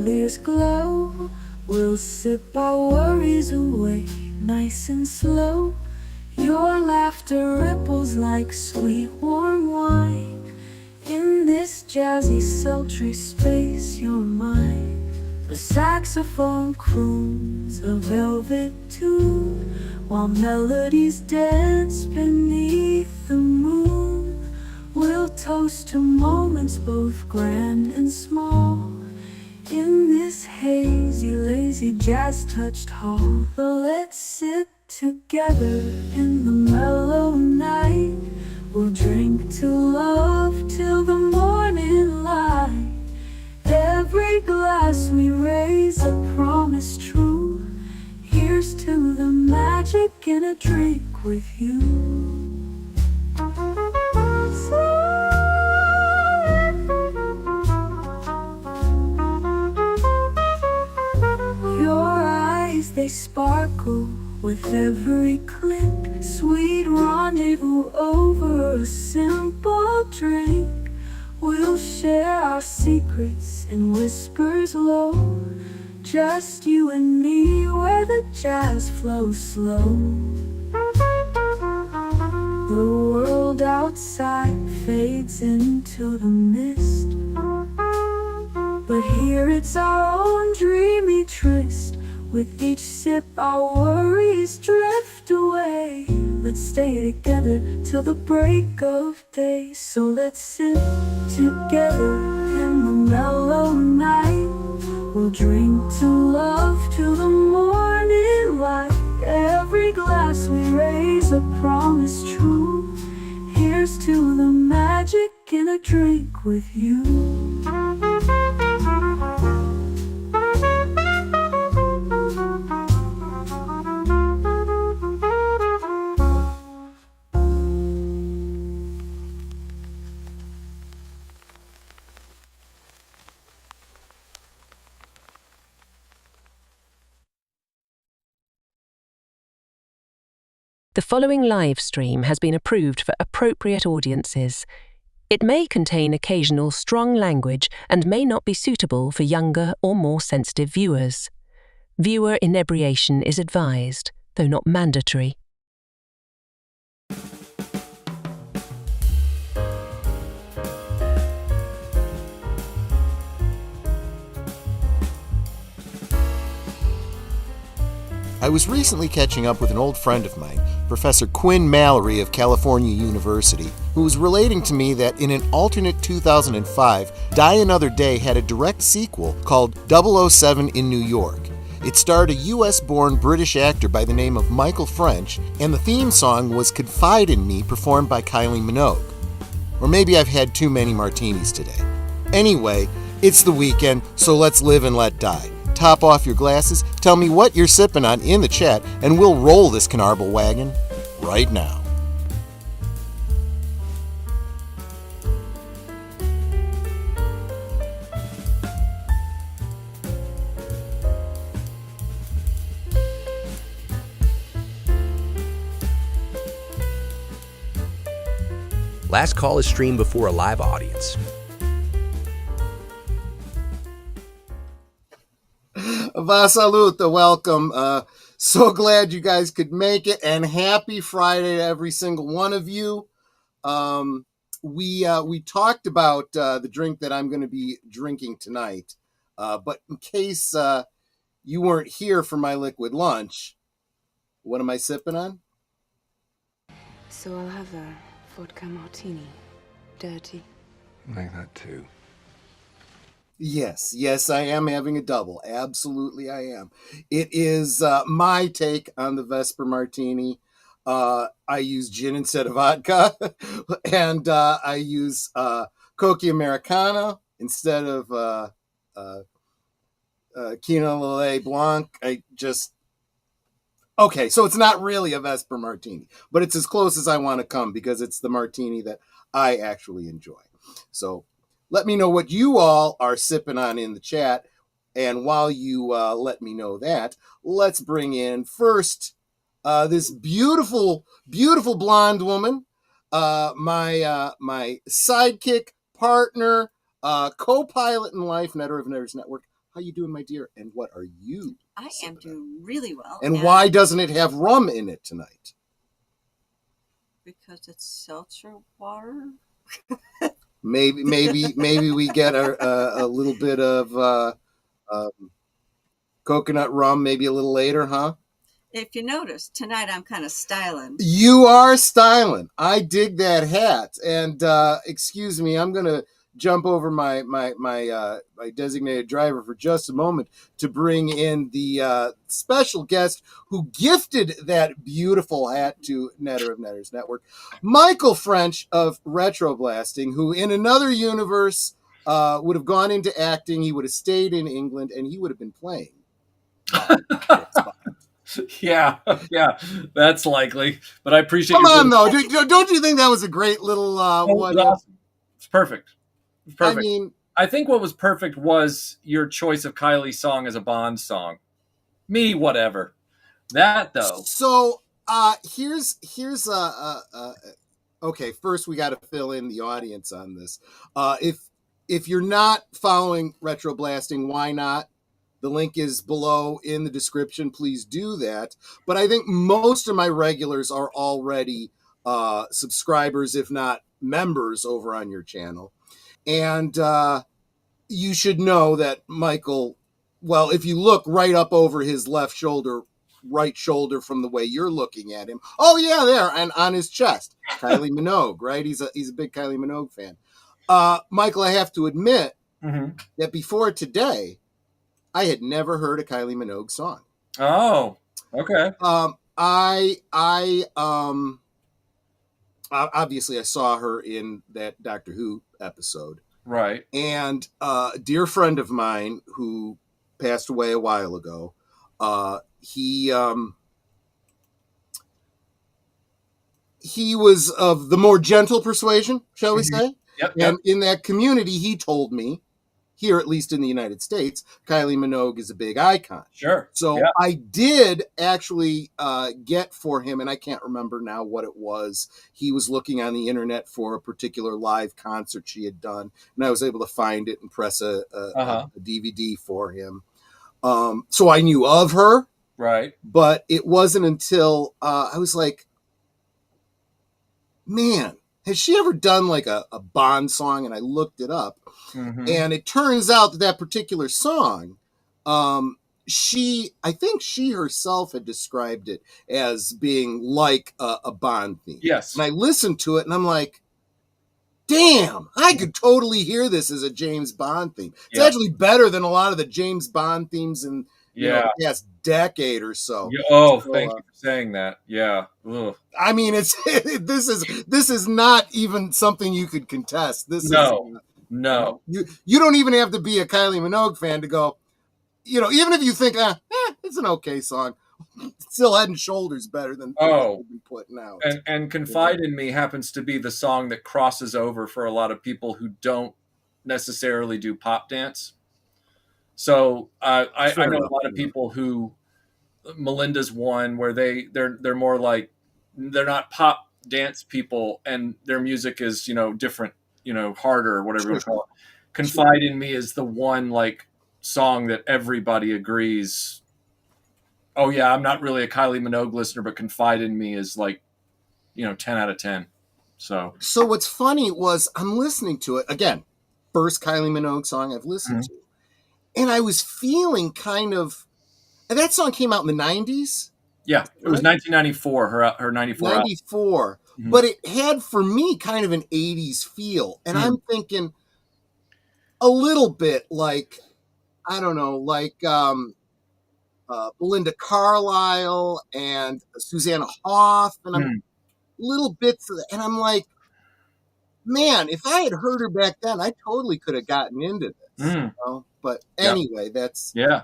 chandeliers glow. We'll sip our worries away, nice and slow. Your laughter ripples like sweet warm wine. In this jazzy sultry space you're mine. The saxophone croons a velvet tune, while melodies dance beneath the moon. We'll toast to moments both grand and small, in this hazy, lazy, jazz-touched hall. Let's sit together in the mellow night. We'll drink to love till the morning light. Every glass we raise a promise true. Here's to the magic in a drink with you. They sparkle with every click, sweet rendezvous over a simple drink. We'll share our secrets in whispers low, just you and me where the jazz flows slow. The world outside fades into the mist, but here it's our own dreamy tryst. With each sip our worries drift away. Let's stay together till the break of day. So let's sit together in the mellow night. We'll drink to love till the morning light. Every glass we raise a promise true. Here's to the magic in a drink with you. The following live stream has been approved for appropriate audiences. It may contain occasional strong language and may not be suitable for younger or more sensitive viewers. Viewer inebriation is advised, though not mandatory. I was recently catching up with an old friend of mine, Professor Quinn Mallory of California University, who was relating to me that in an alternate 2005, Die Another Day had a direct sequel called 007 in New York. It starred a US-born British actor by the name of Michael French, and the theme song was Confide in Me, performed by Kylie Minogue. Or maybe I've had too many martinis today. Anyway, it's the weekend, so let's live and let die. Top off your glasses, tell me what you're sipping on in the chat, and we'll roll this Canarble Wagon right now. Last call is streamed before a live audience. Va saluta, welcome. So glad you guys could make it, and happy Friday to every single one of you. We talked about the drink that I'm going to be drinking tonight, but in case you weren't here for my liquid lunch, what am I sipping on? So I'll have a vodka martini, dirty. Like that too. Yes, I am having a double. Absolutely, I am. It is my take on the Vesper Martini. I use gin instead of vodka, and I use Coca Americana instead of Quina Lillet Blanc. Okay, so it's not really a Vesper Martini, but it's as close as I want to come because it's the martini that I actually enjoy. So let me know what you all are sipping on in the chat. And while you let me know that, let's bring in first this beautiful, beautiful blonde woman, my sidekick, partner, co-pilot in life, Netter of Netters Network. How you doing, my dear? And what are you? I am doing really well. And why doesn't it have rum in it tonight? Because it's seltzer water. Maybe we get a little bit of coconut rum maybe a little later, huh? If you notice, tonight I'm kind of styling. You are styling. I dig that hat. And excuse me, I'm gonna jump over my designated driver for just a moment to bring in the special guest who gifted that beautiful hat to Netter of Netters Network, Michael French of RetroBlasting, who in another universe would have gone into acting. He would have stayed in England and he would have been playing. Yeah, that's likely. But I appreciate. Come on, though. Don't you think that was a great little one? Awesome. It's perfect. It's perfect. I mean, I think what was perfect was your choice of Kylie's song as a Bond song. Me, whatever. That though. So here's okay. First, we got to fill in the audience on this. If you're not following RetroBlasting, why not? The link is below in the description. Please do that. But I think most of my regulars are already subscribers, if not members, over on your channel. And you should know that Michael, well, if you look right up over his left shoulder, right shoulder from the way you're looking at him. Oh, yeah, there. And on his chest, Kylie Minogue, right? He's a big Kylie Minogue fan. Michael, I have to admit that before today, I had never heard a Kylie Minogue song. Oh, okay. Obviously I saw her in that Doctor Who episode. Right. And a dear friend of mine who passed away a while ago, he was of the more gentle persuasion, shall we say? Yep. And in that community, he told me, here, at least in the United States, Kylie Minogue is a big icon. Sure. So yeah. I did actually get for him, and I can't remember now what it was. He was looking on the internet for a particular live concert she had done, and I was able to find it and press a DVD for him. So I knew of her. Right. But it wasn't until I was like, man, has she ever done like a Bond song? And I looked it up. And it turns out that particular song, I think she herself had described it as being like a Bond theme. Yes. And I listened to it and I'm like, damn, I could totally hear this as a James Bond theme. It's actually better than a lot of the James Bond themes in the past decade or so. Yeah. Thank you for saying that. Yeah. Ugh. I mean, this is not even something you could contest. No. You don't even have to be a Kylie Minogue fan to go, even if you think, it's an okay song, still Head and Shoulders better than what we've been putting out. And Confide in Me happens to be the song that crosses over for a lot of people who don't necessarily do pop dance. So I know a lot of people who, Melinda's one, where they're more like, they're not pop dance people and their music is, different, harder or whatever you want to call it. Confide in Me is the one like song that everybody agrees, oh yeah, I'm not really a Kylie Minogue listener, but Confide in Me is like, 10 out of 10. So what's funny was I'm listening to it again, first Kylie Minogue song I've listened to. And I was feeling kind of, that song came out in the 90s. Yeah, it was 1994, her 94 album. 94. But it had, for me, kind of an 80s feel. And I'm thinking a little bit like, I don't know, like Belinda Carlisle and Susanna Hoff. And I'm little bits of that. And I'm like, man, if I had heard her back then, I totally could have gotten into this. But anyway, that's... Yeah.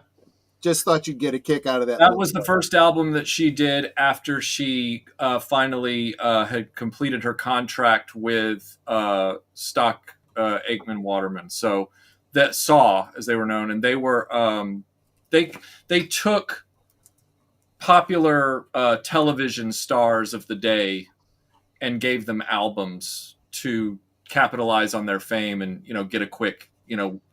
Just thought you'd get a kick out of that. That was the first album that she did after she finally had completed her contract with Stock Aikman Waterman. So that Saw, as they were known, and they were they took popular television stars of the day and gave them albums to capitalize on their fame and get a quick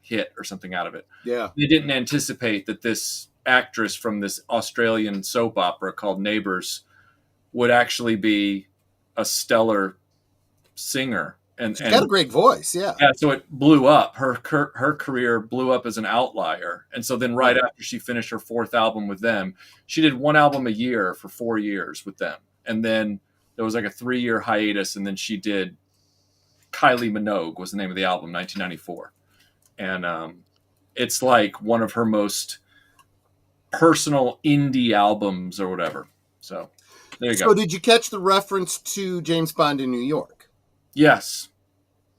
hit or something out of it. Yeah. They didn't anticipate that this actress from this Australian soap opera called Neighbours would actually be a stellar singer. She's got a great voice, yeah. Yeah, so it blew up. Her career blew up as an outlier. And so then right after she finished her 4th album with them, she did 1 album a year for 4 years with them. And then there was like a 3-year hiatus, and then she did Kylie Minogue was the name of the album, 1994. And it's like one of her most personal indie albums or whatever. So there you go. So did you catch the reference to James Bond in New York? Yes.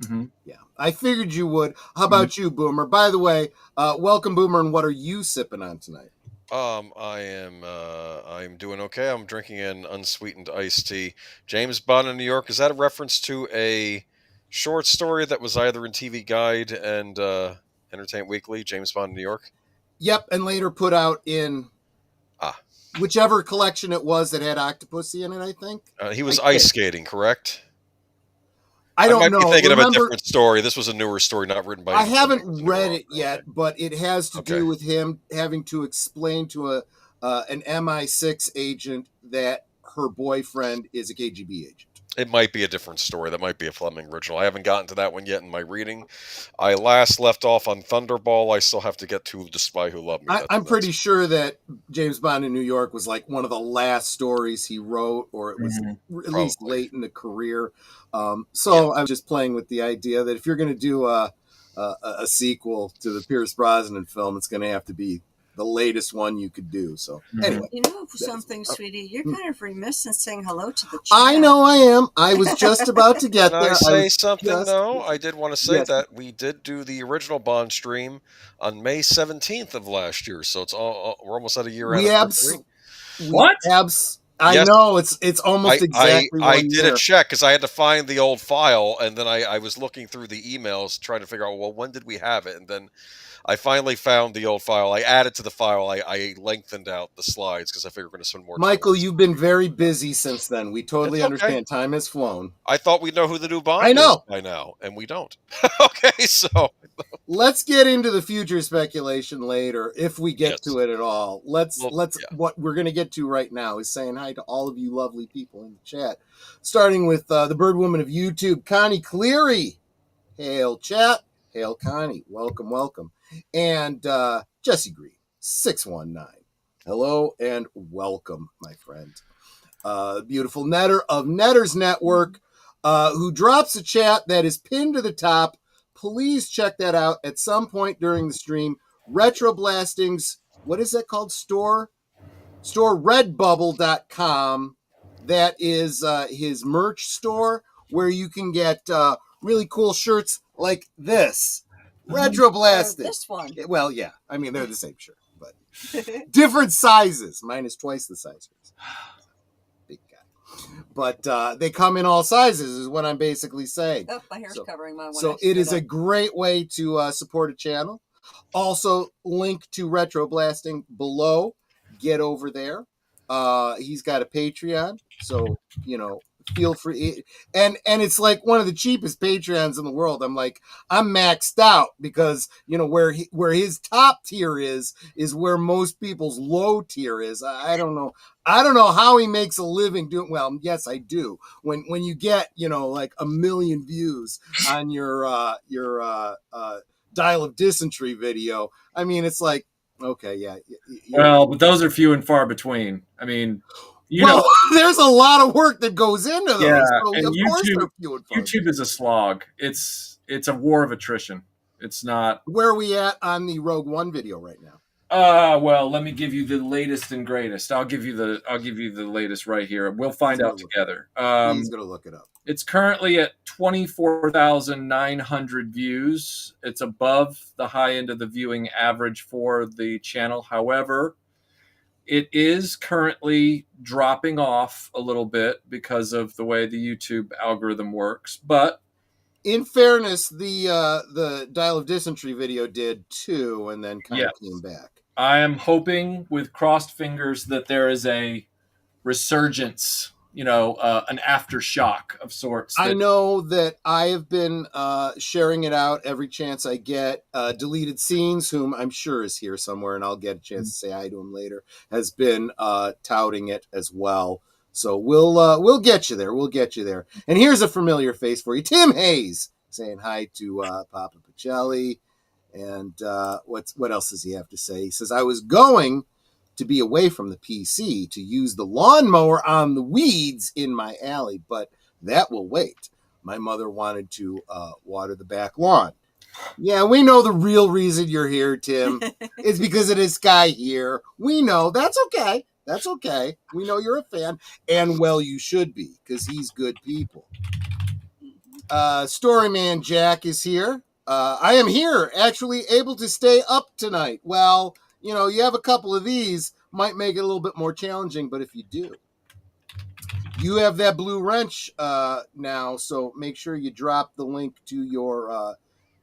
Mm-hmm. Yeah, I figured you would. How about you, Boomer? By the way, welcome, Boomer, and what are you sipping on tonight? I'm doing okay. I'm drinking an unsweetened iced tea. James Bond in New York, is that a reference to a short story that was either in TV Guide and Entertainment Weekly, James Bond in New York? Yep, and later put out in whichever collection it was that had Octopussy in it, I think. He was ice skating, correct? I don't know. Be thinking of a different story. This was a newer story, not written by. I haven't read it yet, but it has to do with him having to explain to an MI6 agent that her boyfriend is a KGB agent. It might be a different story. That might be a Fleming original. I haven't gotten to that one yet in my reading. I last left off on Thunderball. I still have to get to The Spy Who Loved Me. I'm pretty sure that James Bond in New York was like one of the last stories he wrote, or it was at least late in the career. I was just playing with the idea that if you're going to do a sequel to the Pierce Brosnan film, it's going to have to be the latest one you could do. So anyway, something, sweetie, you're kind of remiss in saying hello to the chat. I know I am. I was just about to get there. Can I say something though? I did want to say that we did do the original Bond stream on May 17th of last year, so it's we're almost at a year anniversary. I know it's almost exactly. I did a check because I had to find the old file, and then I was looking through the emails trying to figure out, well, when did we have it, and then I finally found the old file. I added to the file. I lengthened out the slides because I figured we're going to spend more time. Michael, you've been very busy since then. We totally understand. Time has flown. I thought we'd know who the new Bond is by now, and we don't. Okay, so let's get into the future speculation later if we get to it at all. What we're going to get to right now is saying hi to all of you lovely people in the chat, starting with the bird woman of YouTube, Connie Cleary. Hail, chat. Hail, Connie. Welcome, welcome. And Jesse Green, 619. Hello and welcome, my friend. Beautiful Netter of Netters Network, who drops a chat that is pinned to the top. Please check that out at some point during the stream. RetroBlasting's, what is that called? Store redbubble.com. That is his merch store where you can get really cool shirts like this. RetroBlasting. This one. Well, yeah. I mean, they're the same shirt, but different sizes. Mine is twice the size. Big guy. But they come in all sizes is what I'm basically saying. Oh, my hair's covering my one. So it is a great way to support a channel. Also, link to RetroBlasting below. Get over there. He's got a Patreon. So, feel free, and it's like one of the cheapest Patreons in the world. I'm maxed out because where his top tier is where most people's low tier is. I don't know how he makes a living doing. Well, yes, I do. When you get like 1 million views on your Dial of Dysentery video, I mean, it's like, okay, yeah. Well, but those are few and far between. I mean. There's a lot of work that goes into those. Yeah, so and of YouTube is a slog. It's a war of attrition. It's not. Where are we at on the Rogue One video right now? Well, let me give you the latest and greatest. I'll give you the latest right here. We'll find out together. He's gonna look it up. It's currently at 24,900 views. It's above the high end of the viewing average for the channel. However, it is currently dropping off a little bit because of the way the YouTube algorithm works. But in fairness, the Dial of Dysentery video did too, and then kind of came back. I am hoping with crossed fingers that there is a resurgence, an aftershock of sorts. I know that I have been sharing it out every chance I get. Deleted Scenes, whom I'm sure is here somewhere, and I'll get a chance to say hi to him later, has been touting it as well. So we'll get you there. We'll get you there. And here's a familiar face for you, Tim Hayes, saying hi to Papa Pacelli. And what else does he have to say? He says, I was going to be away from the PC to use the lawnmower on the weeds in my alley, but that will wait. My mother wanted to water the back lawn. Yeah, we know the real reason you're here, Tim. It's because of this guy here. We know. That's okay. That's okay. We know you're a fan. And, well, you should be, because he's good people. Storyman Jack is here. I am here, actually able to stay up tonight. Well, you have a couple of these, might make it a little bit more challenging, but if you do, you have that blue wrench now, so make sure you drop the link to your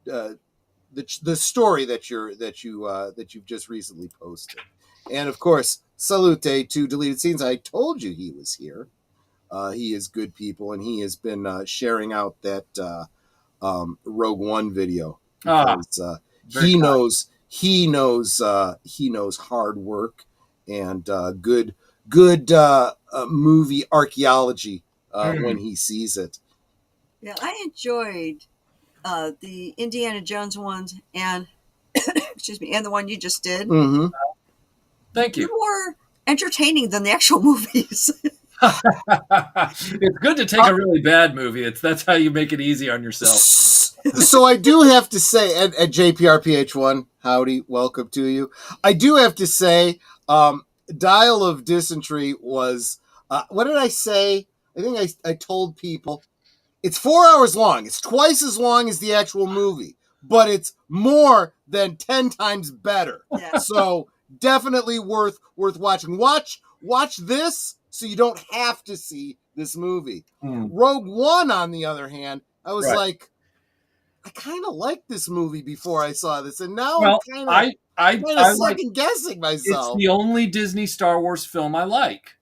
the story that you've just recently posted. And of course, salute to Deleted Scenes. I told you he was here. He is good people, and he has been sharing out that Rogue One video because he knows hard work and good movie archaeology when he sees it. Yeah, I enjoyed the Indiana Jones ones and excuse me, and the one you just did. Mm-hmm. Thank you. They're more entertaining than the actual movies. It's good to take a really bad movie. That's how you make it easy on yourself. So I do have to say, at JPRPH1, howdy, welcome to you. I do have to say, Dial of Dysentery was, what did I say? I think I told people, it's 4 hours long. It's twice as long as the actual movie, but it's more than 10 times better. Yeah. So definitely worth watching. Watch this so you don't have to see this movie. Rogue One, on the other hand, I was like, I kind of liked this movie before I saw this, and now I'm kind of second guessing myself. It's the only Disney Star Wars film I like.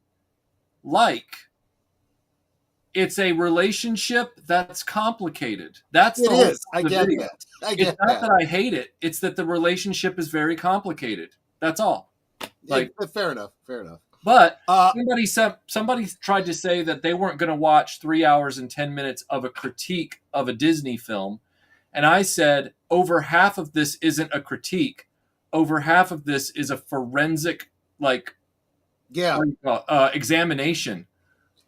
It's a relationship that's complicated. That's it the is. I get that. It's not that I hate it. It's that the relationship is very complicated. That's all. Fair enough. But somebody tried to say that they weren't going to watch 3 hours and 10 minutes of a critique of a Disney film. And I said, over half of this isn't a critique. Over half of this is a forensic, examination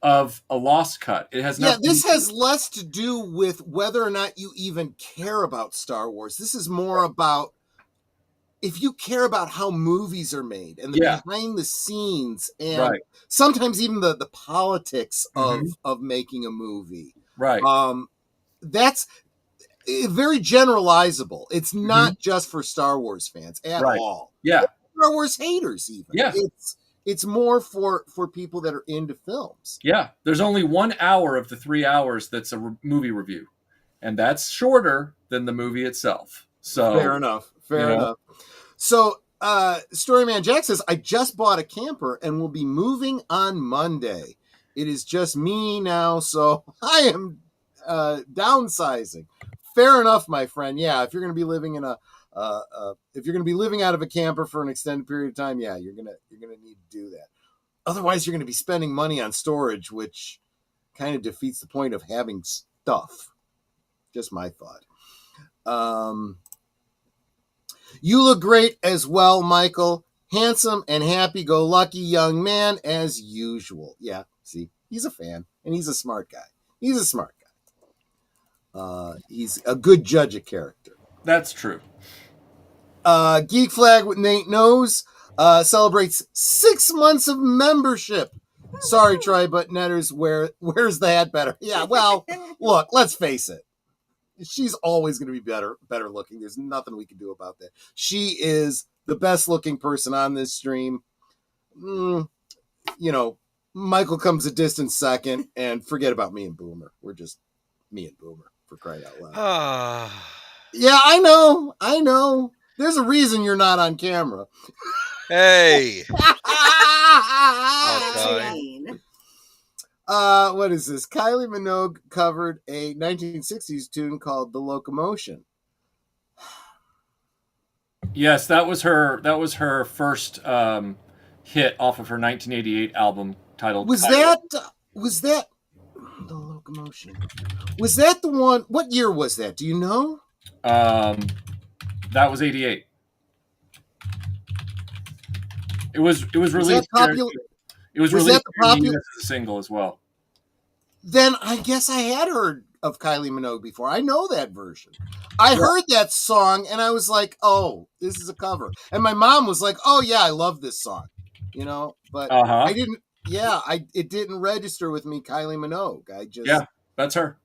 of a lost cut. It has nothing. This has less to do with whether or not you even care about Star Wars. This is more about if you care about how movies are made and the behind the scenes and sometimes even the politics of making a movie. Right. That's very generalizable. It's not just for Star Wars fans at all. Yeah. Star Wars haters even. Yeah. It's more for people that are into films. Yeah. There's only 1 hour of the 3 hours that's a movie review. And that's shorter than the movie itself. So Fair enough. So Storyman Jack says, I just bought a camper and will be moving on Monday. It is just me now, so I am downsizing. Fair enough, my friend. Yeah, if you're going to be living in if you're going to be living out of a camper for an extended period of time, you're going to need to do that. Otherwise, you're going to be spending money on storage, which kind of defeats the point of having stuff. Just my thought. You look great as well, Michael. Handsome and happy-go-lucky young man as usual. Yeah, see, he's a fan, and he's a smart guy. He's a good judge of character. That's true. Geek Flag with Nate Knows celebrates 6 months of membership. Sorry, Troy, but Netters, where's the hat better? Yeah, well, look, let's face it. She's always going to be better looking. There's nothing we can do about that. She is the best looking person on this stream. Michael comes a distant second, and forget about me and Boomer. We're just me and Boomer, for crying out loud. Yeah, I know. There's a reason you're not on camera. Hey. What is this? Kylie Minogue covered a 1960s tune called "The Locomotion." Yes, that was her. That was her first hit off of her 1988 album titled. Was that the Locomotion? Was that the one? What year was that? Do you know? That was 88. It was released. It was released in the US as a single as well. Then I guess I had heard of Kylie Minogue before. I know that version. I heard that song and I was like, "Oh, this is a cover." And my mom was like, "Oh yeah, I love this song," But I didn't. Yeah, it didn't register with me, Kylie Minogue. That's her.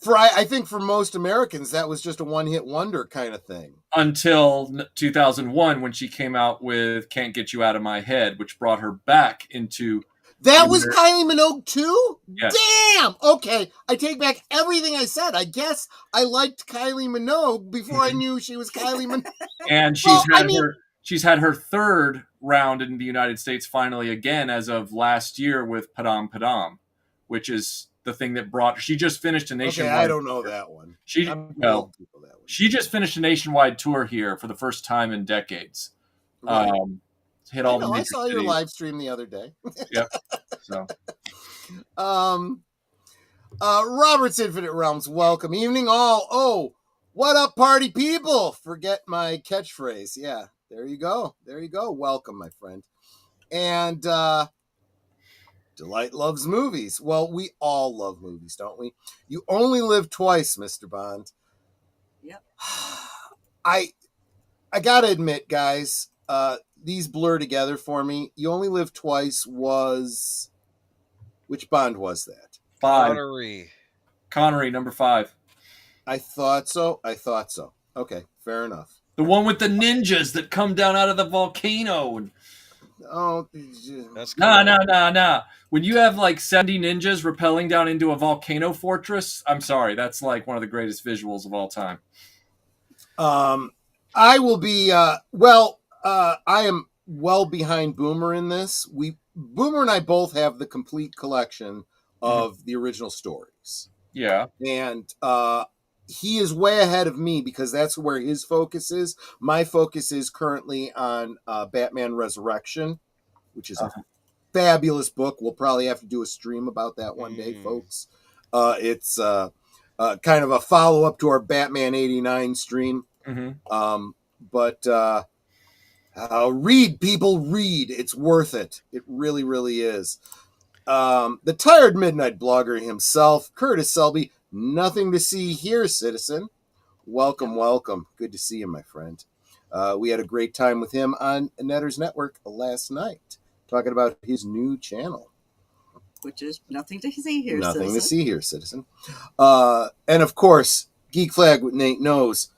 I think for most Americans, that was just a one-hit wonder kind of thing. Until 2001, when she came out with "Can't Get You Out of My Head," which brought her back into. That was Kylie Minogue too? Yes. Damn! Okay, I take back everything I said. I guess I liked Kylie Minogue before I knew she was Kylie Minogue. And she's had her third round in the United States finally again as of last year with Padam Padam, which is the thing that brought. She just finished a nationwide. Okay, I don't know that one. She just finished a nationwide tour here for the first time in decades. Right. Hit all the major I saw cities. your live stream the other day. Yep. So, Robert's Infinite Realms, welcome evening all. Oh, what up, party people? Forget my catchphrase. Yeah, there you go. There you go. Welcome, my friend. And Delight loves movies. Well, we all love movies, don't we? You only live twice, Mr. Bond. Yep. I gotta admit, guys, these blur together for me. You Only Live Twice was... Which Bond was that? 5. Connery, number 5. I thought so. Okay, fair enough. The one with the ninjas that come down out of the volcano. Oh, that's nah. When you have like 70 ninjas rappelling down into a volcano fortress, I'm sorry, that's like one of the greatest visuals of all time. I will be... I am well behind Boomer in this. Boomer and I both have the complete collection of the original stories. Yeah. And he is way ahead of me because that's where his focus is. My focus is currently on Batman Resurrection, which is a fabulous book. We'll probably have to do a stream about that one day, folks. It's kind of a follow-up to our Batman 89 stream. Read, people, read. It's worth it. It really, really is. The tired midnight blogger himself, Curtis Selby. Nothing to see here, citizen. Welcome. Good to see you, my friend. We had a great time with him on Netters Network last night, talking about his new channel. Which is Nothing to See Here, Nothing to see here, citizen. And of course, Geek Flag with Nate Knows,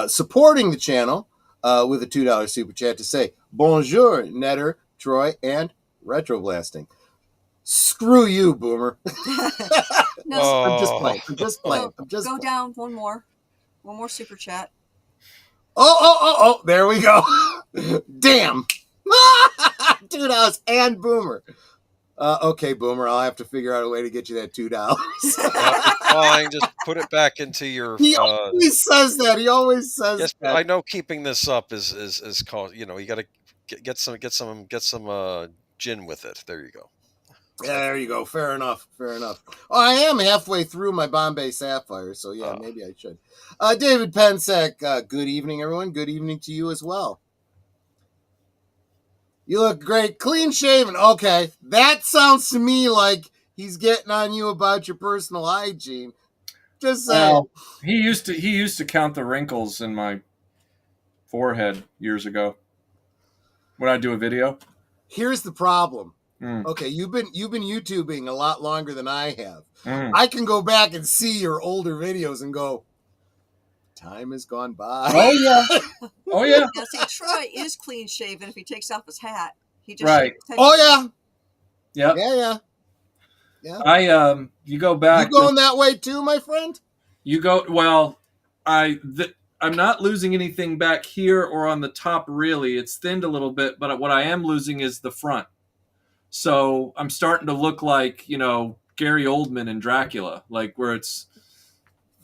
supporting the channel with a $2 super chat to say, bonjour, Netter, Troy, and RetroBlasting. Screw you, Boomer. No, I'm just playing. Go down one more super chat. Oh, there we go. Damn. $2 and Boomer. Okay, Boomer, I'll have to figure out a way to get you that $2. Fine, just put it back into your. He always says that. Yes, that. I know keeping this up is called. You got to get some gin with it. There you go. Yeah, there you go. Fair enough. Oh, I am halfway through my Bombay Sapphire, so yeah, maybe I should. David Pensek, good evening, everyone. Good evening to you as well. You look great. Clean shaven. Okay. That sounds to me like he's getting on you about your personal hygiene. Just saying. Well, he used to count the wrinkles in my forehead years ago when I do a video. Here's the problem. Okay, you've been YouTubing a lot longer than I have. I can go back and see your older videos and go, time has gone by. Oh yeah. Now, see, Troy is clean shaven if he takes off his hat. He just right. Oh yeah. Yeah. Yeah. You go back. You going that way too, my friend? You go. Well, I'm not losing anything back here or on the top. Really, it's thinned a little bit, but what I am losing is the front. So I'm starting to look like, Gary Oldman in Dracula, like where it's.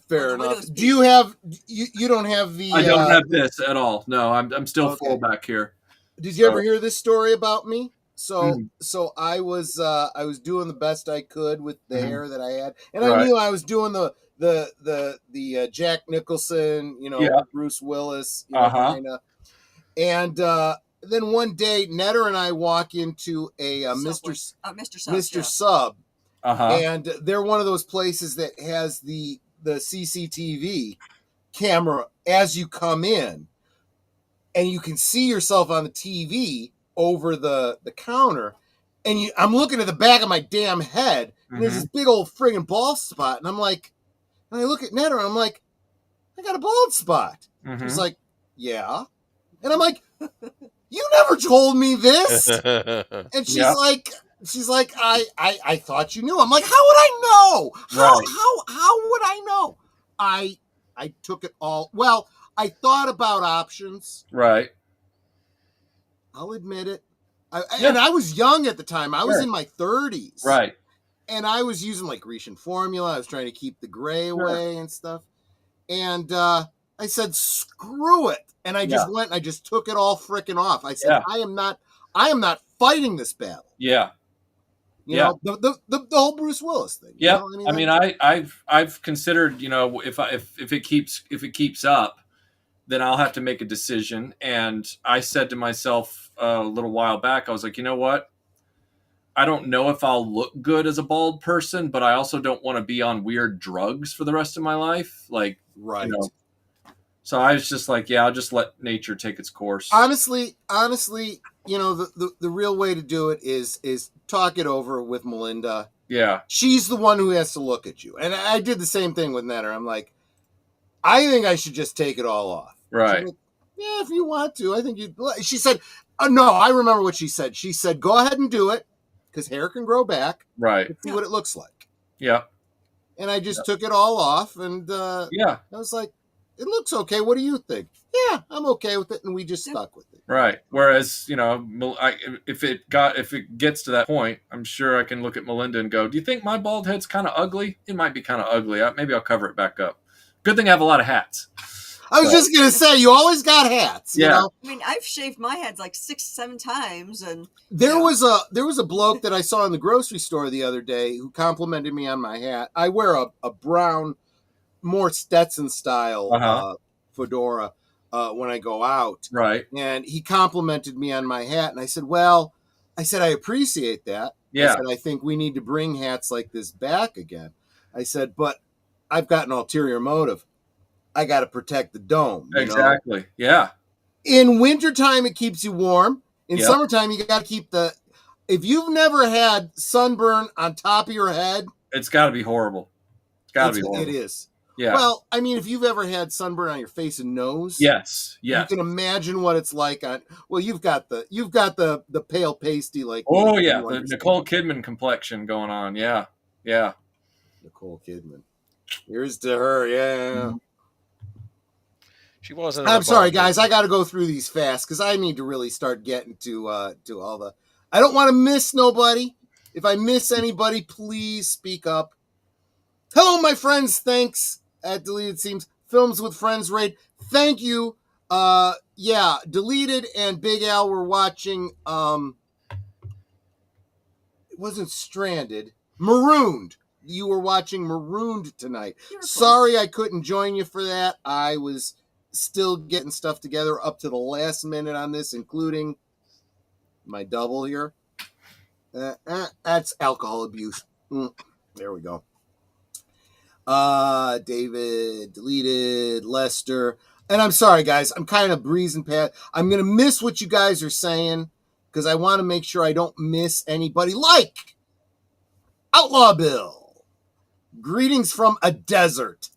Fair enough. Do you have you don't have the I don't have this at all. No, I'm still full back here. Did you ever hear this story about me? So Mm. so I was doing the best I could with the hair that I had, and I Right. knew I was doing the Jack Nicholson, Bruce Willis, kind of. And then one day, Netter and I walk into a Mr. Sub, and they're one of those places that has the CCTV camera as you come in, and you can see yourself on the TV over the counter, and I'm looking at the back of my damn head, and there's this big old friggin' bald spot, and I'm like, and I look at Netter, and I'm like, I got a bald spot. She's like, yeah. And I'm like, you never told me this. And she's like, I thought you knew. I'm like, how would I know? How would I know? I took it all. Well, I thought about options. Right. I'll admit it. And I was young at the time. I was in my 30s. Right. And I was using like Grecian formula. I was trying to keep the gray away and stuff. And I said, screw it. And I just went and I just took it all freaking off. I said, I am not fighting this battle. Yeah. You know, the whole Bruce Willis thing. Yeah. You know? I mean, I've considered, if it keeps up, then I'll have to make a decision. And I said to myself a little while back, I was like, you know what? I don't know if I'll look good as a bald person, but I also don't want to be on weird drugs for the rest of my life. Like, right. So I was just like, I'll just let nature take its course. Honestly, the real way to do it is talk it over with Melinda. Yeah. She's the one who has to look at you. And I did the same thing with Netter. I'm like, I think I should just take it all off. Right. Like, yeah, if you want to. I think you. She said, no, I remember what she said. She said, go ahead and do it because hair can grow back. Right. See what it looks like. Yeah. And I just took it all off. And I was like, it looks okay. What do you think? Yeah, I'm okay with it. And we just stuck with it. Right. Whereas, if it gets to that point, I'm sure I can look at Melinda and go, do you think my bald head's kind of ugly? It might be kind of ugly. Maybe I'll cover it back up. Good thing I have a lot of hats. I was just going to say, you always got hats. You know? I mean, I've shaved my head like 6-7 times. And there was a bloke that I saw in the grocery store the other day who complimented me on my hat. I wear a brown, more Stetson style fedora when I go out. Right. And he complimented me on my hat. And I said, I appreciate that. Yeah. I said, I think we need to bring hats like this back again. I said, but I've got an ulterior motive. I got to protect the dome. Exactly. Know? Yeah. In wintertime, it keeps you warm. In summertime, you got to keep if you've never had sunburn on top of your head, it's got to be horrible. It's got to be horrible. It is. Yeah. Well, I mean, if you've ever had sunburn on your face and nose, yes, you can imagine what it's like on. Well, you've got the pale pasty like. Oh yeah, the Nicole Kidman complexion going on. Yeah, yeah. Nicole Kidman. Here's to her. Yeah. Mm-hmm. She wasn't. I'm sorry, guys. I got to go through these fast because I need to really start getting to all the. I don't want to miss nobody. If I miss anybody, please speak up. Hello, my friends. Thanks at Deleted Seams Films with Friends Raid. Thank you. Deleted and Big Al were watching. It wasn't Stranded. Marooned. You were watching Marooned tonight. Sorry I couldn't join you for that. I was still getting stuff together up to the last minute on this, including my double here. That's alcohol abuse. There we go. David, Deleted, Lester. And I'm sorry, guys. I'm kind of breezing past. I'm going to miss what you guys are saying because I want to make sure I don't miss anybody like Outlaw Bill. Greetings from a desert.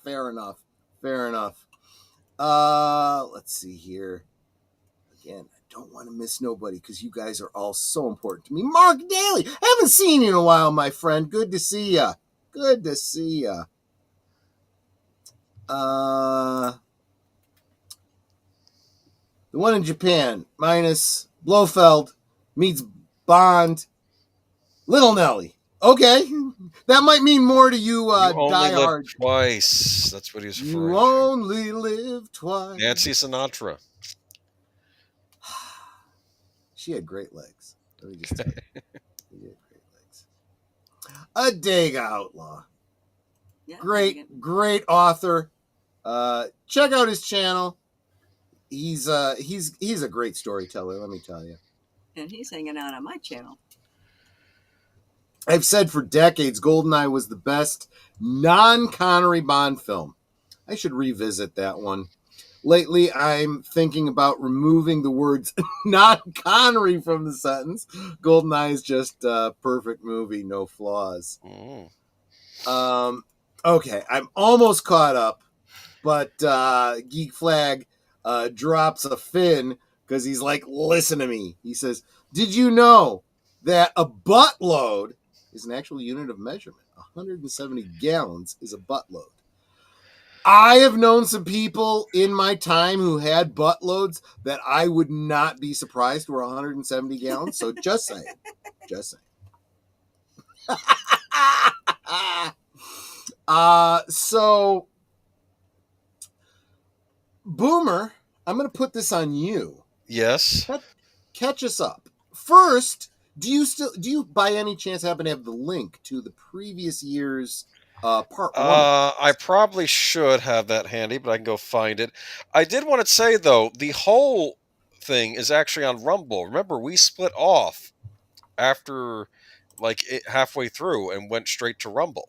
Fair enough. Fair enough. Let's see here. Again, I don't want to miss nobody because you guys are all so important to me. Mark Daly. I haven't seen you in a while, my friend. Good to see ya. Good to see ya. The one in Japan, minus Blofeld, meets Bond, Little Nelly. Okay, that might mean more to you, You only Die live Hard. twice. That's what he was referring You to. only live twice. Nancy Sinatra. She had great legs. Let me just tell you. She had great legs. Adega Outlaw. Yeah, Great author. Check out his channel. He's a great storyteller, let me tell you. and he's hanging out on my channel. I've said for decades GoldenEye was the best non-Connery Bond film. I should revisit that one. Lately, I'm thinking about removing the words non-Connery from the sentence. GoldenEye is just a perfect movie, no flaws. Okay, I'm almost caught up, but Geek Flag drops a fin because he's like, listen to me. He says, did you know that a buttload is an actual unit of measurement? 170 gallons is a buttload. I have known some people in my time who had buttloads that I would not be surprised were 170 gallons. So just saying. Just saying. So, Boomer, I'm going to put this on you. Yes. Catch us up. First, do you by any chance happen to have the link to the previous year's part one? I probably should have that handy, but I can go find it. I did want to say, though, the whole thing is actually on Rumble. Remember, we split off after halfway through and went straight to Rumble.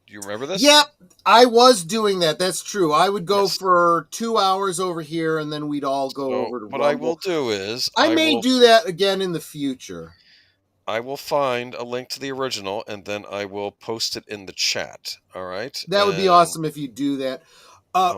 Do you remember this? Yep, I was doing that. That's true. I would go for 2 hours over here, and then we'd all go over to Rumble. What I will do is I may do that again in the future. I will find a link to the original, and then I will post it in the chat. All right? That would be awesome if you do that.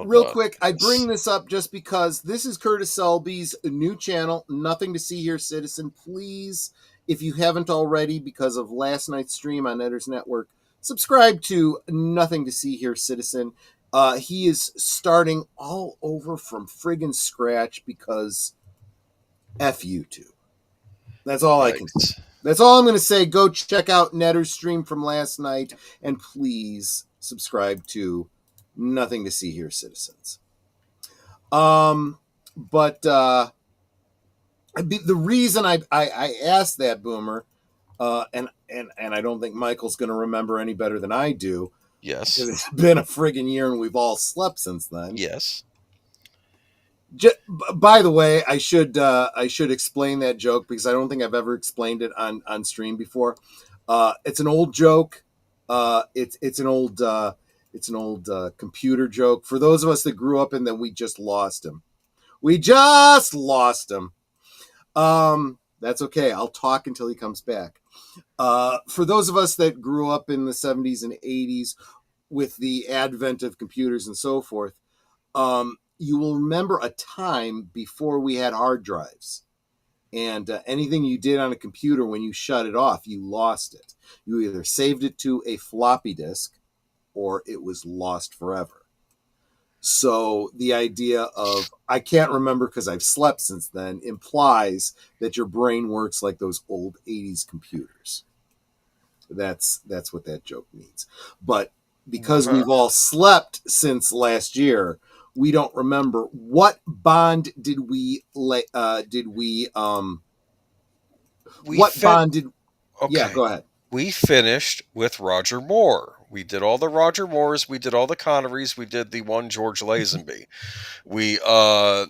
Real quick, I bring this up just because this is Curtis Selby's new channel, Nothing to See Here Citizen. Please, if you haven't already, because of last night's stream on Editors Network, subscribe to Nothing to See Here Citizen. He is starting all over from friggin' scratch because F YouTube. That's all I can say. That's all I'm going to say. Go check out Netter's stream from last night, and please subscribe to Nothing to See Here Citizens. But the reason I asked that, Boomer, and I don't think Michael's going to remember any better than I do. Yes. It's been a friggin' year, and we've all slept since then. Yes. By the way, I should explain that joke because I don't think I've ever explained it on stream before. It's an old joke. It's an old computer joke. For those of us that grew up in them, we just lost him. That's okay. I'll talk until he comes back. For those of us that grew up in the 70s and 80s with the advent of computers and so forth, you will remember a time before we had hard drives. And anything you did on a computer, when you shut it off, you lost it. You either saved it to a floppy disk or it was lost forever. So the idea of, I can't remember because I've slept since then, implies that your brain works like those old 80s computers. That's what that joke means. But because we've all slept since last year, we don't remember what Bond did we yeah, go ahead. We finished with Roger Moore. We did all the Roger Moores, we did all the Connerys, we did the one George Lazenby. I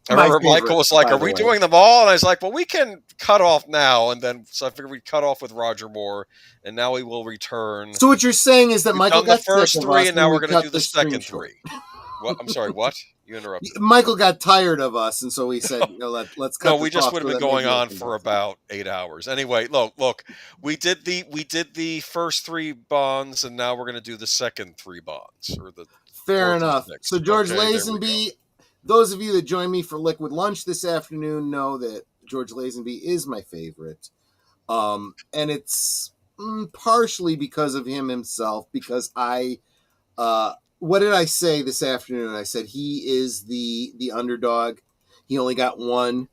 remember Michael was like, are we doing them all? And I was like, well, we can cut off now. And then, so I figured we'd cut off with Roger Moore, and now we will return. So what you're saying is that Michael got the first three, and now we're going to do the second three. What? I'm sorry, what? You interrupted. Michael got tired of us, and so he said, let's cut. No, we just would have been going on for about 8 hours. Anyway, look, we did the first 3 bonds, and now we're going to do the second 3 bonds. Fair enough. So George Lazenby, those of you that joined me for Liquid Lunch this afternoon know that George Lazenby is my favorite. And it's partially because of him himself, because what did I say this afternoon? I said he is the underdog. He only got one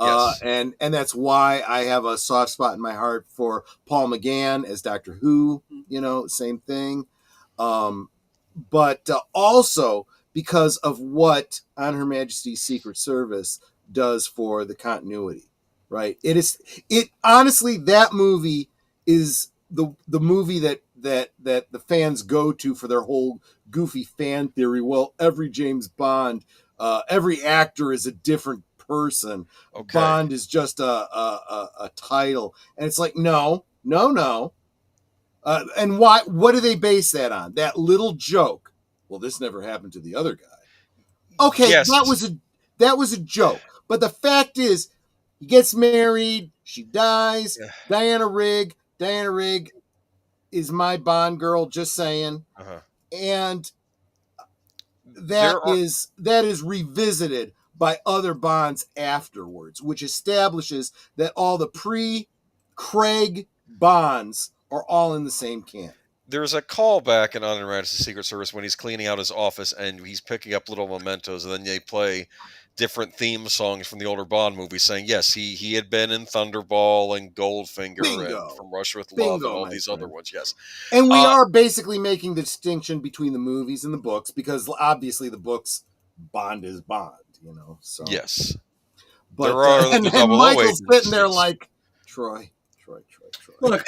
Yes. And that's why I have a soft spot in my heart for Paul McGann as Doctor Who. You know, same thing. But also because of what On Her Majesty's Secret Service does for the continuity, right? It honestly, that movie is the movie that the fans go to for their whole goofy fan theory. Well, every James Bond, every actor is a different person. Okay. Bond is just a title, and it's like no. And why? What do they base that on? That little joke. Well, this never happened to the other guy. Okay, Yes. that was a joke. But the fact is, he gets married, she dies. Yeah. Diana Rigg is my Bond girl. Just saying. And that is revisited by other Bonds afterwards, which establishes that all the pre-Craig Bonds are all in the same camp. There's a callback in On Her Majesty's Secret Service when he's cleaning out his office and he's picking up little mementos, and then they play different theme songs from the older Bond movies saying, yes, he had been in Thunderball and Goldfinger and From Russia with Love and all these other ones, yes. And we are basically making the distinction between the movies and the books, because obviously the books, Bond is Bond, you know. So yes. But there are and Michael's sitting there like, Troy. Look,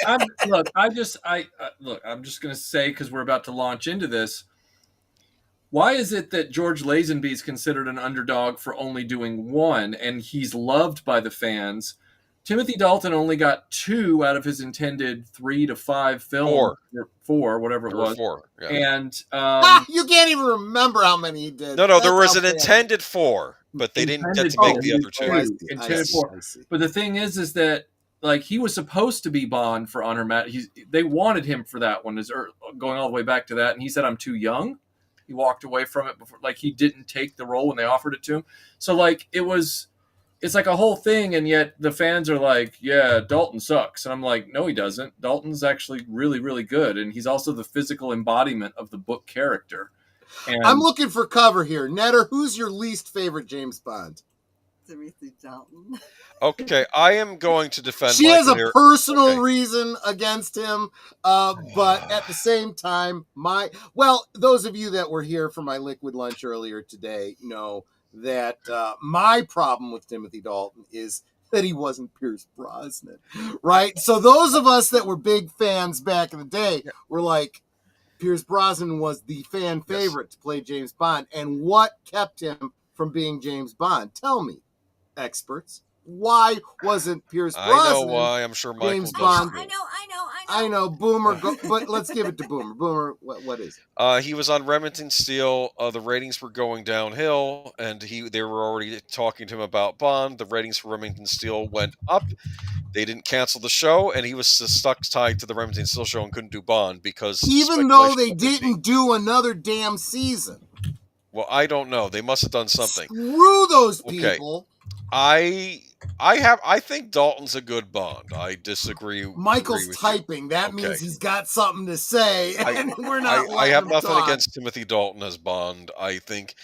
I'm just going to say, because we're about to launch into this, why is it that George Lazenby is considered an underdog for only doing one, and he's loved by the fans? Timothy Dalton only got 2 out of his intended 3 to 5 films. 4, whatever it was. 4, yeah. And you can't even remember how many he did. No, there was an intended 4, but they didn't get to make the other 2. Intended 4. But the thing is that, like, he was supposed to be Bond for Honor Matt. They wanted him for that one, going all the way back to that, and he said, "I'm too young." He walked away from it before, like, he didn't take the role when they offered it to him. So, like, it's like a whole thing, and yet the fans are like, "Yeah, Dalton sucks," and I'm like, "No, he doesn't. Dalton's actually really, really good, and he's also the physical embodiment of the book character." And I'm looking for cover here. Netter, who's your least favorite James Bond? Timothy Dalton. Okay, I am going to defend. She has a personal reason against him, but at the same time, those of you that were here for my liquid lunch earlier today know that my problem with Timothy Dalton is that he wasn't Pierce Brosnan, right? So those of us that were big fans back in the day were like, Pierce Brosnan was the fan favorite to play James Bond, and what kept him from being James Bond? Tell me, experts. Why wasn't Pierce Brosnan? I know why. I'm sure Michael James Bond. I know. Boomer, but let's give it to Boomer. Boomer, what is it? He was on Remington Steele. The ratings were going downhill, and they were already talking to him about Bond. The ratings for Remington Steele went up. They didn't cancel the show, and he was stuck tied to the Remington Steele show and couldn't do Bond because even though they didn't do another damn season. Well, I don't know. They must have done something. Screw those people. I think Dalton's a good Bond. I disagree. Michael's typing. That means he's got something to say, and we're not. I have nothing against Timothy Dalton as Bond. I think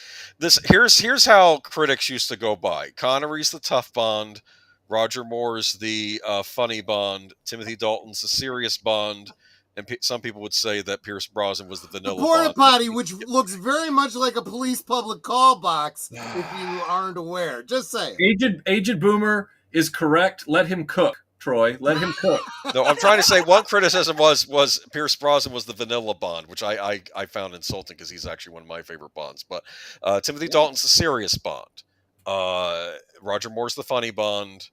here's how critics used to go by. Connery's the tough Bond. Roger Moore's the funny Bond. Timothy Dalton's the serious Bond. And some people would say that Pierce Brosnan was the vanilla porta Bond. potty, which looks very much like a police public call box, if you aren't aware. Just saying. Aged Boomer is correct. Let him cook, Troy. Let him cook. No, I'm trying to say one criticism was Pierce Brosnan was the vanilla Bond, which I found insulting because he's actually one of my favorite Bonds. But Timothy Dalton's the serious Bond. Roger Moore's the funny Bond.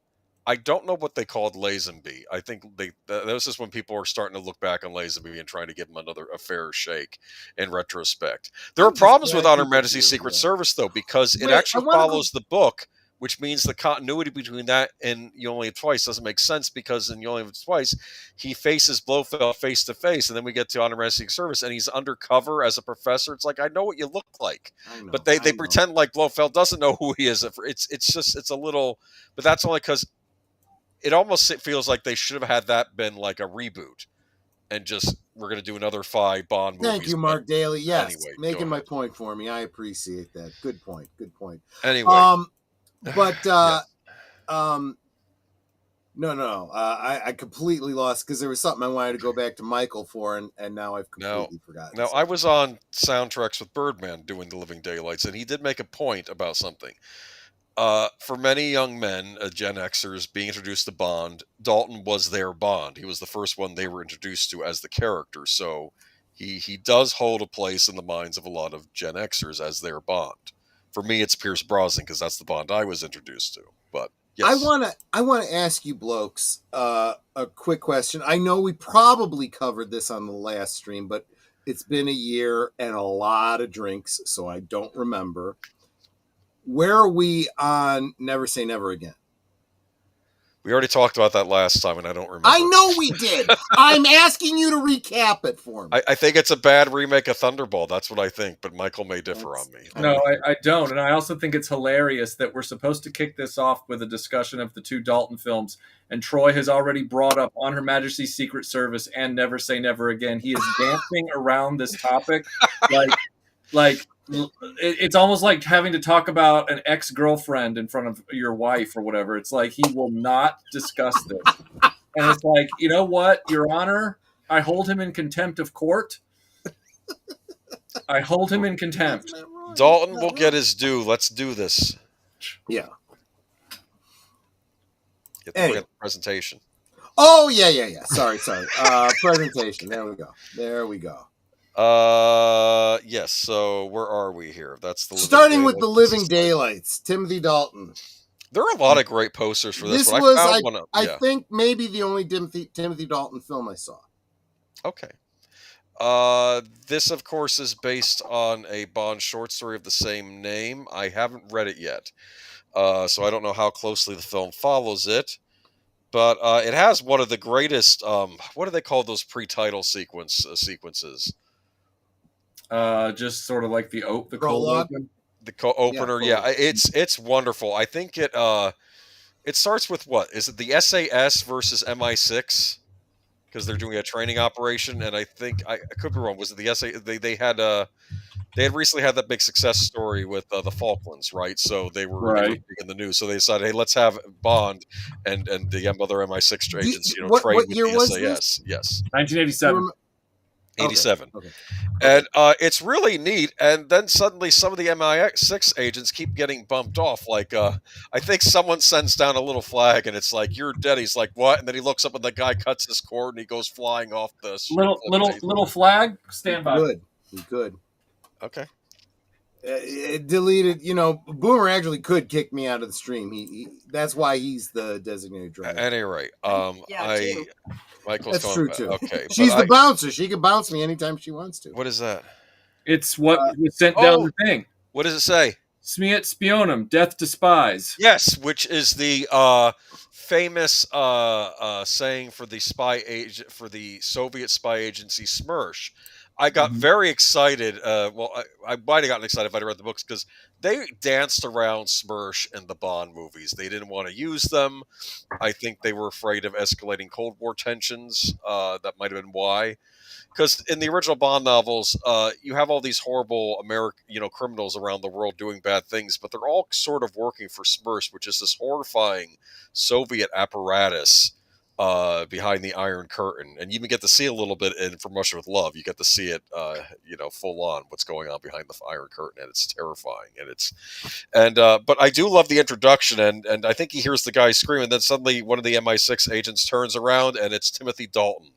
I don't know what they called Lazenby. I think that was just when people were starting to look back on Lazenby and trying to give him a fair shake in retrospect. There are problems with On Her Majesty's Secret Service, though, because it actually follows the book, which means the continuity between that and You Only Live Twice doesn't make sense because in You Only Live Twice, he faces Blofeld face to face, and then we get to On Her Majesty's Service, and he's undercover as a professor. It's like, I know what you look like, but they pretend like Blofeld doesn't know who he is. It's a little, but that's only because it almost feels like they should have had that been like a reboot, and just we're going to do another 5 Bond movies. Thank you, Mark Daly. Yes, anyway, making my point for me. I appreciate that. Good point. Anyway. But No. I completely lost because there was something I wanted to go back to Michael for, and now I've completely forgotten. Now, I was on Soundtracks with Birdman doing The Living Daylights, and he did make a point about something. For many young men, Gen Xers being introduced to Bond, Dalton was their Bond. He was the first one they were introduced to as the character. So he does hold a place in the minds of a lot of Gen Xers as their Bond. For me, it's Pierce Brosnan because that's the Bond I was introduced to. But yes. I wanna ask you blokes a quick question. I know we probably covered this on the last stream, but it's been a year and a lot of drinks, so I don't remember. Where are we on Never Say Never Again? We already talked about that last time, and I don't remember. I know we did. I'm asking you to recap it for me. I think it's a bad remake of Thunderball. That's what I think, but Michael may differ on me. No, I don't. And I also think it's hilarious that we're supposed to kick this off with a discussion of the two Dalton films, and Troy has already brought up On Her Majesty's Secret Service and Never Say Never Again. He is dancing around this topic like it's almost like having to talk about an ex-girlfriend in front of your wife or whatever. It's like he will not discuss this. And it's like, you know what, Your Honor, I hold him in contempt of court. I hold him in contempt. Dalton will get his due. Let's do this. Yeah. Get the presentation. Oh, yeah. Sorry. Presentation. There we go. Yes. So where are we here? That's the starting with The Living Daylights. Timothy Dalton. There are a lot of great posters for this. This was, I think, maybe the only Timothy Dalton film I saw. Okay. This, of course, is based on a Bond short story of the same name. I haven't read it yet, so I don't know how closely the film follows it. But it has one of the greatest. What do they call those pre-title sequences? Just sort of like the cold open. The opener, yeah, it's wonderful. I think it starts with what is it? The SAS versus MI6 because they're doing a training operation, and I think I could be wrong. Was it the SA? They had recently had that big success story with the Falklands, right? So they were big in the news. So they decided, hey, let's have Bond and the other MI6 agents, train with the SAS. Yes, 1987. 87. Okay. And it's really neat. And then suddenly some of the MI6 agents keep getting bumped off. Like, I think someone sends down a little flag and it's like, you're dead. He's like, what? And then he looks up and the guy cuts his cord and he goes flying off the little flag. Stand by. Good. Okay. It deleted, Boomer actually could kick me out of the stream. He that's why he's the designated driver. At any rate, Michael's that's true too. Okay, she's the bouncer. She can bounce me anytime she wants to. What is that? It's what was sent down the thing. What does it say? Smiet spionum, death to spies. Yes, which is the famous saying for the Soviet spy agency SMERSH. I got very excited. I might have gotten excited if I'd read the books because they danced around SMERSH in the Bond movies. They didn't want to use them. I think they were afraid of escalating Cold War tensions. That might have been why. Because in the original Bond novels, you have all these horrible American, criminals around the world doing bad things, but they're all sort of working for SMERSH, which is this horrifying Soviet apparatus behind the Iron Curtain, and you even get to see a little bit in From Russia with Love. You get to see it, full on what's going on behind the Iron Curtain, and it's terrifying. But I do love the introduction, and I think he hears the guy scream, and then suddenly one of the MI6 agents turns around, and it's Timothy Dalton.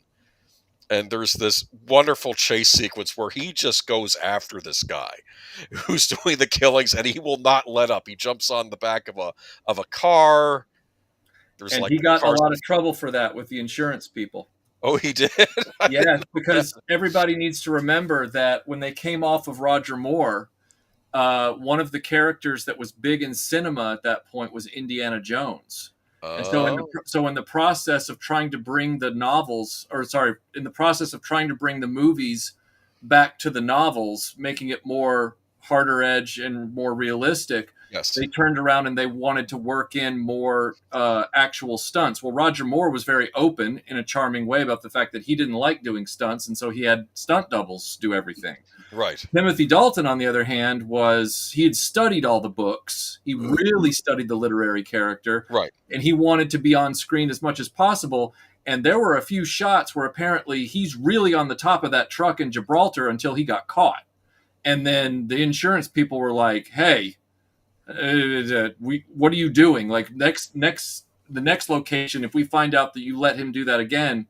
And there's this wonderful chase sequence where he just goes after this guy who's doing the killings, and he will not let up. He jumps on the back of a car. And he got a lot of trouble for that with the insurance people. Oh, he did? Yeah, because everybody needs to remember that when they came off of Roger Moore, one of the characters that was big in cinema at that point was Indiana Jones. And so in the process of trying to bring the movies back to the novels, making it more harder edge and more realistic, they turned around and they wanted to work in more actual stunts. Well, Roger Moore was very open in a charming way about the fact that he didn't like doing stunts, and so he had stunt doubles do everything. Right. Timothy Dalton, on the other hand, he had studied all the books. He really studied the literary character. Right. And he wanted to be on screen as much as possible. And there were a few shots where apparently he's really on the top of that truck in Gibraltar until he got caught. And then the insurance people were like, hey, what are you doing? Like the next location, if we find out that you let him do that again,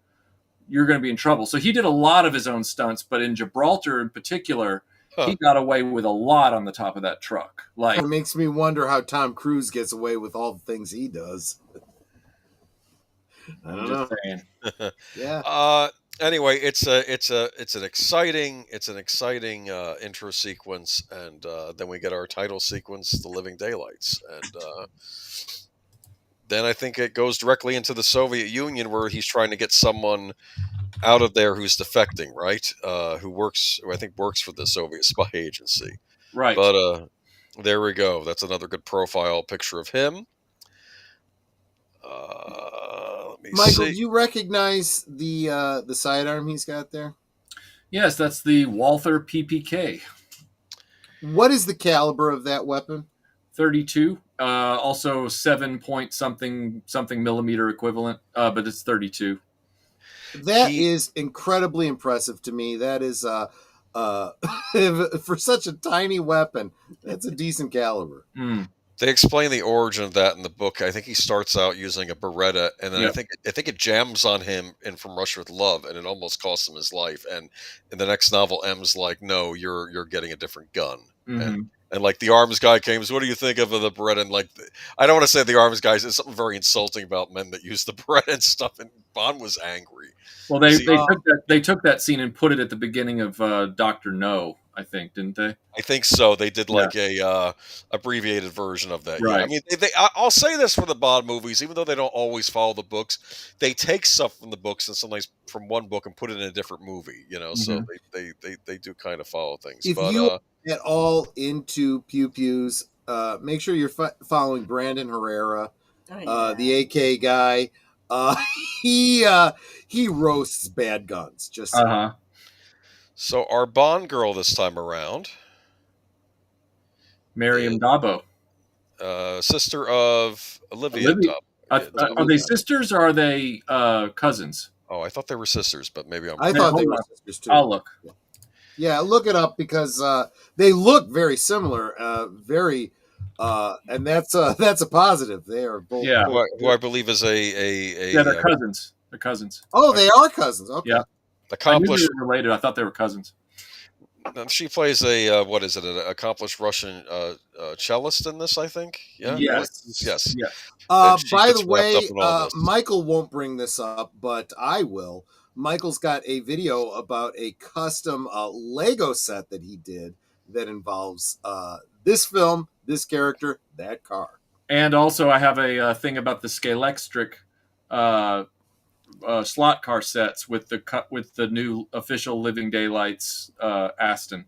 you're going to be in trouble. So he did a lot of his own stunts, but in Gibraltar in particular, he got away with a lot on the top of that truck. Like, it makes me wonder how Tom Cruise gets away with all the things he does. I don't know. Yeah. Anyway, it's an exciting intro sequence, and then we get our title sequence, The Living Daylights, and then I think it goes directly into the Soviet Union, where he's trying to get someone out of there who's defecting, right? Who I think works for the Soviet spy agency. Right. But there we go. That's another good profile picture of him. Let me Michael, see. do you recognize the sidearm he's got there? Yes, that's the Walther PPK. What is the caliber of that weapon? 32. Also 7 point something millimeter equivalent, but it's 32. That is incredibly impressive to me. That is for such a tiny weapon, that's a decent caliber. They explain the origin of that in the book. I think he starts out using a Beretta, and then I think it jams on him in From Russia with Love, and it almost costs him his life. And in the next novel, M's like, "No, you're getting a different gun." And like the arms guy came, what do you think of the Beretta? And like, I don't want to say the arms guys. It's something very insulting about men that use the Beretta and stuff. And Bond was angry. Well, they took that scene and put it at the beginning of Dr. No, I think, didn't they? I think so. They did like a abbreviated version of that. Right. Yeah. I mean, I'll say this for the Bond movies, even though they don't always follow the books, they take stuff from the books and sometimes from one book and put it in a different movie. So they do kind of follow things. If you get all into pew pews, make sure you're following Brandon Herrera, the AK guy. He roasts bad guns. Just So our Bond girl this time around, Miriam Dabo, sister of Olivia Dabo. Are they sisters or are they cousins? Oh, I thought they were sisters, but maybe I'm. I thought they were sisters too. I'll look. Yeah, look it up because they look very similar. And that's a positive. They are both. Yeah, who I believe is a they're cousins. They're cousins. Oh, they are cousins. Okay. Yeah. Accomplished. I knew they were related. I thought they were cousins. She plays an accomplished Russian cellist in this, I think. Yeah. Yes. By the way, Michael won't bring this up, but I will. Michael's got a video about a custom Lego set that he did that involves this film, this character, that car. And also, I have a thing about the Scalextric slot car sets with the new official Living Daylights Aston,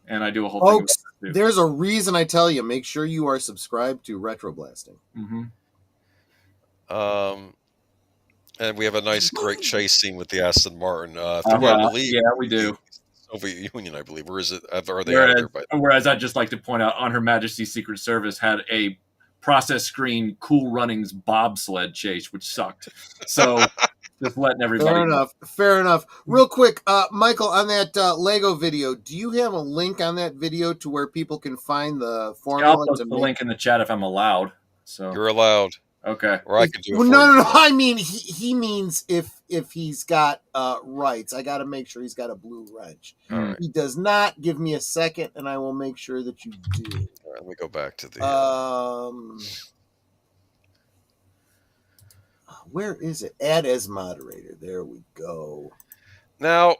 and I do a whole thing. Folks, there's a reason I tell you. Make sure you are subscribed to RetroBlasting. And we have a nice, great chase scene with the Aston Martin. I believe, we do. Soviet Union, I believe. Where is it? Are they out there? Whereas I'd just like to point out, On Her Majesty's Secret Service had a process screen Cool Runnings bobsled chase, which sucked. So just letting everybody Fair enough. Real quick, Michael, on that Lego video, do you have a link on that video to where people can find the formula? I'll post the link in the chat if I'm allowed. So you're allowed. Okay. Or I can do it. No. I mean, he means if he's got rights, I got to make sure he's got a blue wrench. Right. He does not. Give me a second, and I will make sure that you do. All right, let me go back to the. Where is it? Add as moderator. There we go. Now,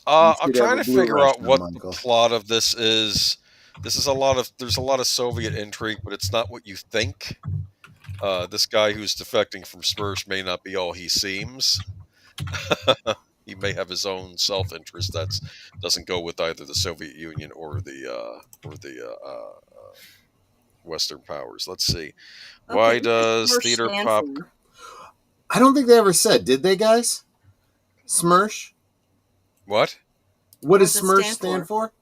I'm trying to figure out what the plot of this is. There's a lot of Soviet intrigue, but it's not what you think. This guy who's defecting from Smersh may not be all he seems. He may have his own self-interest that doesn't go with either the Soviet Union or the Western powers. Let's see. Okay, why does Theater Pop? I don't think they ever said, did they, guys? Smersh? What? What does What's it SMERSH stand stand for?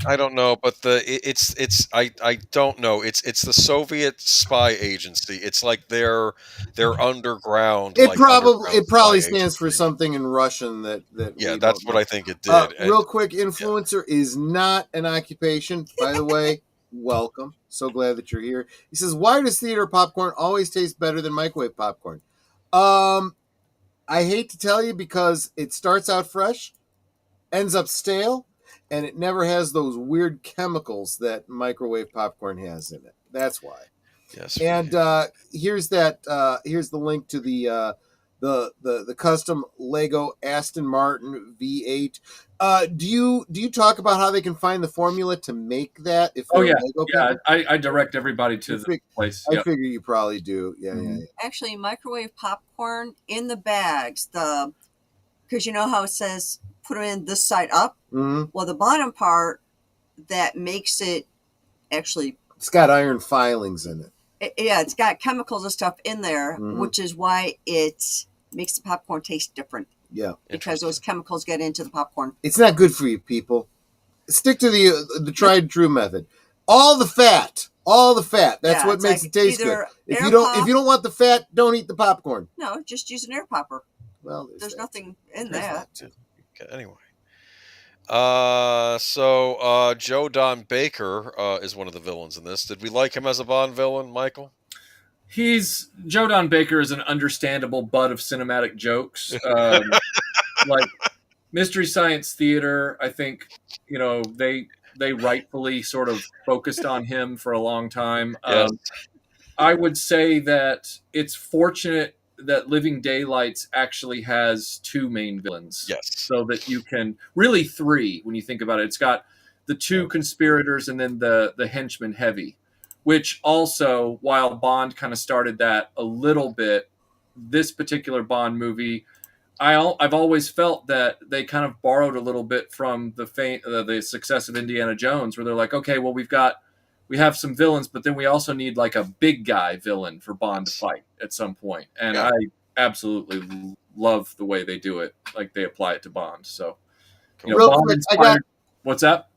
I don't know, but I don't know. It's the Soviet spy agency. It's like their underground It underground spy probably stands for agency. something in Russian that Yeah, we that's don't what know. I think it did. And Real quick, influencer is not an occupation. By the way, welcome. So glad that you're here. He says, "Why does theater popcorn always taste better than microwave popcorn?" I hate to tell you, because it starts out fresh, ends up stale, and it never has those weird chemicals that microwave popcorn has in it. That's why. yes, And here's the link to the custom Lego Aston Martin V8. Do you talk about how they can find the formula to make that if they're Lego people? I direct everybody to the place. I figure you probably do. Yeah, Mhm. yeah. Actually, microwave popcorn in the bags, because you know how it says put them in this side up. Mm-hmm. Well, the bottom part that makes it actually, It's got iron filings in it. yeah, it's got chemicals and stuff in there, Mhm. which is why it makes the popcorn taste different. Yeah, because those chemicals get into the popcorn. it's not good for you, people. Stick to the tried and true method. All the fat. That's what makes it taste good. If you don't want the fat, don't eat the popcorn. No, just use an air popper. Well, there's nothing in There's that. Okay, anyway. So Joe Don Baker is one of the villains in this. Did we like him as a Bond villain, Michael? Joe Don Baker is an understandable butt of cinematic jokes. Like Mystery Science Theater, I think, they rightfully sort of focused on him for a long time. Yes. I would say that it's fortunate that Living Daylights actually has two main villains. Yes. So that you can, really three when you think about it. It's got the two conspirators and then the henchman Heavy, which also, while Bond kind of started that a little bit, this particular Bond movie, I've always felt that they kind of borrowed a little bit from the success of Indiana Jones, where they're like, okay, well, we have some villains, but then we also need like a big guy villain for Bond to fight at some point. And I absolutely love the way they do it. Like they apply it to Bond. So, Bond inspired. What's that?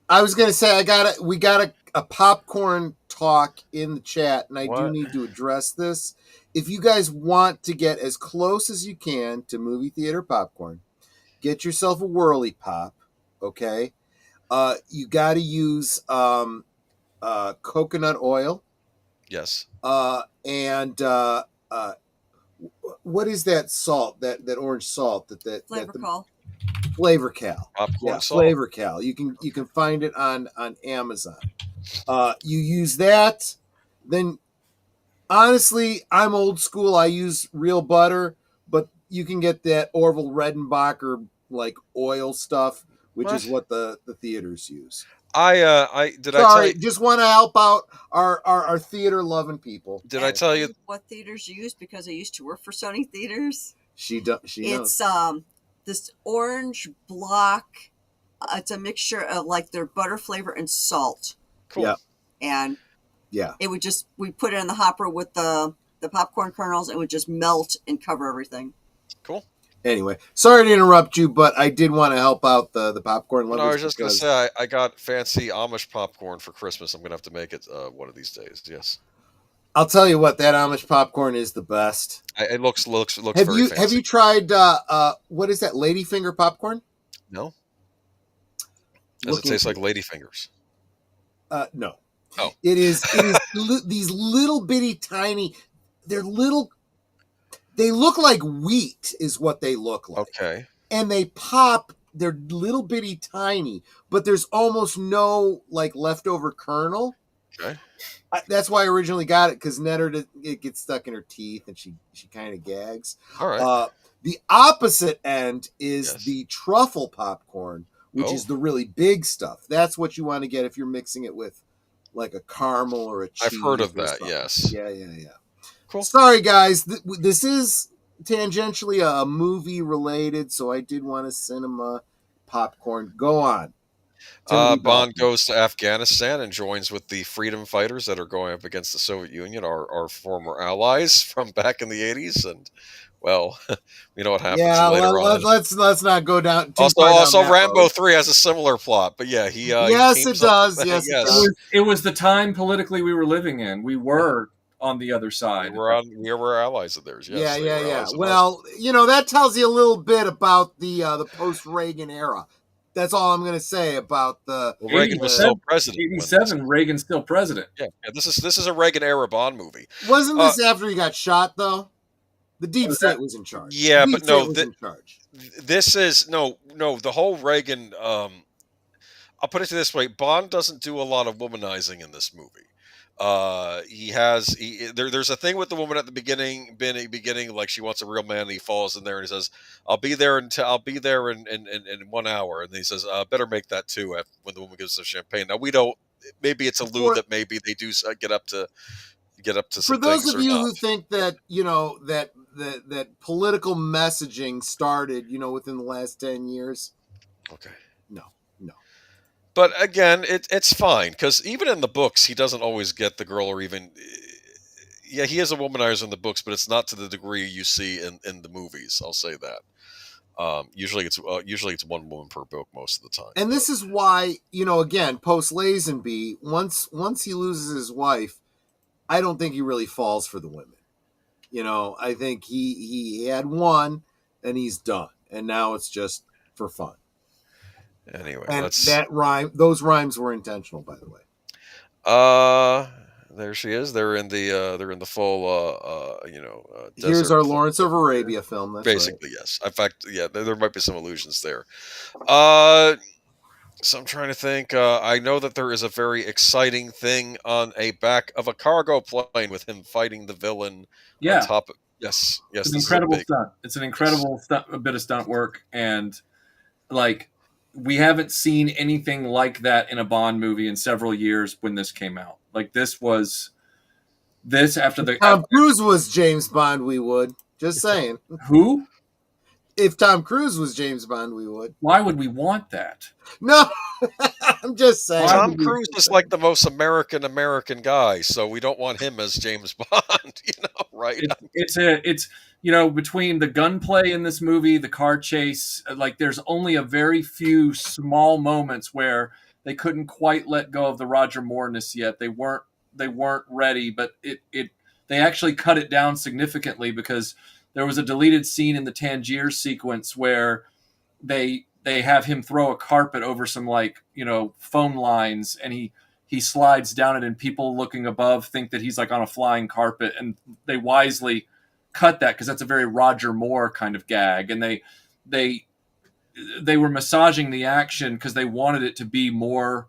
I was going to say, we got a popcorn talk in the chat, and I do need to address this. If you guys want to get as close as you can to movie theater popcorn, get yourself a Whirly Pop, okay? You got to use coconut oil. Yes. And what is that salt? That orange salt Flavor Cal. Popcorn salt. Flavor Cal. You can find it on Amazon. You use that. Then, honestly, I'm old school. I use real butter, but you can get that Orville Redenbacher like oil stuff, which is what the theaters use. Just want to help out our theater loving people. I tell you what theaters use? Because I used to work for Sony Theaters. She knows. It's this orange block. It's a mixture of like their butter flavor and salt. Cool. Yeah. And it would we put it in the hopper with the popcorn kernels, and would just melt and cover everything. Cool. Anyway, sorry to interrupt you, but I did want to help out the popcorn lovers. No, I was just going to say I got fancy Amish popcorn for Christmas. I'm going to have to make it one of these days. Yes. I'll tell you what, that Amish popcorn is the best. It looks very fancy. Have you tried what is that, ladyfinger popcorn? No. Does it taste like ladyfingers? No. Oh. It is these little bitty tiny. They look like wheat is what they look like. Okay. And they pop. They're little bitty tiny, but there's almost no like leftover kernel. Okay. That's why I originally got it, because Netter, it gets stuck in her teeth and she kind of gags. All right. The opposite end is the truffle popcorn, which is the really big stuff. That's what you want to get if you're mixing it with like a caramel or a cheese. I've heard of that. Something. Yes. Yeah. Cool. Sorry, guys. This is tangentially a movie related, so I did want to cinema popcorn. Go on. Bond goes to Afghanistan and joins with the freedom fighters that are going up against the Soviet Union, our former allies from back in the 80s. And, well, you know what happens later on. Let's not go down too also, far down also that Rambo road. 3 has a similar plot, but yeah, he yes, he it does. Yes, yes. It was the time politically we were living in. We were on the other side. We were allies of theirs. Yes, yeah. Well, that tells you a little bit about the post-Reagan era. That's all I'm going to say about the. Well, Reagan was still president. 87, Reagan's still president. Yeah, this is a Reagan era Bond movie. Wasn't this after he got shot though? The Deep State was in charge. Yeah, but no, in charge. This is no. The whole Reagan. I'll put it this way: Bond doesn't do a lot of womanizing in this movie. There's a thing with the woman at the beginning, like she wants a real man, and he falls in there and he says, I'll be there in 1 hour. And he says, better make that 2 when the woman gives us champagne. Now maybe it's a lewd that maybe they do get up to some for those things of you not. who think that, that political messaging started, within the last 10 years. Okay. No. But again, it's fine, because even in the books, he doesn't always get the girl, or even, yeah, he is a womanizer in the books, but it's not to the degree you see in the movies. I'll say that. Usually it's one woman per book most of the time. And this is why, again, post Lazenby, once he loses his wife, I don't think he really falls for the women. I think he had one, and he's done, and now it's just for fun. Anyway, and those rhymes were intentional, by the way. There she is. They're in the full here's our Lawrence of Arabia film. That's basically right. Yes. In fact, yeah, there might be some allusions there. So I'm trying to think. I know that there is a very exciting thing on a back of a cargo plane with him fighting the villain. Yeah. On top of yes. It's an incredible stunt. It's an incredible a bit of stunt work, and we haven't seen anything like that in a Bond movie in several years when this came out. After the Tom Cruise was James Bond, we would. Just saying. Who? If Tom Cruise was James Bond, we would. Why would we want that? No, I'm just saying. Tom Cruise is like the most American guy, so we don't want him as James Bond, right? It's between the gunplay in this movie, the car chase, there's only a very few small moments where they couldn't quite let go of the Roger Moore-ness yet. They weren't ready, but they actually cut it down significantly, because there was a deleted scene in the Tangier sequence where they have him throw a carpet over some phone lines, and he slides down it, and people looking above think that he's on a flying carpet, and they wisely cut that because that's a very Roger Moore kind of gag, and they were massaging the action because they wanted it to be more,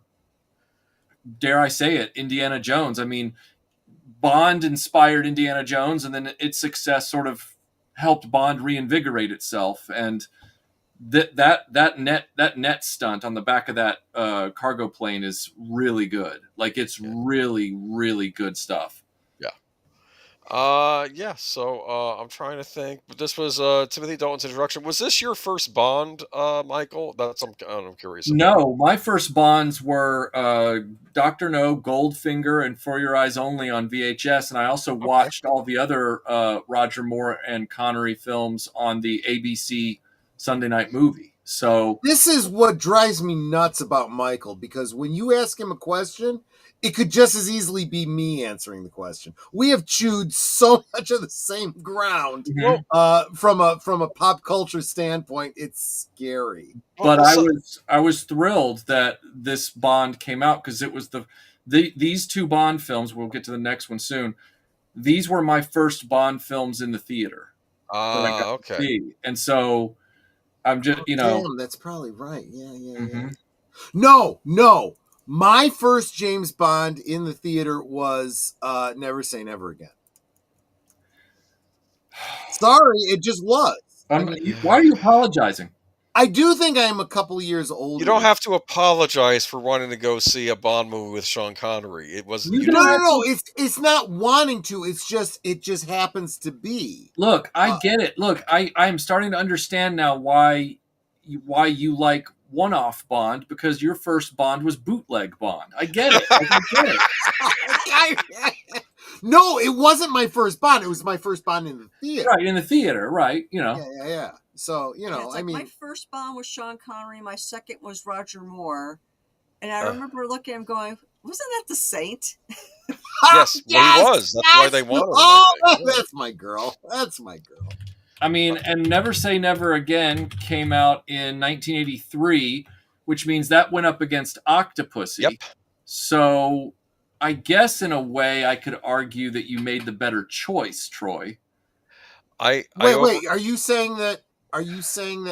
dare I say it, Indiana Jones. I mean, Bond inspired Indiana Jones, and then its success sort of helped Bond reinvigorate itself, and that net stunt on the back of that cargo plane is really good. It's really, really good stuff. Yeah. So I'm trying to think. But this was Timothy Dalton's introduction. Was this your first Bond, Michael? I'm curious about. No, my first Bonds were Dr. No, Goldfinger, and For Your Eyes Only on VHS, and I also watched all the other Roger Moore and Connery films on the ABC Sunday Night Movie. So this is what drives me nuts about Michael, because when you ask him a question, it could just as easily be me answering the question. We have chewed so much of the same ground. Mm-hmm. From a pop culture standpoint, it's scary. But I was thrilled that this Bond came out, because it was these two Bond films. We'll get to the next one soon. These were my first Bond films in the theater. Okay. And so I'm just damn, that's probably right. Yeah. Mm-hmm. No. My first James Bond in the theater was Never Say Never Again. Sorry, it just was. Why are you apologizing? I do think I am a couple years older. You don't have to apologize for wanting to go see a Bond movie with Sean Connery. It was no. It's not wanting to. It just happens to be. Look, I get it. Look, I'm starting to understand now why you like one-off Bond because your first Bond was bootleg Bond. I get it. I get it. No, it wasn't my first Bond. It was my first Bond in the theater. Right, in the theater, right. Yeah. So, it's like my first Bond was Sean Connery. My second was Roger Moore. And I remember looking at him going, wasn't that the Saint? Yes, he was. That's why they wanted him. Oh, that's my girl. That's my girl. I mean, and Never Say Never Again came out in 1983, which means that went up against Octopussy. Yep. So I guess in a way I could argue that you made the better choice, Troy. Wait, are you saying that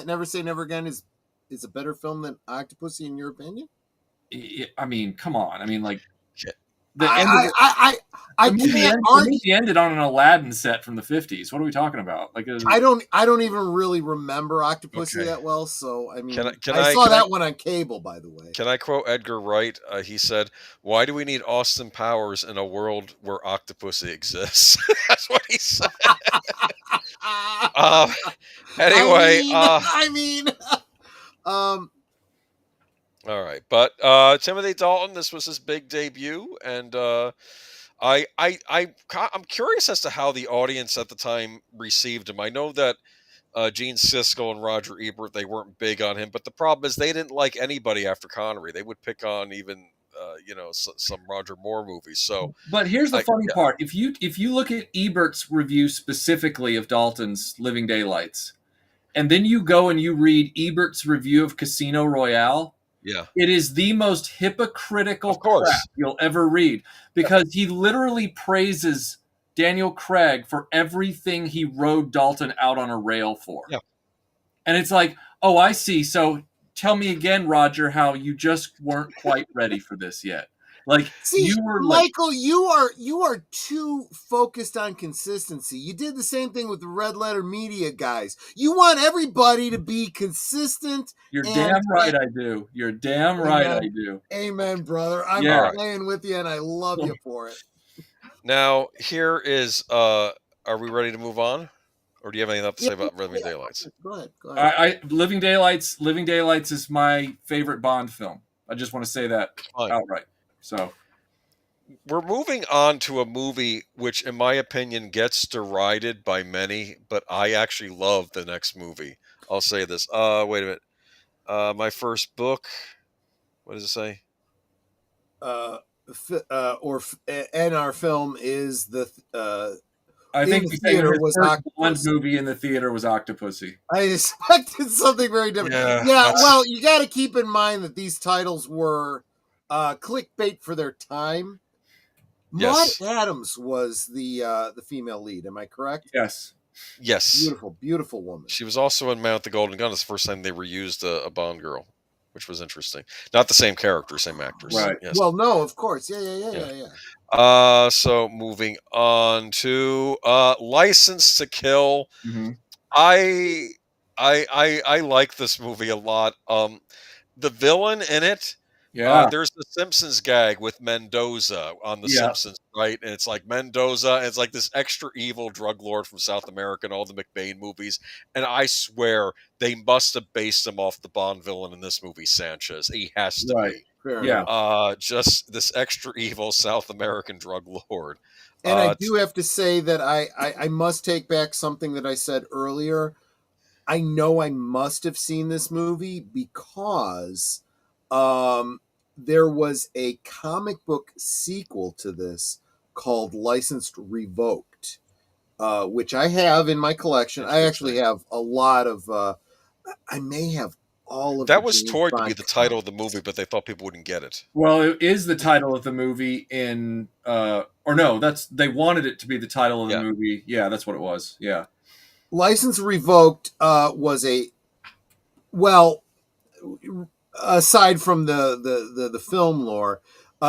Never Say Never Again is a better film than Octopussy in your opinion? I mean, come on. I mean, like the movie ended on an Aladdin set from the 50s. What are we talking about? Like, I don't even really remember Octopussy that well. So I mean, I saw that one on cable, by the way. Can I quote Edgar Wright? He said, "Why do we need Austin Powers in a world where Octopussy exists?" That's what he said. Anyway, all right, but Timothy Dalton, this was his big debut, and I'm curious as to how the audience at the time received him. I know that Gene Siskel and Roger Ebert, they weren't big on him, but the problem is they didn't like anybody after Connery. They would pick on even some Roger Moore movies. So, but here's the funny part: if you look at Ebert's review specifically of Dalton's Living Daylights, and then you go and you read Ebert's review of Casino Royale. Yeah, it is the most hypocritical crap you'll ever read, because he literally praises Daniel Craig for everything he rode Dalton out on a rail for. Yeah. And it's like, oh, I see. So tell me again, Roger, how you just weren't quite ready for this yet. Like, see, you were Michael, you are too focused on consistency. You did the same thing with the Red Letter Media guys. You want everybody to be consistent. You're damn right I do. You're damn right I do. Amen, brother. I'm playing with you, and I love you for it. Now, here is, are we ready to move on? Or do you have anything else to say about Living Daylights? Go ahead. Living Daylights is my favorite Bond film. I just want to say that outright. So we're moving on to a movie which, in my opinion, gets derided by many, but I actually love the next movie. I'll say this. Wait a minute. My first book. What does it say? And our film is the. I think the theater was first Bond movie in the theater was Octopussy. I expected something very different. Yeah, well, you got to keep in mind that these titles were clickbait for their time. Yes. Maud Adams was the female lead. Am I correct? Yes. Yes. Beautiful woman. She was also in Mount the Golden Gun. It's the first time they reused a Bond girl, which was interesting. Not the same character, same actress. Right. Yes. Well, no, of course. Yeah. So moving on to License to Kill. Mm-hmm. I like this movie a lot. The villain in it. Yeah. There's the Simpsons gag with Mendoza on The Simpsons, right? And it's like Mendoza, and it's like this extra evil drug lord from South America and all the McBain movies. And I swear they must have based him off the Bond villain in this movie, Sanchez. He has to be. Fair just this extra evil South American drug lord. And I do have to say that I must take back something that I said earlier. I know I must have seen this movie because there was a comic book sequel to this called Licensed Revoked, which I have in my collection. I actually have a lot of. I may have all of that was toyed to be the title of the movie, but they thought people wouldn't get it. Well, it is the title of the movie in, or no, they wanted it to be the title of the movie. Yeah, that's what it was. Yeah. License Revoked was aside from the film lore,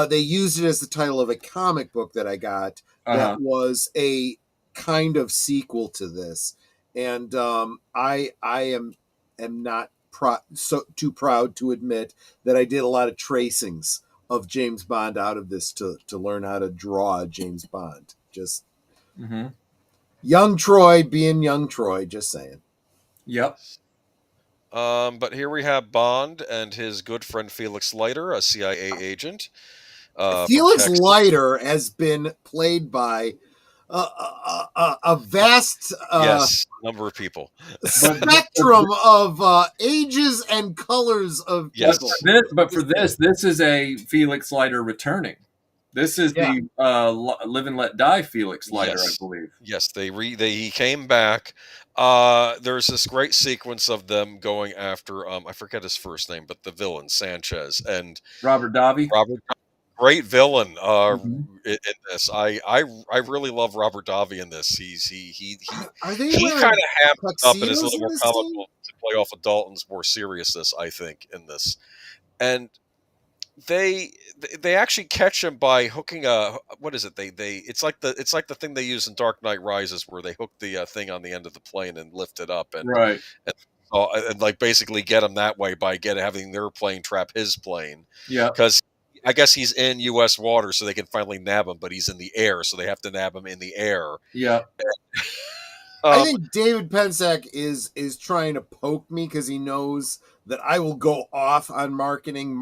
they used it as the title of a comic book that I got that was a kind of sequel to this. And I am not too proud to admit that I did a lot of tracings of James Bond out of this to learn how to draw James Bond. Just young Troy being young Troy, just saying. Yep. But here we have Bond and his good friend Felix Leiter, a CIA agent from Felix Texas. Leiter has been played by a vast Yes, number of people. spectrum of ages and colors of Yes. people. But for this is a Felix Leiter returning. This is Yeah. the Live and Let Die Felix Leiter, Yes. I believe. Yes, he came back. There's this great sequence of them going after I forget his first name, but the villain Sanchez and Robert Davi. Great villain Mhm. in this. I really love Robert Davi in this. Are they He wearing kind of hammers up and is a tuxedos little in more this scene? comical to play off of Dalton's more seriousness, I think, in this. And they actually catch him by hooking a what is it? They it's like the thing they use in Dark Knight Rises where they hook the thing on the end of the plane and lift it up Right. and like basically get him that way by having their plane trap his plane. Yeah. Because I guess he's in U.S. water, so they can finally nab him, but he's in the air, so they have to nab him in the air. Yeah. I think David Pensack is trying to poke me because he knows that I will go off on marketing.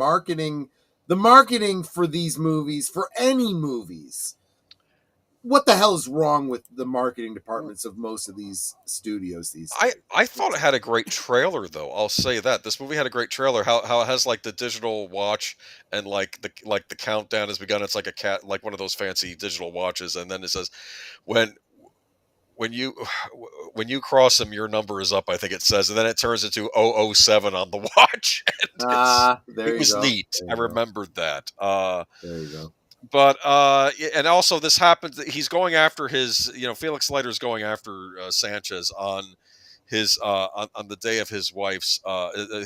The marketing for these movies, for any movies. What the hell is wrong with the marketing departments of most of these studios these days? I thought it had a great trailer, though. I'll say that this movie had a great trailer. How it has like the digital watch and like the countdown has begun. It's like a cat, like one of those fancy digital watches, and then it says when you cross them, your number is up. I think it says, and then it turns into 007 on the watch. It was neat. I remembered that. There you go. But and also this happens. He's going after his, Felix Leiter's going after Sanchez on his on the day of his wife's.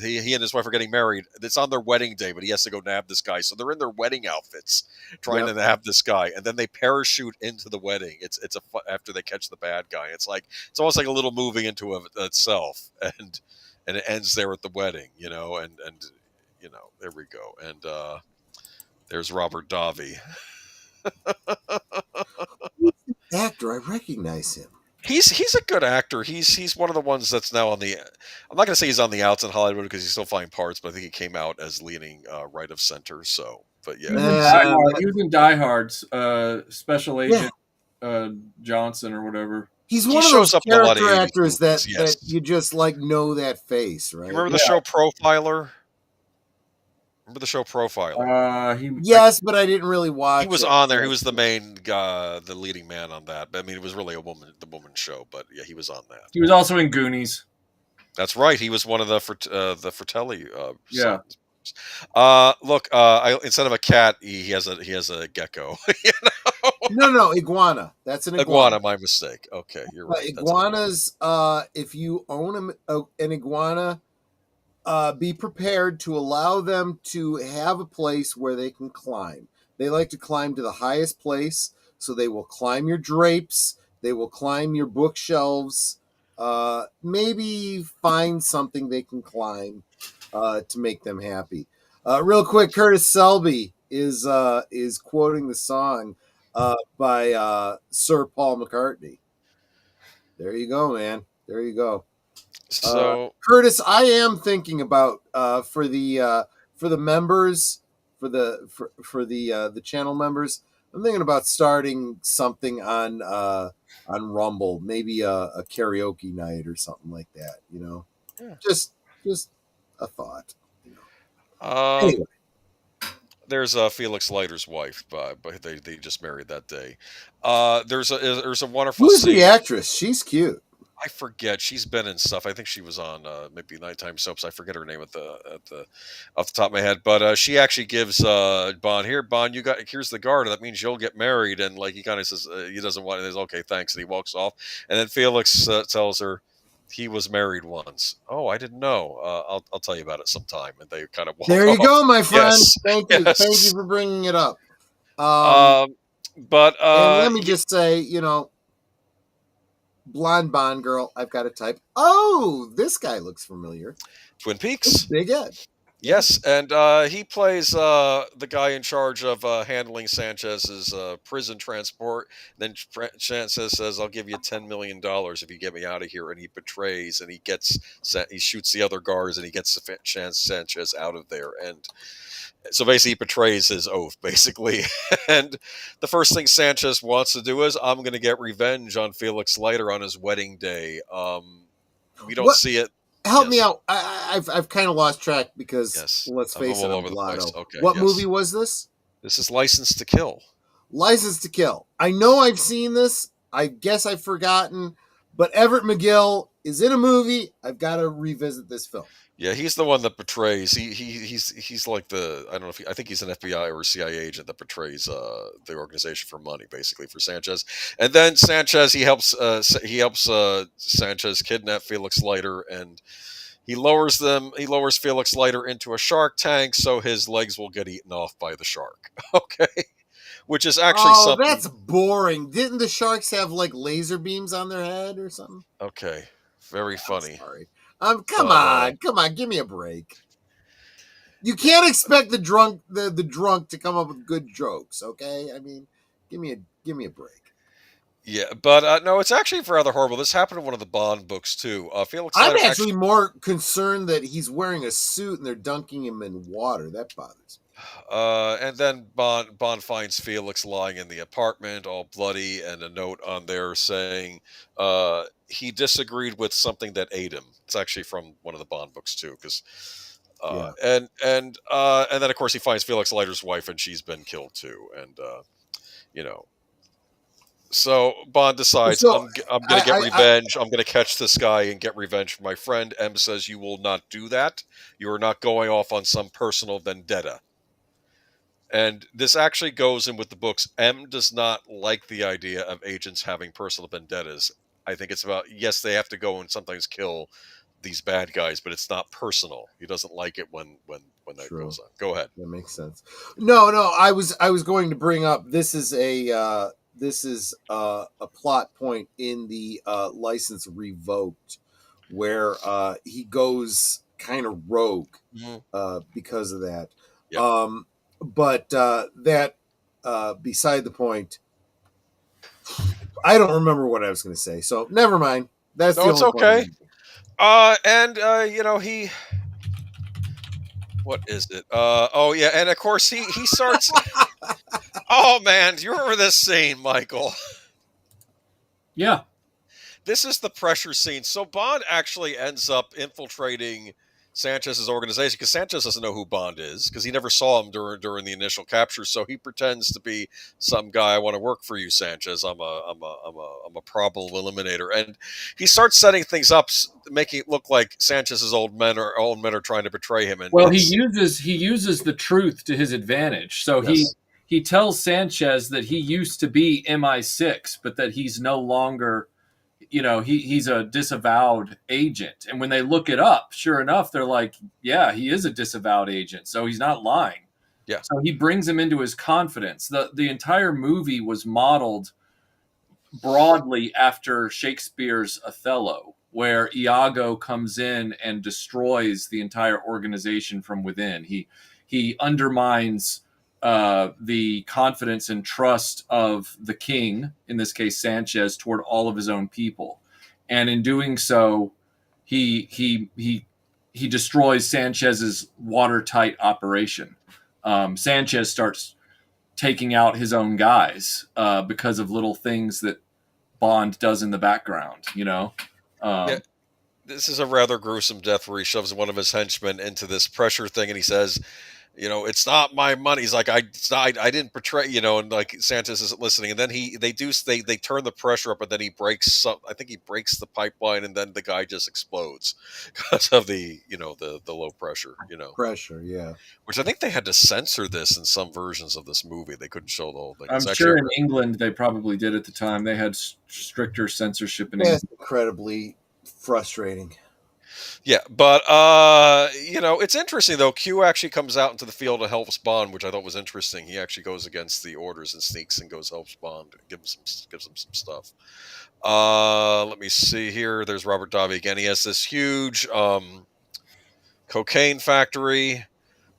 He and his wife are getting married. It's on their wedding day, but he has to go nab this guy. So they're in their wedding outfits trying to nab this guy, and then they parachute into the wedding. It's after they catch the bad guy. It's almost like a little movie into itself, and it ends there at the wedding. And there we go. And there's Robert Davi. Actor, I recognize him. He's a good actor. He's one of the ones that's now on the. I'm not going to say he's on the outs in Hollywood because he's still finding parts, but I think he came out as leaning right of center. So, but yeah, he was in Die Hard's Special Agent Johnson or whatever. He's one of those character actors that you just know that face, right? You remember the show Profiler? Remember the show Profiler? Yes, but I didn't really watch. He was on there. He was the main guy, the leading man on that. I mean, it was really the woman show, but yeah, he was on that. He was also in Goonies. That's right. He was one of the Fratelli. Sons. Look, instead of a cat, he has a gecko. No, iguana. That's an iguana. My mistake. Okay, you're right. Iguanas. If you own an iguana. Be prepared to allow them to have a place where they can climb. They like to climb to the highest place, so they will climb your drapes. They will climb your bookshelves. Maybe find something they can climb to make them happy. Real quick, Curtis Selby is quoting the song by Sir Paul McCartney. There you go, man. There you go. So Curtis, I am thinking about for the members for the channel members. I'm thinking about starting something on Rumble, maybe a karaoke night or something like that. Just a thought. Anyway. There's Felix Leiter's wife, but they just married that day. There's a wonderful. Who's the actress? She's cute. I forget. She's been in stuff. I think she was on maybe nighttime soaps. I forget her name off the top of my head. But she actually gives Bond here's the garter. That means you'll get married. And he kind of says he doesn't want it. He's okay, thanks, and he walks off. And then Felix tells her he was married once. Oh, I didn't know. I'll tell you about it sometime. And they kind of walk there you off. go, my friend. Yes. Thank you. Yes. Thank you for bringing it up. And let me just say, blonde Bond girl. I've got to type. Oh, this guy looks familiar. Twin Peaks. Big Ed. Yes, and he plays the guy in charge of handling Sanchez's prison transport. Then Sanchez says, "I'll give you $10 million if you get me out of here," and he betrays, and he shoots the other guards, and he gets Sanchez out of there. And so basically, he betrays his oath, basically. And the first thing Sanchez wants to do is, "I'm going to get revenge on Felix Leiter on his wedding day." We don't see it. Help me out. I've kind of lost track because let's face it, I'm blotto. Okay, what movie was this? This is License to Kill. License to Kill. I know I've seen this. I guess I've forgotten. But Everett McGill is in a movie. I've got to revisit this film. Yeah, he's the one that betrays. He's like I don't know if I think he's an FBI or CIA agent that betrays the organization for money, basically, for Sanchez. And then Sanchez he helps Sanchez kidnap Felix Leiter, and he lowers Felix Leiter into a shark tank so his legs will get eaten off by the shark. Okay. Which is actually something. That's boring. Didn't the sharks have like laser beams on their head or something? Okay. Very funny. Sorry. Come on, give me a break. You can't expect the drunk to come up with good jokes, okay? I mean, give me a break. Yeah, but no, it's actually rather horrible. This happened in one of the Bond books too. Felix I'm actually more concerned that he's wearing a suit and they're dunking him in water. That bothers me. And then Bond finds Felix lying in the apartment, all bloody, and a note on there saying he disagreed with something that ate him. It's actually from one of the Bond books too, because and then of course he finds Felix Leiter's wife, and she's been killed too, and So Bond decides, I'm going to get revenge. I'm going to catch this guy and get revenge for my friend. M says, "You will not do that. You are not going off on some personal vendetta." And this actually goes in with the books. M does not like the idea of agents having personal vendettas. I think it's about, yes, they have to go and sometimes kill these bad guys, but it's not personal. He doesn't like it when that goes on. Go ahead. That makes sense. No, I was going to bring up, this is a plot point in the License Revoked, where he goes kind of rogue because of that. Yep. But that beside the point. I don't remember what I was going to say, so never mind. That's the only okay. He. What is it? Oh yeah, and of course he starts. Oh man, do you remember this scene, Michael? Yeah. This is the pressure scene. So Bond actually ends up infiltrating Sanchez's organization, because Sanchez doesn't know who Bond is, because he never saw him during the initial capture. So he pretends to be some guy. "I want to work for you, Sanchez. I'm a probable eliminator," and he starts setting things up, making it look like Sanchez's old men are trying to betray him. And well, he uses the truth to his advantage. So yes. he tells Sanchez that he used to be MI6, but that he's no longer. He's a disavowed agent. And when they look it up, sure enough, they're like, yeah, he is a disavowed agent. So he's not lying. Yeah. So he brings him into his confidence. The entire movie was modeled broadly after Shakespeare's Othello, where Iago comes in and destroys the entire organization from within. He undermines the confidence and trust of the king, in this case Sanchez, toward all of his own people, and in doing so, he destroys Sanchez's watertight operation. Sanchez starts taking out his own guys because of little things that Bond does in the background. This is a rather gruesome death where he shoves one of his henchmen into this pressure thing, and he says, "It's not my money." He's like, I didn't betray, and like Sanchez isn't listening. And then they turn the pressure up, and then he breaks I think he breaks the pipeline, and then the guy just explodes because of the low pressure, Pressure, yeah. Which I think they had to censor this in some versions of this movie. They couldn't show the whole thing. I'm sure in England they probably did at the time. They had stricter censorship in England. Incredibly frustrating. Yeah, but it's interesting though. Q actually comes out into the field and helps Bond, which I thought was interesting. He actually goes against the orders and sneaks and helps Bond, gives him some stuff. Let me see here. There's Robert Davi again. He has this huge Cocaine Factory.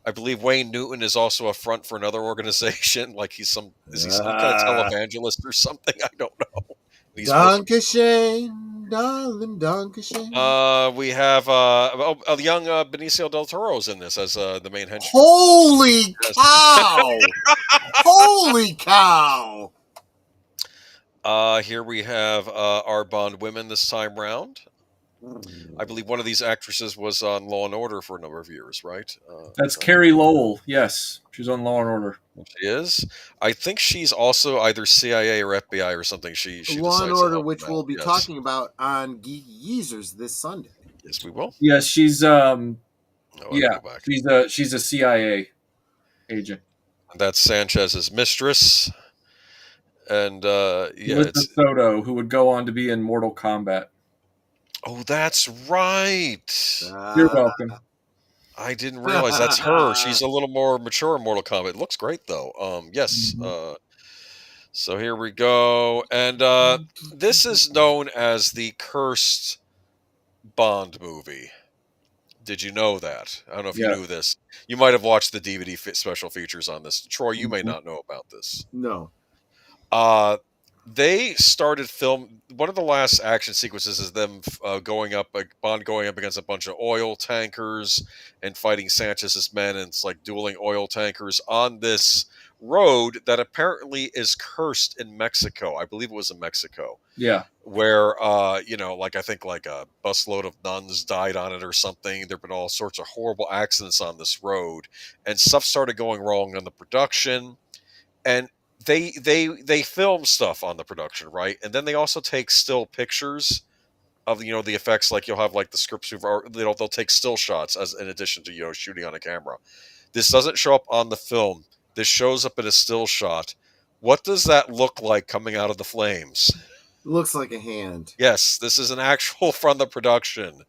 I believe Wayne Newton is also a front for another organization. Like is he some kind of televangelist or something? I don't know. Dankeschön, darling, Dankeschön. We have a young Benicio del Toro's in this as the main henchman. Holy cow! Holy cow! Here we have our Bond women this time round. I believe one of these actresses was on Law and Order for a number of years, right? That's Carrie Lowell. Yes, she's on Law and Order. She is. I think she's also either CIA or FBI or something. She Law and Order, which we'll be talking about on Geek Yeezers this Sunday. Yes, we will. Yes, she's she's a CIA agent. And that's Sanchez's mistress. And Elizabeth Soto, who would go on to be in Mortal Kombat. Oh, that's right. You're welcome. I didn't realize that's her. She's a little more mature in Mortal Kombat. It looks great though. Yes. So here we go. And this is known as the Cursed Bond movie. Did you know that? I don't know if you knew this. You might have watched the DVD special features on this. Troy, you may not know about this. No. They started film. One of the last action sequences is them Bond going up against a bunch of oil tankers and fighting Sanchez's men, and it's like dueling oil tankers on this road that apparently is cursed in Mexico. I believe it was in Mexico. Yeah. Where I think a busload of nuns died on it or something. There've been all sorts of horrible accidents on this road, and stuff started going wrong on the production, and they film stuff on the production, right? And then they also take still pictures of the effects. Like you'll have like the scripts they'll take still shots as in addition to shooting on a camera. This doesn't show up on the film. This shows up in a still shot. What does that look like coming out of the flames? Looks like a hand. Yes, this is an actual from the production.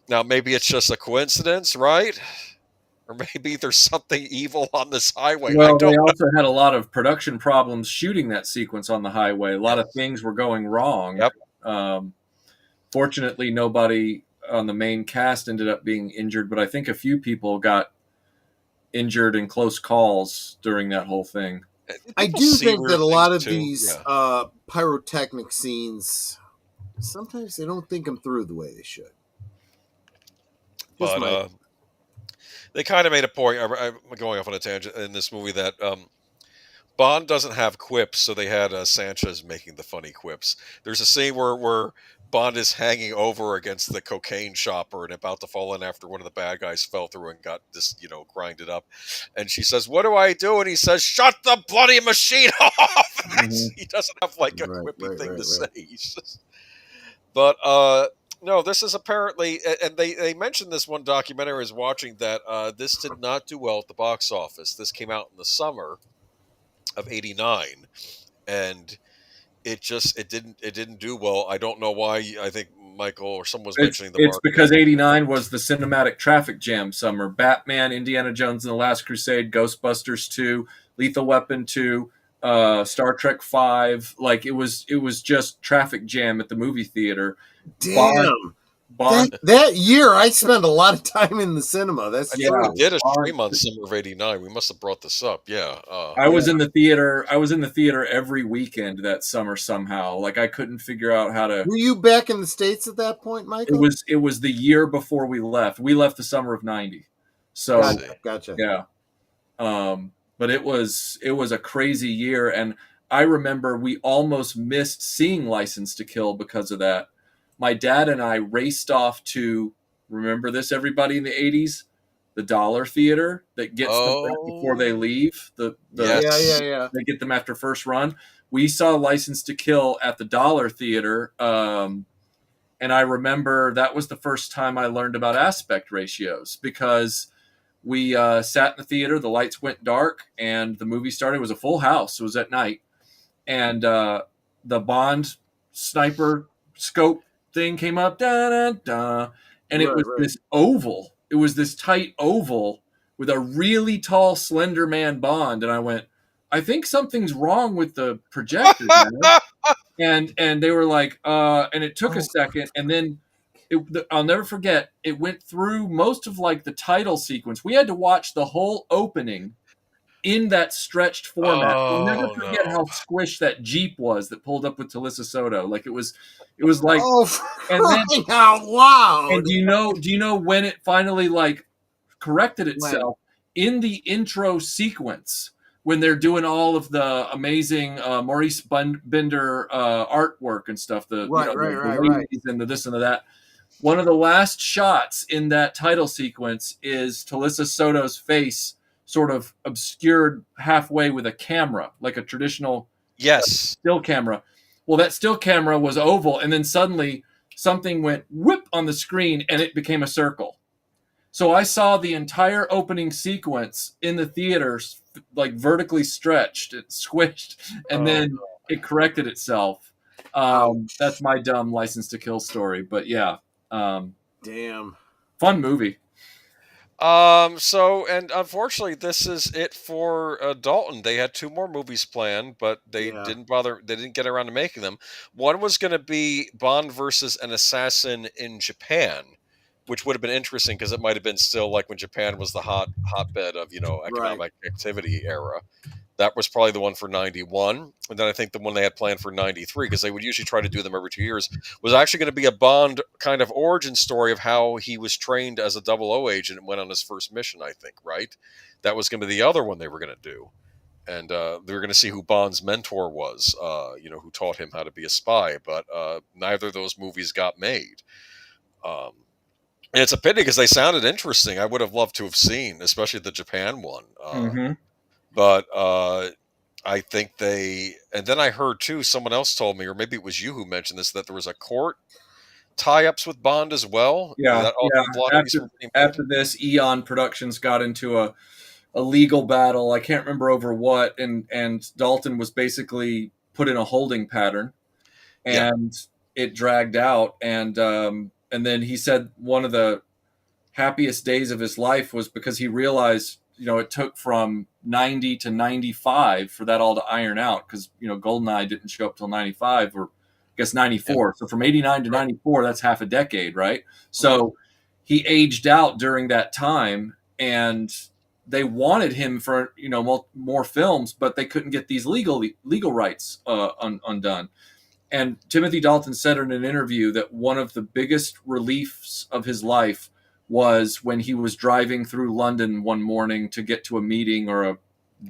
Now maybe it's just a coincidence, right? Or maybe there's something evil on this highway. Well, they also had a lot of production problems shooting that sequence on the highway. A lot of things were going wrong. Yep. Fortunately, nobody on the main cast ended up being injured, but I think a few people got injured in close calls during that whole thing. I do think that a lot of these pyrotechnic scenes, sometimes they don't think them through the way they should. But they kind of made a point, I'm going off on a tangent, in this movie that Bond doesn't have quips, so they had Sanchez making the funny quips. There's a scene where Bond is hanging over against the cocaine shopper and about to fall in after one of the bad guys fell through and got this, grinded up. And she says, "What do I do?" And he says, "Shut the bloody machine off!" He doesn't have like a quippy thing to say. But no, this is apparently, and they mentioned this one documentary I was watching that this did not do well at the box office. This came out in the summer of '89, and it didn't do well. I don't know why. I think Michael or someone was mentioning the market. It's because '89 was the cinematic traffic jam summer. Batman, Indiana Jones and the Last Crusade, Ghostbusters 2, Lethal Weapon 2, Star Trek 5. Like it was just traffic jam at the movie theater. Damn. Bond. That year, I spent a lot of time in the cinema. That's true. We did a stream on summer of '89. We must have brought this up. Yeah, I was in the theater. I was in the theater every weekend that summer somehow. Like I couldn't figure out how to. Were you back in the States at that point, Michael? It was the year before we left. We left the summer of '90. So gotcha. Yeah, but it was a crazy year, and I remember we almost missed seeing License to Kill because of that. My dad and I raced off to, remember this, everybody in the 80s? The Dollar Theater that gets them right before they leave. Yeah. They get them after first run. We saw License to Kill at the Dollar Theater, and I remember that was the first time I learned about aspect ratios because we sat in the theater, the lights went dark, and the movie started. It was a full house. It was at night. And the Bond sniper scope thing came up, and it was this oval. It was this tight oval with a really tall, slender man Bond, and I went, I think something's wrong with the projector. And they were like, and it took a second, and then I'll never forget. It went through most of like the title sequence. We had to watch the whole opening in that stretched format. I'll never Oh forget no! how squished that Jeep was that pulled up with Talissa Soto. Like it was like, Oh, for and then crying out loud! and do you know when it finally like corrected When? itself in the intro sequence when they're doing all of the amazing Maurice Bender artwork and stuff, the Right. ladies and the this and the that. One of the last shots in that title sequence is Talissa Soto's face sort of obscured halfway with a camera, like a traditional Yes. still camera. Well, that still camera was oval, and then suddenly something went whip on the screen and it became a circle. So I saw the entire opening sequence in the theater, like vertically stretched, it squished, and then it corrected itself. That's my dumb License to Kill story, but yeah. Damn. Fun movie. So, and unfortunately, this is it for Dalton. They had 2 more movies planned, but they didn't bother. They didn't get around to making them. One was going to be Bond versus an assassin in Japan, which would have been interesting because it might have been still like when Japan was the hotbed of economic activity era. That was probably the one for 91. And then I think the one they had planned for 93, because they would usually try to do them every 2 years, was actually going to be a Bond kind of origin story of how he was trained as a 00 agent and went on his first mission, I think, right? That was going to be the other one they were going to do. And they were going to see who Bond's mentor was, who taught him how to be a spy. But neither of those movies got made. And it's a pity because they sounded interesting. I would have loved to have seen, especially the Japan one. But I think and then I heard too, someone else told me, or maybe it was you who mentioned this, that there was a court tie-ups with Bond as well. Yeah. That after this, Eon Productions got into a legal battle. I can't remember over what, and Dalton was basically put in a holding pattern, and it dragged out. And then he said one of the happiest days of his life was because he realized, it took from 90 to 95 for that all to iron out, because GoldenEye didn't show up till 95, or I guess 94. So from 89 to 94, that's half a decade, right? So he aged out during that time, and they wanted him for more films, but they couldn't get these legal rights undone. And Timothy Dalton said in an interview that one of the biggest reliefs of his life was when he was driving through London one morning to get to a meeting or a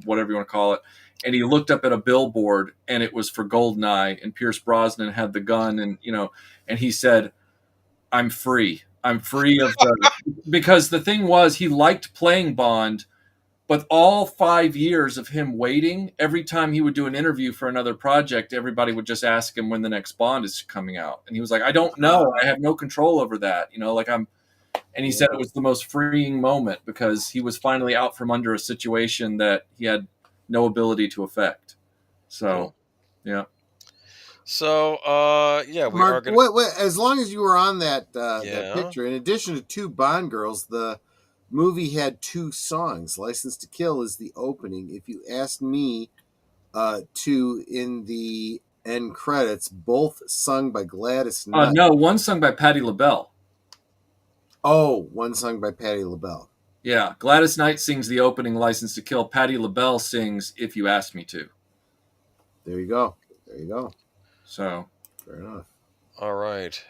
whatever you want to call it, and he looked up at a billboard and it was for GoldenEye, and Pierce Brosnan had the gun, and and he said, I'm free of the because the thing was, he liked playing Bond, but all 5 years of him waiting, every time he would do an interview for another project, everybody would just ask him when the next Bond is coming out, and he was like, I don't know, I have no control over that, and he said it was the most freeing moment because he was finally out from under a situation that he had no ability to affect. So, yeah. So, Mark, as long as you were on that picture, in addition to 2 Bond girls, the movie had 2 songs. License to Kill is the opening. If you asked me, 2 in the end credits, both sung by Gladys Knight. No, one sung by Patti LaBelle. Oh, one sung by Patti LaBelle. Yeah, Gladys Knight sings the opening License to Kill. Patti LaBelle sings If You Asked Me To. There you go. So. Fair enough. All right.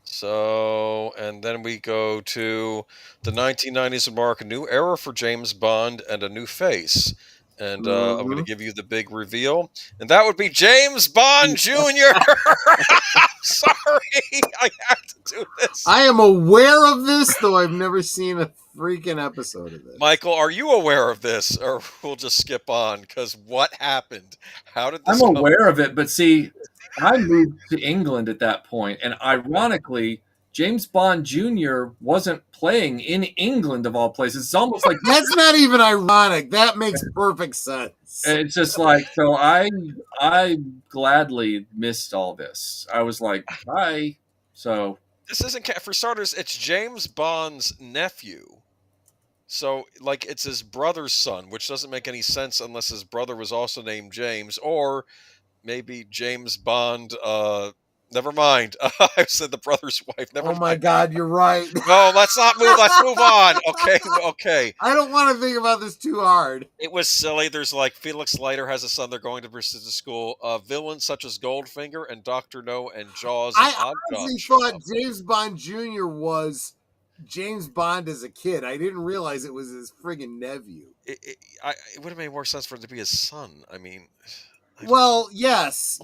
So, and then we go to the 1990s and mark a new era for James Bond and a new face. And I'm going to give you the big reveal. And that would be James Bond Jr. I'm sorry. I have to do this. I am aware of this, though I've never seen a freaking episode of this. Michael, are you aware of this? Or we'll just skip on, because what happened? How did this I'm aware of it, but see, I moved to England at that point, and ironically, James Bond Jr. wasn't playing in England, of all places. It's almost like that's not even ironic. That makes perfect sense. It's just like, so I gladly missed all this. I was like, bye. So this isn't, for starters, it's James Bond's nephew. So, like, it's his brother's son, which doesn't make any sense unless his brother was also named James, or maybe James Bond Never mind. I said the brother's wife. Never Oh my mind. God, you're right. No, let's not move. Let's move on. Okay, okay. I don't want to think about this too hard. It was silly. There's like Felix Leiter has a son. They're going to prestigious school. Villains such as Goldfinger and Doctor No and Jaws and I Oddjob honestly show thought up. James Bond Jr. was James Bond as a kid. I didn't realize it was his friggin' nephew. It would have made more sense for it to be his son. I mean, Well, yes.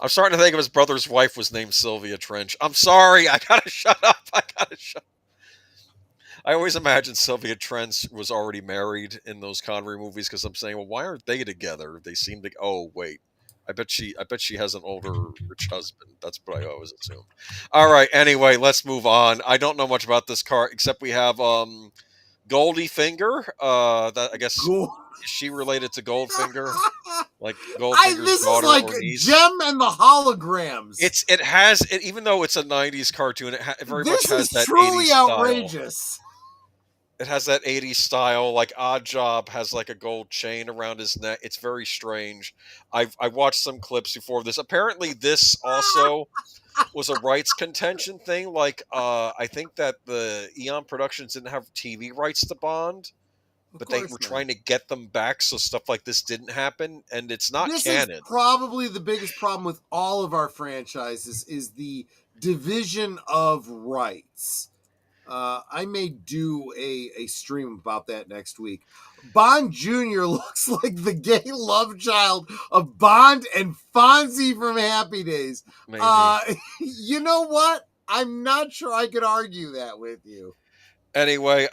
I'm starting to think of his brother's wife was named Sylvia Trench. I'm sorry. I gotta shut up. I always imagined Sylvia Trench was already married in those Connery movies because I'm saying, well, why aren't they together? They seem to. Oh wait, I bet she has an older rich husband. That's what I always assumed. All right. Anyway, let's move on. I don't know much about this car except we have Goldie Finger. That I guess is she related to Goldfinger, like Goldfinger's This daughter is like or niece. Gem and the Holograms. It has it even though it's a '90s cartoon. It very much has that truly 80s outrageous. Style. It has that 80s style. Like Oddjob has like a gold chain around his neck. It's very strange. I watched some clips before this. Apparently, this also was a rights contention thing. Like I think that the Eon Productions didn't have TV rights to Bond, but they were trying to get them back so stuff like this didn't happen. And it's not canon. This is probably the biggest problem with all of our franchises is the division of rights. I may do a stream about that next week. Bond Jr. looks like the gay love child of Bond and Fonzie from Happy Days. Maybe. You know what? I'm not sure I could argue that with you. Anyway,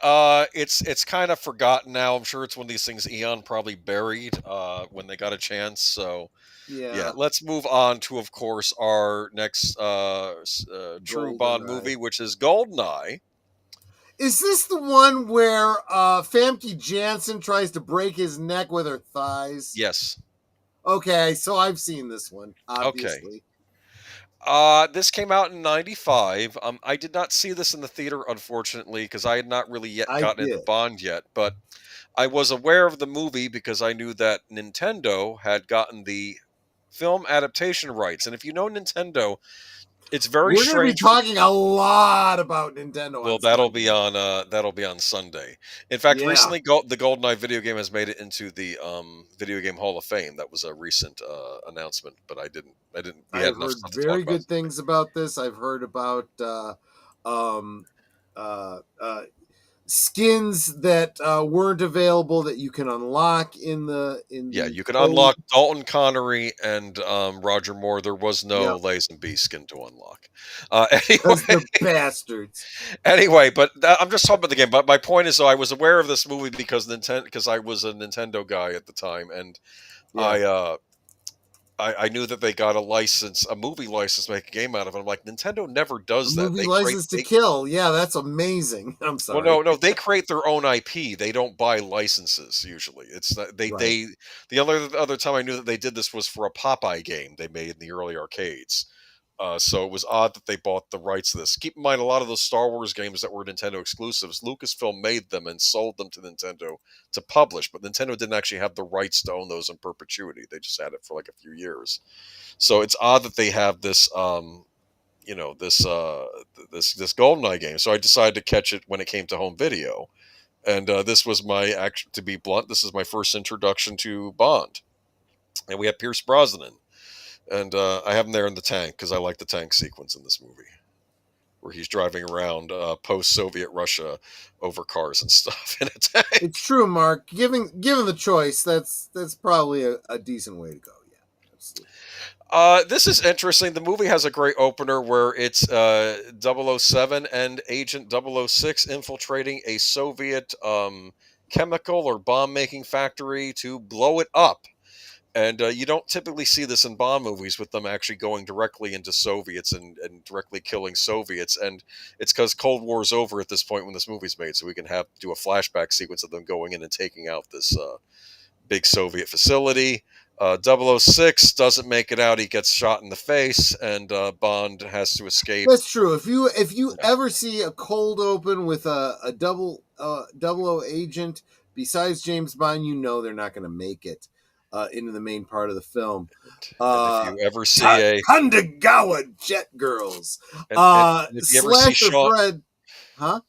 it's kind of forgotten now. I'm sure it's one of these things Eon probably buried when they got a chance. So yeah, let's move on to, of course, our next true Bond movie, which is Goldeneye. Is this the one where Famke Janssen tries to break his neck with her thighs? Yes. Okay, so I've seen this one, obviously. Okay. This came out in '95. I did not see this in the theater, unfortunately, because I had not really yet gotten into Bond yet. But I was aware of the movie because I knew that Nintendo had gotten the film adaptation rights. And if you know Nintendo, it's very strange. We're going to be talking a lot about Nintendo. Well, that'll be on Sunday. In fact, recently the GoldenEye video game has made it into the Video Game Hall of Fame. That was a recent announcement, but I didn't. I've heard very good things about this. I've heard about skins that weren't available that you can unlock in the you can unlock Dalton Connery and Roger Moore. There was no Lazenby skin to unlock. Anyway, they're bastards. Anyway, but I'm just talking about the game. But my point is, though, I was aware of this movie because I was a Nintendo guy at the time, and I knew that they got a movie license to make a game out of it. I'm like, Nintendo never does that. Movie license to kill. Yeah, that's amazing. I'm sorry. Well, no, they create their own IP. They don't buy licenses usually. It's not, the other time I knew that they did this was for a Popeye game they made in the early arcades. So it was odd that they bought the rights to this. Keep in mind, a lot of those Star Wars games that were Nintendo exclusives, Lucasfilm made them and sold them to Nintendo to publish, but Nintendo didn't actually have the rights to own those in perpetuity. They just had it for like a few years. So it's odd that they have this, this GoldenEye game. So I decided to catch it when it came to home video, and this was to be blunt, this is my first introduction to Bond, and we have Pierce Brosnan. And I have him there in the tank because I like the tank sequence in this movie, where he's driving around post-Soviet Russia over cars and stuff in a tank. It's true, Mark. Given the choice, that's probably a decent way to go. Yeah, absolutely. This is interesting. The movie has a great opener where it's 007 and Agent 006 infiltrating a Soviet chemical or bomb-making factory to blow it up. And you don't typically see this in Bond movies with them actually going directly into Soviets and directly killing Soviets. And it's because Cold War's over at this point when this movie's made, so we can do a flashback sequence of them going in and taking out this big Soviet facility. 006 doesn't make it out. He gets shot in the face, and Bond has to escape. That's true. If you ever see a cold open with a 00 agent besides James Bond, you know they're not going to make it. into the main part of the film. And if you ever see Kandegawa Jet Girls. and if you ever see Slasher Sean, Fred, huh?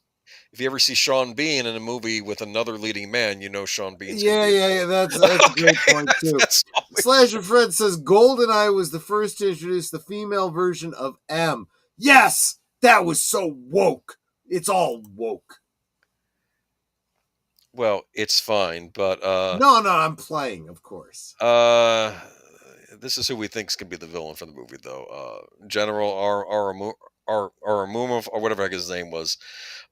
if you ever see Sean Bean in a movie with another leading man, you know Sean Bean's Yeah, gonna be yeah, yeah. That's a great point too. That's always- Slasher Fred says GoldenEye was the first to introduce the female version of M. Yes, that was so woke. It's all woke. Well, it's fine, but No, I'm playing, of course. this is who we think is gonna be the villain for the movie, though. General Aramuma, or whatever his name was.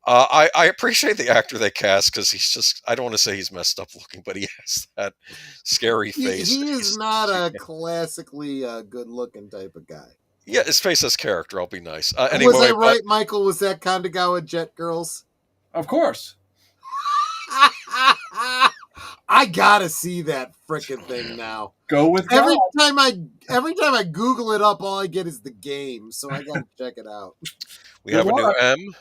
I appreciate the actor they cast because he's just, I don't want to say he's messed up looking, but he has that scary face. He is not a classically good looking type of guy. Yeah, his face has character. I'll be nice. Anyway, was I right, Michael? Was that Kandegawa Jet Girls? Of course. I gotta see that frickin' thing now. Go with every God. every time I Google it up, all I get is the game, so I gotta check it out. We have a new M.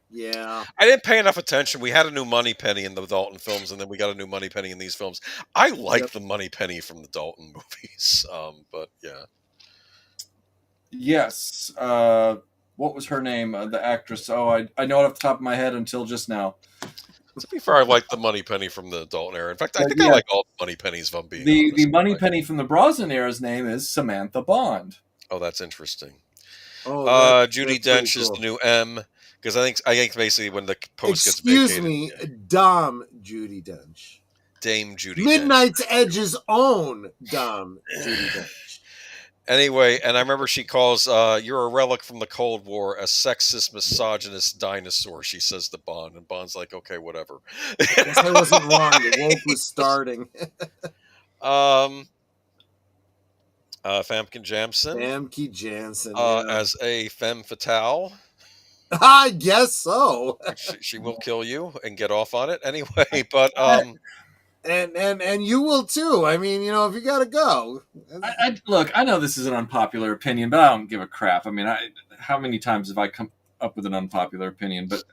Yeah. I didn't pay enough attention. We had a new Moneypenny in the Dalton films, and then we got a new Moneypenny in these films. I like the Moneypenny from the Dalton movies, but yeah. Yes. What was her name? The actress. Oh, I know it off the top of my head until just now. To be fair, I like the Moneypenny from the Dalton era. In fact, I think I like all the Moneypennies, if I'm being honest. The Moneypenny from the Brosnan era's name is Samantha Bond. Oh, that's interesting. Oh, Judi Dench is the new M, because I think basically when the post gets vacated. Excuse me, Dom Judi Dench. Dame Judi Midnight's Edge's own Dom Judi Dench. Anyway, and I remember she calls, you're a relic from the Cold War, a sexist, misogynist dinosaur, she says to Bond. And Bond's like, okay, whatever. Guess I wasn't wrong. The woke was starting. Famke Janssen. Famke Janssen. As a femme fatale. I guess so. she will kill you and get off on it anyway, but... And you will too. I mean, if you gotta go. Look, I know this is an unpopular opinion, but I don't give a crap. I mean, how many times have I come up with an unpopular opinion? But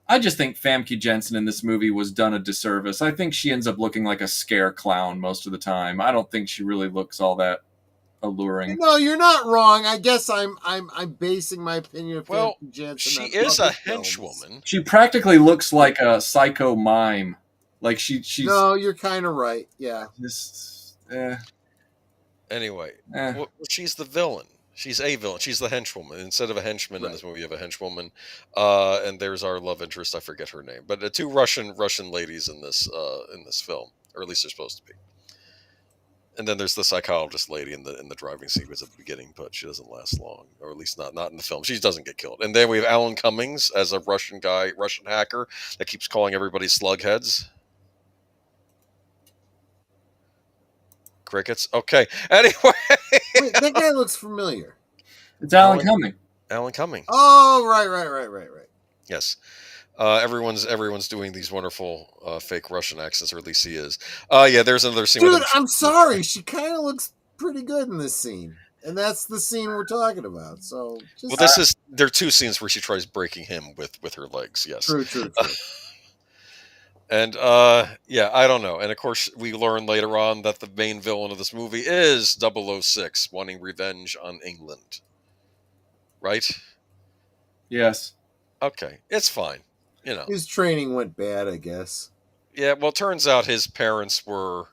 I just think Famke Janssen in this movie was done a disservice. I think she ends up looking like a scare clown most of the time. I don't think she really looks all that alluring. No, you're not wrong. I guess I'm basing my opinion of Famke Janssen. She is a henchwoman. She practically looks like a psycho mime. Like she's. No, you're kind of right. Yeah. Anyway, well, she's the villain. She's a villain. She's the henchwoman. Instead of a henchman in this movie, you have a henchwoman. And there's our love interest. I forget her name, but the two Russian ladies in this film, or at least they're supposed to be. And then there's the psychologist lady in the driving sequence at the beginning, but she doesn't last long, or at least not in the film. She doesn't get killed. And then we have Alan Cummings as a Russian hacker that keeps calling everybody slugheads. Crickets. Okay. Anyway, wait, that guy looks familiar. It's Alan Cumming. Alan Cumming. Oh, right. Yes. Everyone's doing these wonderful fake Russian accents, or at least he is. Yeah. There's another scene. Dude, I'm sorry. She kind of looks pretty good in this scene, and that's the scene we're talking about. So, there are two scenes where she tries breaking him with her legs. Yes. True. And yeah, I don't know. And of course, we learn later on that the main villain of this movie is 006, wanting revenge on England. Right? Yes. Okay, it's fine. His training went bad, I guess. Yeah, well, it turns out his parents were...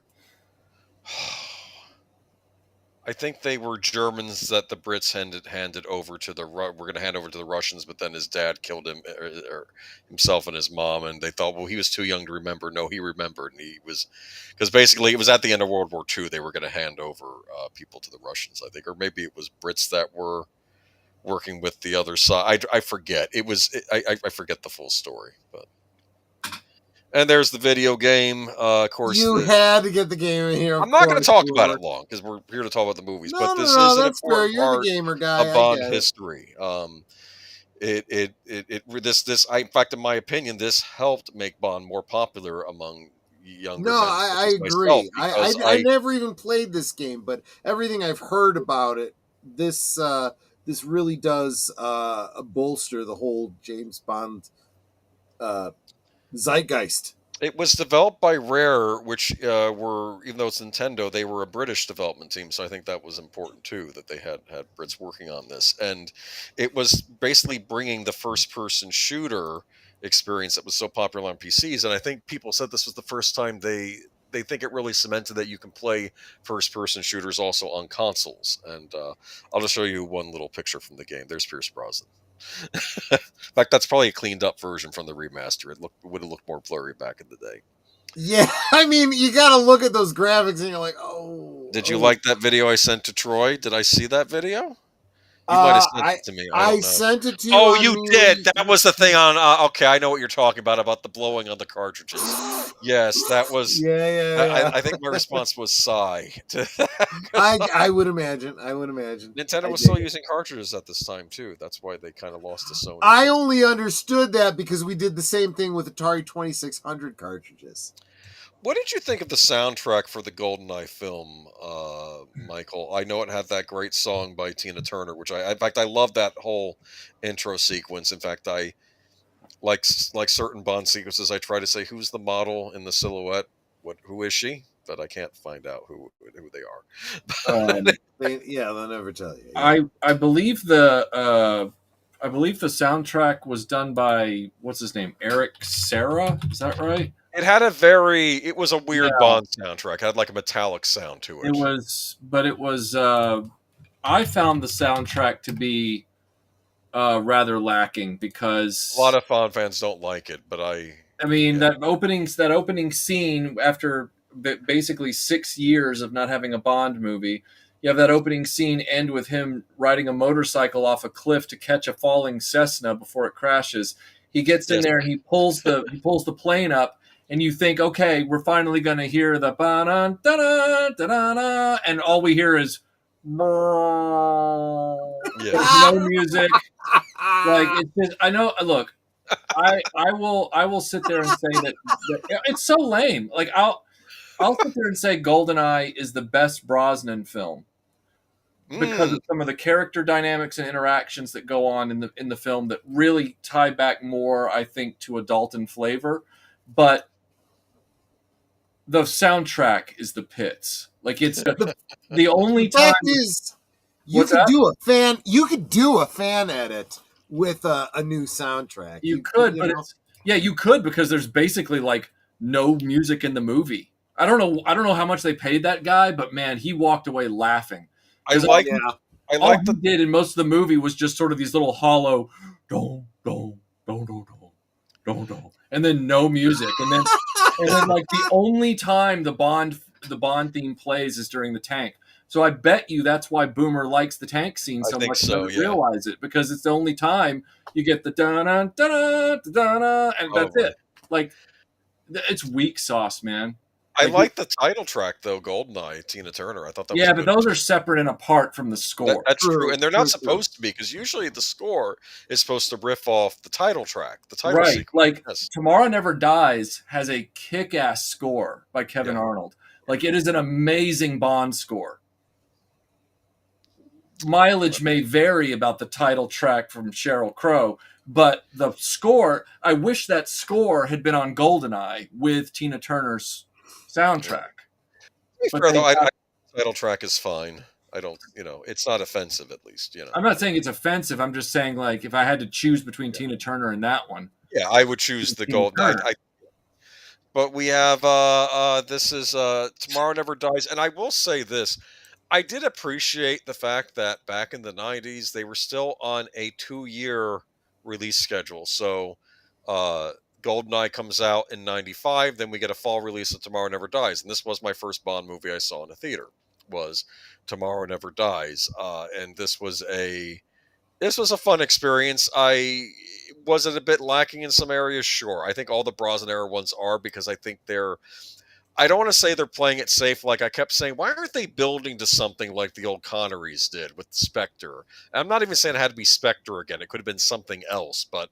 I think they were Germans that the Brits handed over to we're going to hand over to the Russians, but then his dad killed him, or himself and his mom, and they thought, well, he was too young to remember. No, he remembered, and he was, because basically it was at the end of World War II they were going to hand over people to the Russians, I think, or maybe it was Brits that were working with the other side. I forget. I forget the full story, but. And there's the video game. Of course, you had to get the game in here. I'm not going to talk about it long because we're here to talk about the movies. But this is an important You're the gamer guy. Of Bond history. In fact, in my opinion, this helped make Bond more popular among younger. No, I agree. I never even played this game, but everything I've heard about it, this really does bolster the whole James Bond zeitgeist. It was developed by Rare, which were, even though it's Nintendo, they were a British development team. So I think that was important too, that they had Brits working on this. And it was basically bringing the first-person shooter experience that was so popular on PCs. And I think people said this was the first time they think it really cemented that you can play first-person shooters also on consoles. And I'll just show you one little picture from the game. There's Pierce Brosnan. In fact, that's probably a cleaned up version from the remaster. It would have looked more blurry back in the day. Yeah, I mean, you got to look at those graphics and you're like, oh. Did you like that video I sent to Troy? Did I see that video? You might have sent it to me. I don't know. sent it to you. Oh, you did. That was the thing on. Okay, I know what you're talking about the blowing on the cartridges. Yes, that was. Yeah. I think my response was sigh. I would imagine. Nintendo was still using cartridges at this time too. That's why they kind of lost to Sony. I only understood that because we did the same thing with Atari 2600 cartridges. What did you think of the soundtrack for the GoldenEye film, Michael? I know it had that great song by Tina Turner, which in fact, I love that whole intro sequence. In fact, I like certain Bond sequences. I try to say, who's the model in the silhouette? Who is she? But I can't find out who they are. They'll never tell you. Yeah. I believe the soundtrack was done by, what's his name, Eric Serra. Is that right? It was a weird Bond soundtrack. It had like a metallic sound to it. It was, I found the soundtrack to be rather lacking because a lot of Bond fans don't like it, but that opening scene after basically 6 years of not having a Bond movie, you have that opening scene end with him riding a motorcycle off a cliff to catch a falling Cessna before it crashes. He gets in there and he pulls the plane up. And you think, okay, we're finally going to hear the ba-da, da-da, da-da, and all we hear is no music. Like it's just, I know. Look, I will sit there and say that it's so lame. Like I'll sit there and say GoldenEye is the best Brosnan film because of some of the character dynamics and interactions that go on in the film that really tie back more, I think, to a Dalton flavor, but the soundtrack is the pits. Like it's the only time. Fact is, you could do a fan edit with a new soundtrack. You could, you could, because there's basically like no music in the movie. I don't know how much they paid that guy, but man, he walked away laughing. All he did in most of the movie was just sort of these little hollow don don don don don don, and then no music, and then like the only time the Bond theme plays is during the tank. So I bet you that's why Boomer likes the tank scene so much. So, doesn't realize it, because it's the only time you get the da da da da da, and that's it. Like it's weak sauce, man. I like the title track though, GoldenEye, Tina Turner. I thought that was but those are separate and apart from the score. That's true, and they're not supposed to be, because usually the score is supposed to riff off the title track, the title sequence. Like Tomorrow Never Dies has a kick-ass score by Kevin Arnold. Like it is an amazing Bond score. Mileage may vary about the title track from Sheryl Crow, but the score, I wish that score had been on GoldenEye with Tina Turner's soundtrack. But the title track is fine. I don't, it's not offensive, at least, I'm not saying it's offensive. I'm just saying, like, if I had to choose between Tina Turner and that one. Yeah, I would choose the GoldenEye. But we have, this is Tomorrow Never Dies. And I will say this. I did appreciate the fact that back in the 90s, they were still on a 2-year release schedule. So, GoldenEye comes out in 95, then we get a fall release of Tomorrow Never Dies. And this was my first Bond movie I saw in a theater, was Tomorrow Never Dies. And this was a fun experience. Was it a bit lacking in some areas? Sure. I think all the Brosnan era ones are, because I think I don't want to say they're playing it safe. Like I kept saying, why aren't they building to something like the old Connerys did with Spectre? And I'm not even saying it had to be Spectre again. It could have been something else, but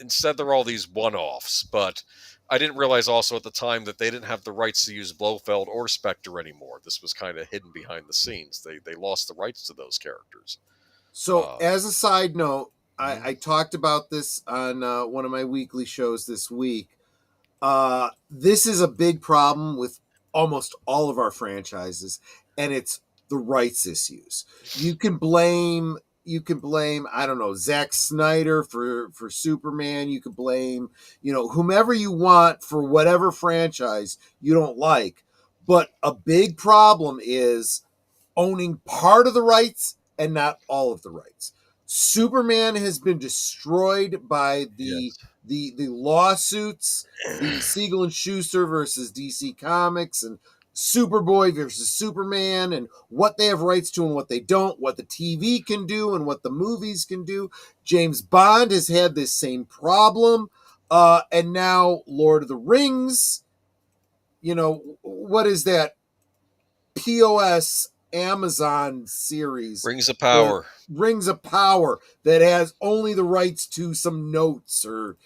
instead they're all these one-offs. But I didn't realize also at the time that they didn't have the rights to use Blofeld or Spectre anymore. This was kind of hidden behind the scenes. They lost the rights to those characters. So as a side note, I talked about this on one of my weekly shows this week. This is a big problem with almost all of our franchises, and it's the rights issues. You can blame I don't know, Zack Snyder for Superman. You can blame, whomever you want for whatever franchise you don't like. But a big problem is owning part of the rights and not all of the rights. Superman has been destroyed by the lawsuits, the Siegel and Schuster versus DC Comics, and Superboy versus Superman, and what they have rights to and what they don't, what the TV can do and what the movies can do. James Bond has had this same problem, and now Lord of the Rings. What is that? POS Amazon series. Rings of Power. Rings of Power that has only the rights to some notes or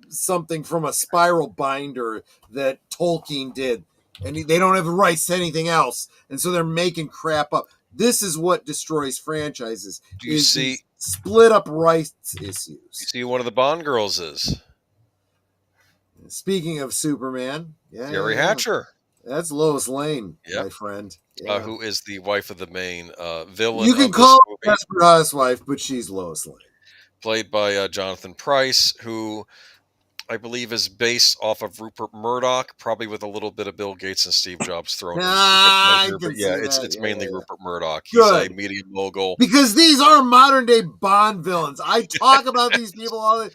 something from a spiral binder that Tolkien did. And they don't have the rights to anything else. And so they're making crap up. This is what destroys franchises. Do you see split up rights issues? You see who one of the Bond girls is? Speaking of Superman, Gary Hatcher. That's Lois Lane, my friend. Who is the wife of the main villain. You can call her Desperate Housewife, but she's Lois Lane. Played by Jonathan Pryce, who I believe is based off of Rupert Murdoch, probably with a little bit of Bill Gates and Steve Jobs thrown in. But it's mainly Rupert Murdoch. He's a media mogul. Because these are modern day Bond villains. I talk about these people all the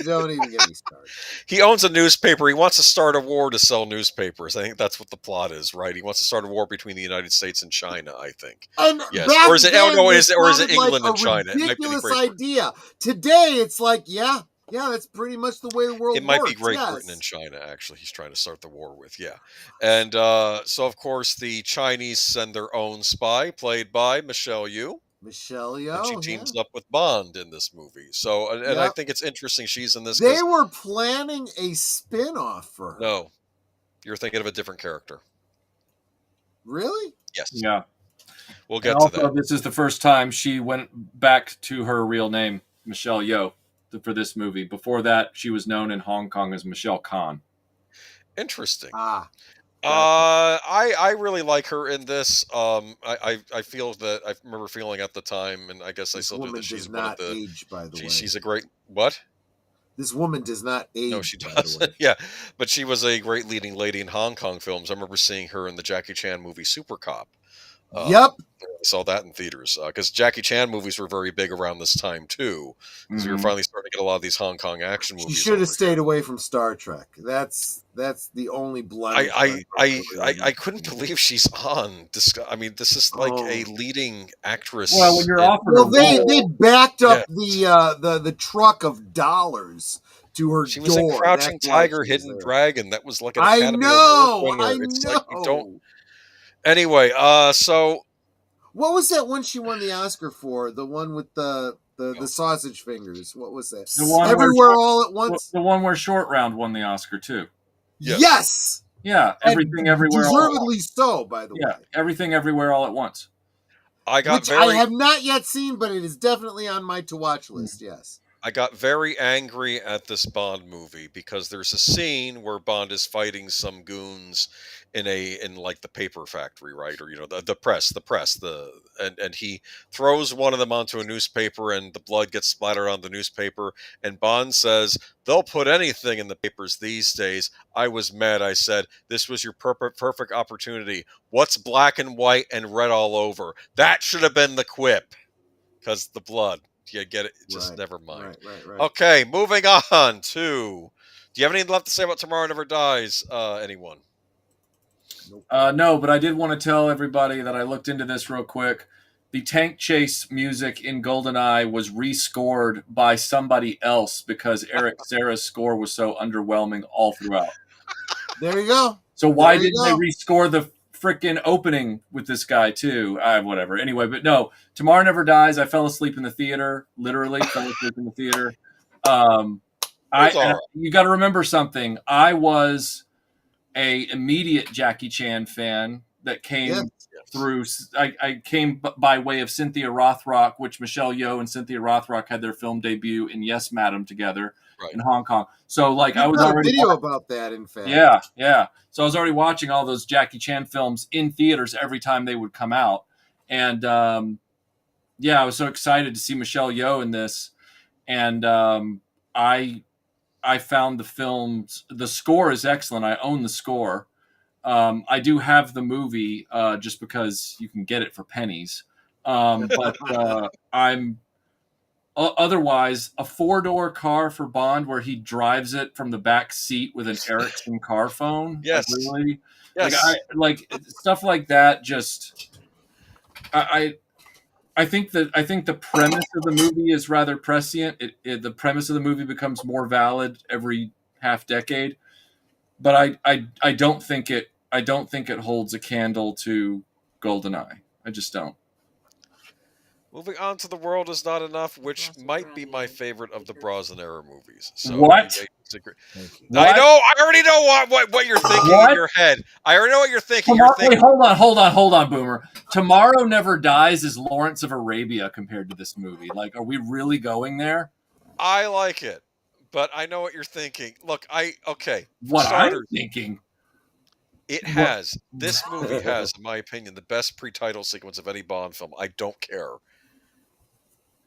don't even get me started. He owns a newspaper. He wants to start a war to sell newspapers. I think that's what the plot is, right? He wants to start a war between the United States and China, I think. And yes. Or is it England and China? Ridiculous idea. Today it's like, that's pretty much the way the world works. It might be Great Britain and China, actually, he's trying to start the war with, And so, of course, the Chinese send their own spy, played by Michelle Yeoh. Michelle Yeoh. And she teams up with Bond in this movie. So, and I think it's interesting she's in this. They were planning a spin-off for her. No. You're thinking of a different character. Really? Yes. Yeah. We'll get to that. This is the first time she went back to her real name, Michelle Yeoh, for this movie. Before that, she was known in Hong Kong as Michelle Khan. Interesting. I really like her in this. I feel that I remember feeling at the time, and I guess I still do, that she's one of the. Age, by the way. She's a great what? This woman does not age. No, she doesn't. Yeah, but she was a great leading lady in Hong Kong films. I remember seeing her in the Jackie Chan movie Super Cop. Yep. I saw that in theaters because Jackie Chan movies were very big around this time too. Because we were finally starting to get a lot of these Hong Kong action movies. She should have stayed away from Star Trek. That's the only blood. I couldn't believe she's on this. I mean, this is like a leading actress. Well, when you're offered, they backed up the truck of dollars to her. She was in Crouching Tiger, Hidden Dragon. That was like an Academy Award winner. I know. Like you don't. Anyway, so what was that one she won the Oscar for? The one with the sausage fingers. What was that? The one Everywhere All at Once. The one where Short Round won the Oscar too. Yes. Yeah, Everything Everywhere. Deservedly so, by the way. Yeah, Everything Everywhere All at Once. I have not yet seen, but it is definitely on my to watch list. Yes. I got very angry at this Bond movie because there's a scene where Bond is fighting some goons in like the paper factory, right? Or the press, and he throws one of them onto a newspaper and the blood gets splattered on the newspaper, and Bond says, "They'll put anything in the papers these days." I was mad. I said, "This was your perfect opportunity. What's black and white and red all over?" That should have been the quip, because the blood. You get it? Just never mind. Right. Okay, moving on to. Do you have anything left to say about Tomorrow Never Dies? Anyone? No, but I did want to tell everybody that I looked into this real quick. The tank chase music in GoldenEye was rescored by somebody else because Eric Serra's score was so underwhelming all throughout. There you go. So why didn't they rescore the freaking opening with this guy too? Whatever. Anyway, but no, Tomorrow Never Dies. I fell asleep in the theater. Literally fell asleep in the theater. You got to remember something. I was a immediate Jackie Chan fan that came through. I came by way of Cynthia Rothrock, which Michelle Yeoh and Cynthia Rothrock had their film debut in Yes, Madam together. in Hong Kong. So like You've I was got already a video about that, in fact. Yeah. So I was already watching all those Jackie Chan films in theaters every time they would come out, and I was so excited to see Michelle Yeoh in this, and I found the films. The score is excellent. I own the score. I do have the movie just because you can get it for pennies. But I'm otherwise a 4-door car for Bond where he drives it from the back seat with an Ericsson car phone. Yes. Like, really? Yes. Like stuff like that. Just I think the premise of the movie is rather prescient. The premise of the movie becomes more valid every half decade, but I don't think it holds a candle to GoldenEye. I just don't. Moving on to The World Is Not Enough, which might be my favorite of the Brosnan era movies. So What? I know. I already know what you're thinking in your head. I already know what you're thinking. Wait, hold on, Boomer. Tomorrow Never Dies is Lawrence of Arabia compared to this movie. Like, are we really going there? I like it, but I know what you're thinking. Look, What I'm thinking. This movie has, in my opinion, the best pre-title sequence of any Bond film. I don't care.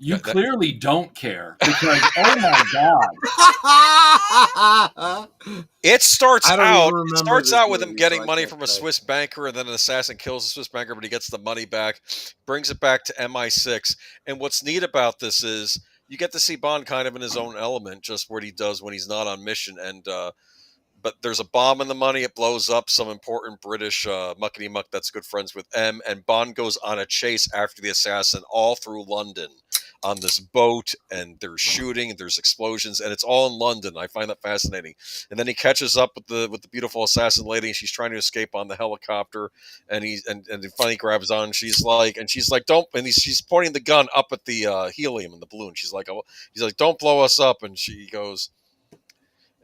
You clearly don't care because, oh my god! It starts out with him getting money from a Swiss banker, and then an assassin kills the Swiss banker, but he gets the money back, brings it back to MI6. And what's neat about this is you get to see Bond kind of in his own element, just what he does when he's not on mission. And but there's a bomb in the money. It blows up some important British muckety-muck that's good friends with M, and Bond goes on a chase after the assassin all through London on this boat, and there's shooting, and there's explosions, and it's all in London. I find that fascinating. And then he catches up with the beautiful assassin lady, and she's trying to escape on the helicopter, and he finally grabs on. And she's like, don't. And she's pointing the gun up at the helium in the balloon. She's like, don't blow us up. And she goes.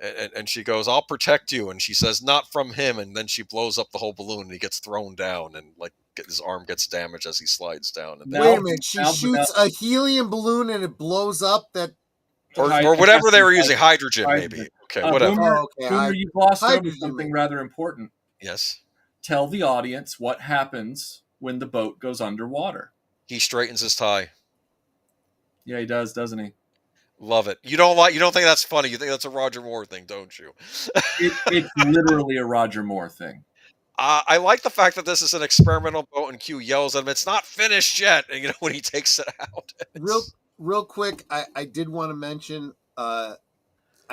And she goes, I'll protect you. And she says, not from him. And then she blows up the whole balloon, and he gets thrown down, and like his arm gets damaged as he slides down. And wait a minute, she shoots a helium balloon and it blows up. That or whatever they were using, hydrogen maybe. Okay, whatever. Boomer, you've glossed over something rather important. Yes. Tell the audience what happens when the boat goes underwater. He straightens his tie. Yeah, he does, doesn't he? Love it. You don't think that's funny. You think that's a Roger Moore thing, don't you? It's literally a Roger Moore thing. I like the fact that this is an experimental boat, and Q yells at him, "It's not finished yet!" And when he takes it out. Real quick, I did want to mention, I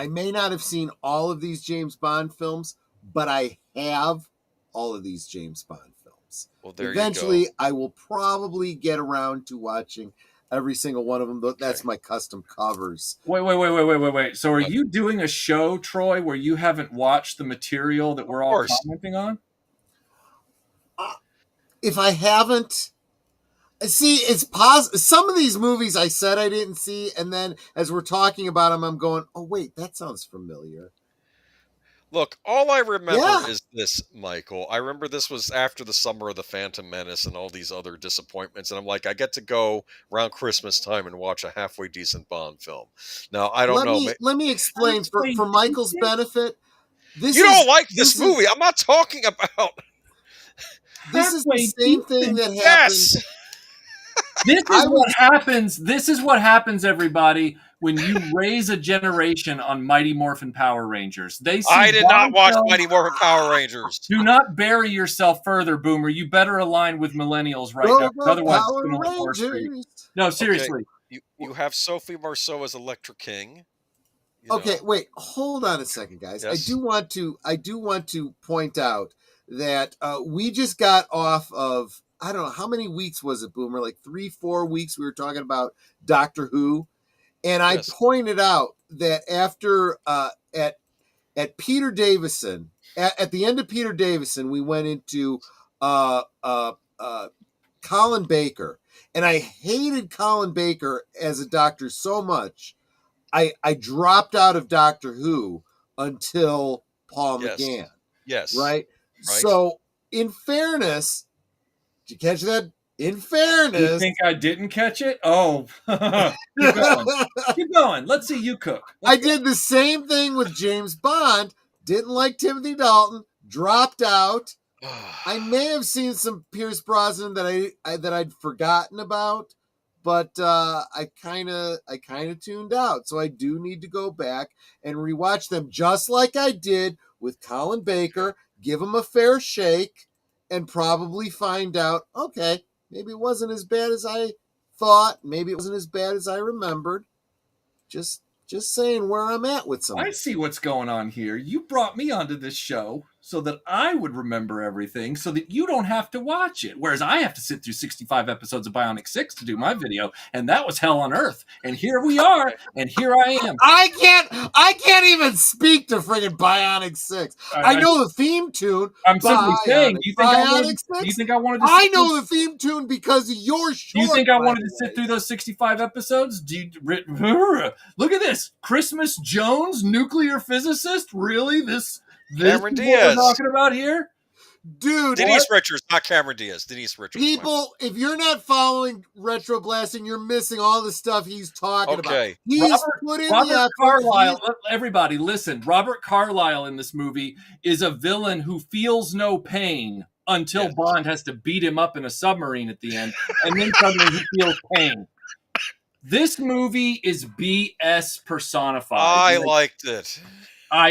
may not have seen all of these James Bond films, but I have all of these James Bond films. Well, there eventually, you go. I will probably get around to watching every single one of them. That's my custom covers. Wait. So are you doing a show, Troy, where you haven't watched the material that we're all commenting on? If I haven't, see, it's some of these movies I said I didn't see, and then as we're talking about them, I'm going, oh, wait, that sounds familiar. Look, all I remember is this, Michael. I remember this was after the summer of the Phantom Menace and all these other disappointments, and I'm like, I get to go around Christmas time and watch a halfway decent Bond film. Now, I don't know. Let me explain for Michael's benefit. You don't like this movie. I'm not talking about... This is the same thing that happens. This is what happens, everybody, when you raise a generation on Mighty Morphin Power Rangers. I did not watch Mighty Morphin Power Rangers. Do not bury yourself further, Boomer. You better align with millennials right now. Otherwise, it's going to look worse. No, seriously. Okay. You have Sophie Marceau as Electra King. Okay, wait. Hold on a second, guys. Yes. I do want to point out that we just got off of, I don't know, how many weeks was it, Boomer? Like 3-4 weeks we were talking about Doctor Who. And I pointed out that after, at Peter Davison, at the end of Peter Davison, we went into Colin Baker. And I hated Colin Baker as a doctor so much, I dropped out of Doctor Who until Paul McGann. Yes. Right? So, in fairness, did you catch that, In You fairness, think I didn't catch it? Oh, keep going. Keep going. Let's see you cook. I did the same thing with James Bond. Didn't like Timothy Dalton. Dropped out. I may have seen some Pierce Brosnan that I'd forgotten about, but I kind of tuned out. So I do need to go back and rewatch them, just like I did with Colin Baker. Give him a fair shake, and probably find out. Okay, maybe it wasn't as bad as I thought. Maybe it wasn't as bad as I remembered. Just saying where I'm at with some. I see what's going on here. You brought me onto this show so that I would remember everything so that you don't have to watch it. Whereas I have to sit through 65 episodes of Bionic 6 to do my video, and that was hell on earth. And here we are, and here I am. I can't even speak to friggin' Bionic 6. I know the theme tune. I'm simply saying, do you think I wanted to I know the theme tune because of your short. Do you think I wanted to sit through those 65 episodes? Look at this. Christmas Jones, nuclear physicist? Really? This Cameron is Diaz. what we're talking about here? Dude, Denise Richards, not Cameron Diaz. Denise Richards. People, if you're not following RetroBlasting, you're missing all the stuff he's talking about. He's put in Robert the effort. Carlyle. Everybody, listen. Robert Carlyle in this movie is a villain who feels no pain until Bond has to beat him up in a submarine at the end, and then suddenly he feels pain. This movie is BS personified. I liked it.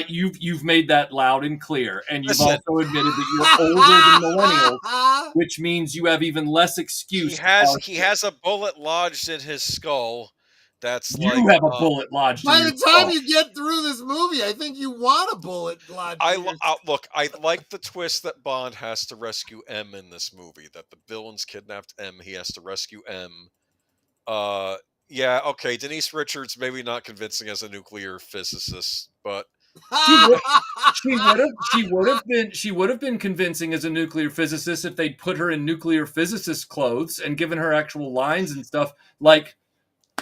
You've made that loud and clear, and you've also admitted that you're older than millennials, which means you have even less excuse. He has a bullet lodged in his skull. That's you have a bullet lodged. By the time you get through this movie, I think you want a bullet lodged. Look, I like the twist that Bond has to rescue M in this movie. That the villains kidnapped M. He has to rescue M. Yeah, okay. Denise Richards, maybe not convincing as a nuclear physicist, but she would have been convincing as a nuclear physicist if they'd put her in nuclear physicist clothes and given her actual lines and stuff like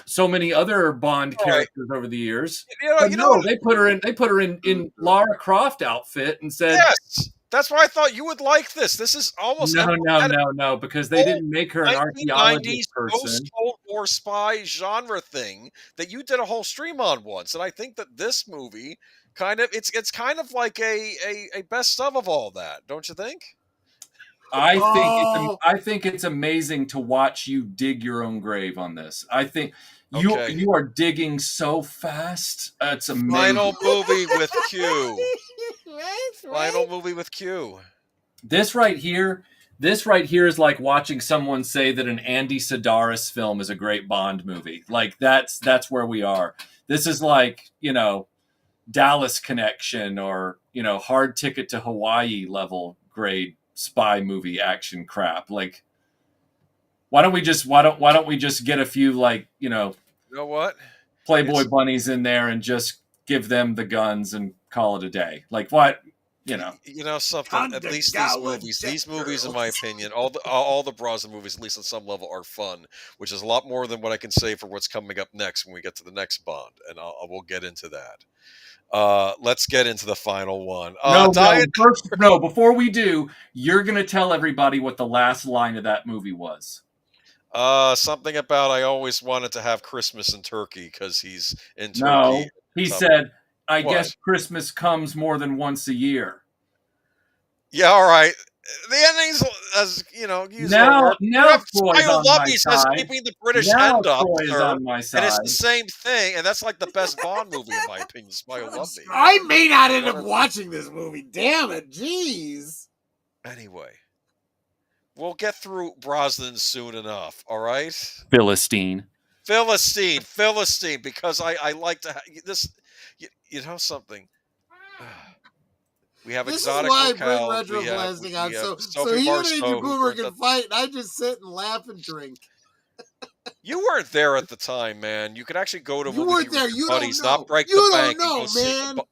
so many other Bond characters over the years. They put her in Lara Croft outfit and said, "Yes, that's why I thought you would like this. This is almost no, because they didn't make her an archaeologist person. Post-Cold War spy genre thing that you did a whole stream on once, and I think that this movie it's kind of like a best of all that, don't you think? I think it's amazing to watch you dig your own grave on this. I think you are digging so fast. It's amazing. Final movie with Q. Final movie with Q. This right here is like watching someone say that an Andy Sedaris film is a great Bond movie. Like that's where we are. This is like, Dallas Connection or, Hard Ticket to Hawaii level grade spy movie action crap. Like, why don't we just get a few you know what? Playboy bunnies in there and just give them the guns and call it a day? Like what? Something. At least these movies, in my opinion, all the Brosnan movies, at least on some level, are fun, which is a lot more than what I can say for what's coming up next when we get to the next Bond, and we'll get into that. Let's get into the final one. Before we do, you're going to tell everybody what the last line of that movie was. Something about I always wanted to have Christmas in Turkey because he's in Turkey. No, he said, I guess Christmas comes more than once a year. Yeah, all right. The ending's, as now Troy's on my side. Keeping the British end up, Troy is on my side. And it's the same thing, and that's like the best Bond movie in my opinion. Spy Who Loved Me. I may not end up watching this movie. Damn it, jeez. Anyway, we'll get through Brosnan soon enough. All right, Philistine, because I like to this. You know something. We have this exotic is why I locales. bring RetroBlasting on, so Sophie he and Marceau, Andrew Boomer can fight, and I just sit and laugh and drink. You weren't there at the time, man. You could actually go to you weren't there. You buddies, don't know. not break you the don't bank, know, man.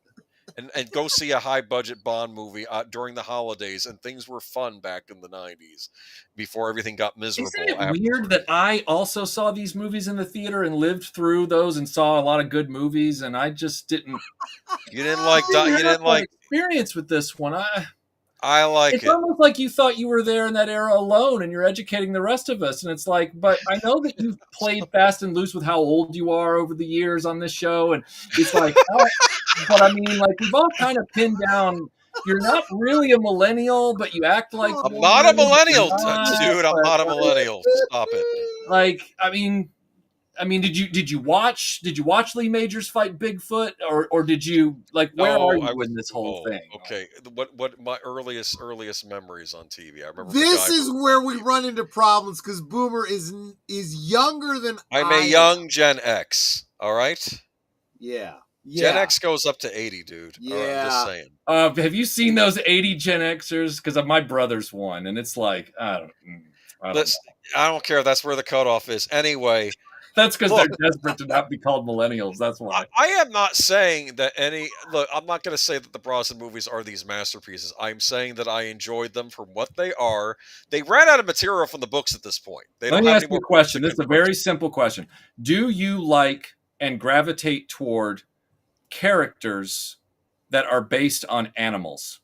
and go see a high budget Bond movie during the holidays, and things were fun back in the 90s before everything got miserable. Isn't it weird that I also saw these movies in the theater and lived through those and saw a lot of good movies, and I just didn't. You didn't like. You didn't like experience with this one. I like It's it. almost like you thought you were there in that era alone, and you're educating the rest of us. And it's like, but I know that you've played fast and loose with how old you are over the years on this show, and it's like, but I mean, like we've all kind of pinned down. You're not really a millennial, but you act like I'm one, not a but you're millennial, not, dude. I'm but, not a millennial. Stop it. like, I mean, did you watch Lee Majors fight Bigfoot, or did you like where are No, you I was. in this whole thing? Okay. What my earliest memories on TV? I remember This MacGyver is where on we TV. run into problems because Boomer is younger than I'm I a young Gen X. All right. Yeah. Gen X goes up to 80, dude. Yeah. All right, I'm just saying. Have you seen those 80 Gen Xers? Because my brother's one, and it's like I don't know. I don't care. That's where the cutoff is. Anyway. That's because they're desperate to not be called millennials. That's why. I am not saying that look, I'm not going to say that the Brosnan movies are these masterpieces. I'm saying that I enjoyed them for what they are. They ran out of material from the books at this point. They Let don't me have ask any you a more question. books This is a very simple question. Do you like and gravitate toward characters that are based on animals?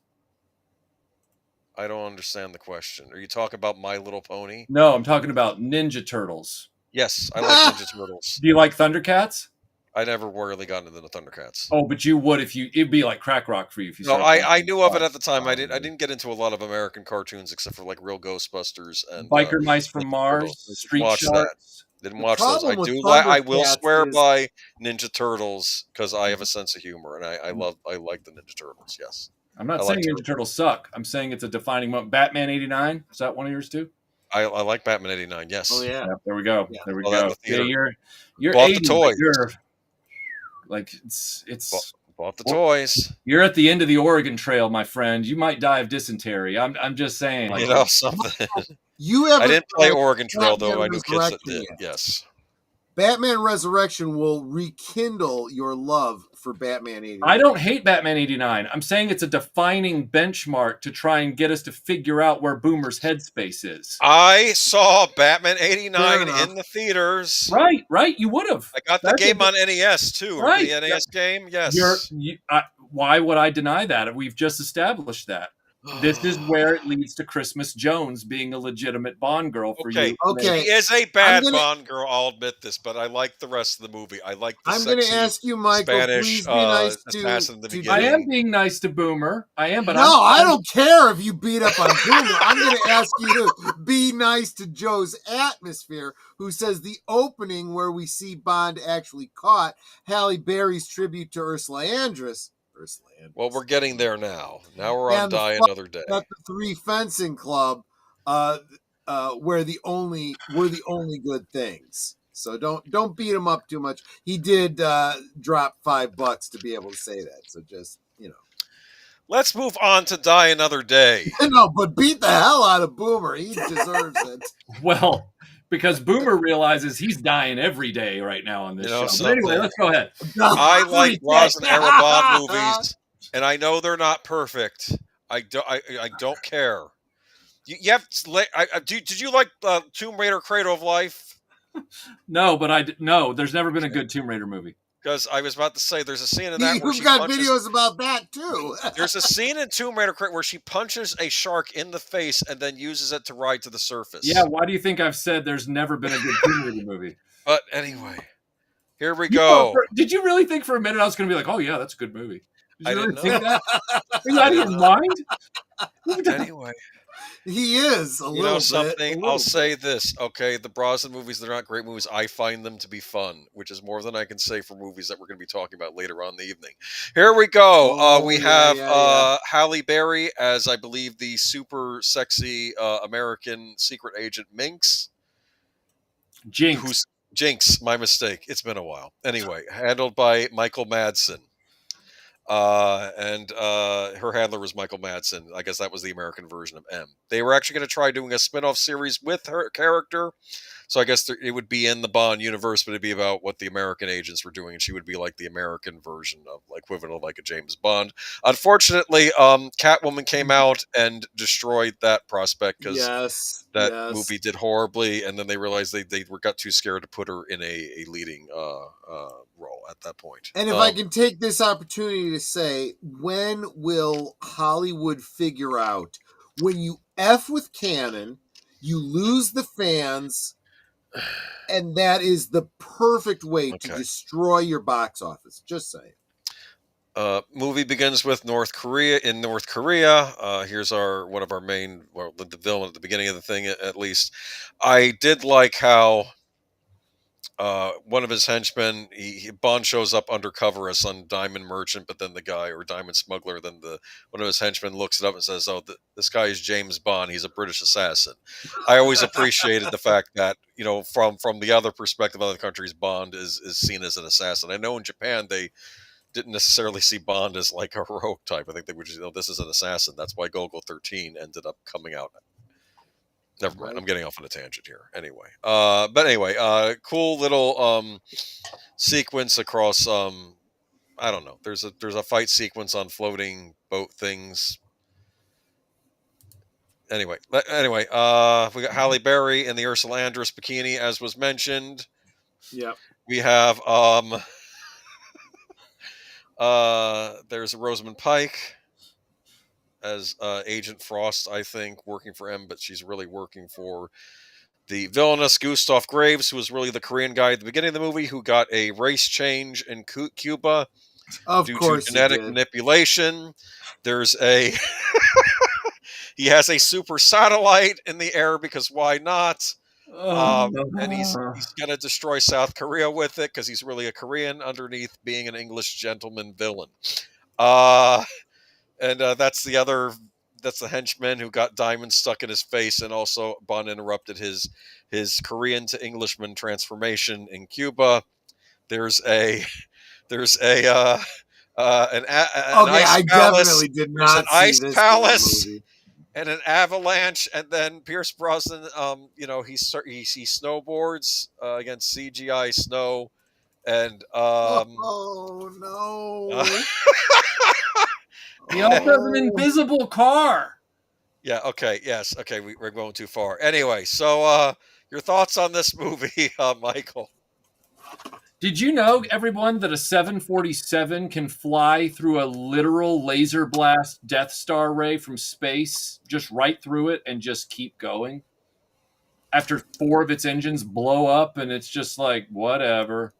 I don't understand the question. Are you talking about My Little Pony? No, I'm talking about Ninja Turtles. Yes, I like Ninja Turtles. Do you like Thundercats? I never really got into the Thundercats. Oh, but you would if it'd be like crack rock for you if you. No, I knew of it at the time. I didn't get into a lot of American cartoons except for like Real Ghostbusters and Biker Mice from Mars, Street Sharks. Didn't watch those. I do like. I will swear by Ninja Turtles because I have a sense of humor and I like the Ninja Turtles. Yes. I'm not saying Ninja Turtles suck. I'm saying it's a defining moment. Batman '89, is that one of yours too? I like Batman '89. Yes. Oh yeah. There we go. Yeah. There we go. Yeah, you're bought 80, the toys. You're like it's bought the toys. You're at the end of the Oregon Trail, my friend. You might die of dysentery. I'm just saying. Like, you know something. I didn't play Oregon Trail though. I knew kids that did. Yes. Batman Resurrection will rekindle your love for Batman 89. I don't hate Batman 89. I'm saying it's a defining benchmark to try and get us to figure out where Boomer's headspace is. I saw Batman 89 in the theaters. Right. You would have. I got the game on NES too. Right. The NES game? Yes. Why would I deny that? We've just established that. This is where it leads to Christmas Jones being a legitimate Bond girl for you. Okay. He is a bad Bond girl, I'll admit this, but I like the rest of the movie. I like the I'm going to ask you, Michael, Spanish, please be nice to I am being nice to Boomer. I am, but I don't care if you beat up on Boomer. I'm going to ask you to be nice to Joe's Atmosphere, who says the opening where we see Bond actually caught Halle Berry's tribute to Ursula Andress. Well, we're getting there now. Now we're on Die Another Day. At the Three Fencing Club, we're the only good things. So don't beat him up too much. He did drop $5 to be able to say that. So just let's move on to Die Another Day. No, but beat the hell out of Boomer. He deserves it. Well, because Boomer realizes he's dying every day right now on this show. But anyway, let's go ahead. I like Brosnan era Bond movies, and I know they're not perfect. I don't care. You have did you like Tomb Raider: Cradle of Life? No, but there's never been a good Tomb Raider movie. Because I was about to say, there's a scene in that where you've got videos about that too. There's a scene in Tomb Raider where she punches a shark in the face and then uses it to ride to the surface. Yeah, why do you think I've said there's never been a good Tomb Raider movie? But anyway, here we go. Did you really think for a minute I was going to be like, oh yeah, that's a good movie? Did you really think that? Are you out of your mind? Anyway. He is a little something. I'll say this, okay? The Brosnan movies, they're not great movies. I find them to be fun, which is more than I can say for movies that we're going to be talking about later on in the evening. Here we go. We have Halle Berry as, I believe, the super sexy American secret agent Minx. Jinx, my mistake. It's been a while. Anyway, handled by Michael Madsen. And her handler was Michael Madsen. I guess that was the American version of M. They were actually going to try doing a spin-off series with her character. So I guess it would be in the Bond universe, but it'd be about what the American agents were doing. And she would be like the American version of equivalent of like a James Bond. Unfortunately, Catwoman came out and destroyed that prospect because that movie did horribly. And then they realized they got too scared to put her in a leading role at that point. And if I can take this opportunity to say, when will Hollywood figure out when you F with canon, you lose the fans, and that is the perfect way to destroy your box office? Just saying. Movie begins with North Korea. In North Korea, here's one of our main, well, the villain at the beginning of the thing, at least. I did like how one of his henchmen, Bond shows up undercover as some diamond merchant, but then the guy, or diamond smuggler, then one of his henchmen looks it up and says, "Oh, this guy is James Bond. He's a British assassin." I always appreciated the fact that, you know, from the other perspective of other countries, Bond is seen as an assassin. I know in Japan they didn't necessarily see Bond as like a heroic type. I think they would just, you know, this is an assassin. That's why Gogol 13 ended up coming out. Never mind. Right. I'm getting off on a tangent here. Anyway, cool little sequence across. I don't know. There's a fight sequence on floating boat things. Anyway, we got Halle Berry in the Ursula Andress bikini, as was mentioned. Yep. We have there's Rosamund Pike as Agent Frost, I think, working for M, but she's really working for the villainous Gustav Graves, who was really the Korean guy at the beginning of the movie, who got a race change in Cuba due to genetic manipulation. There's he has a super satellite in the air because why not? And he's going to destroy South Korea with it because he's really a Korean underneath being an English gentleman villain. That's the henchman who got diamonds stuck in his face, and also Bond interrupted his Korean to Englishman transformation in Cuba. There's an ice palace. Definitely did not see ice this palace movie. And an avalanche, and then Pierce Brosnan, he snowboards against CGI snow, and oh no. He also has an invisible car. Yeah, okay, yes, okay, we're going too far. Anyway, so your thoughts on this movie, Michael? Did you know, everyone, that a 747 can fly through a literal laser blast Death Star ray from space, just right through it, and just keep going? After 4 of its engines blow up, and it's just like, whatever.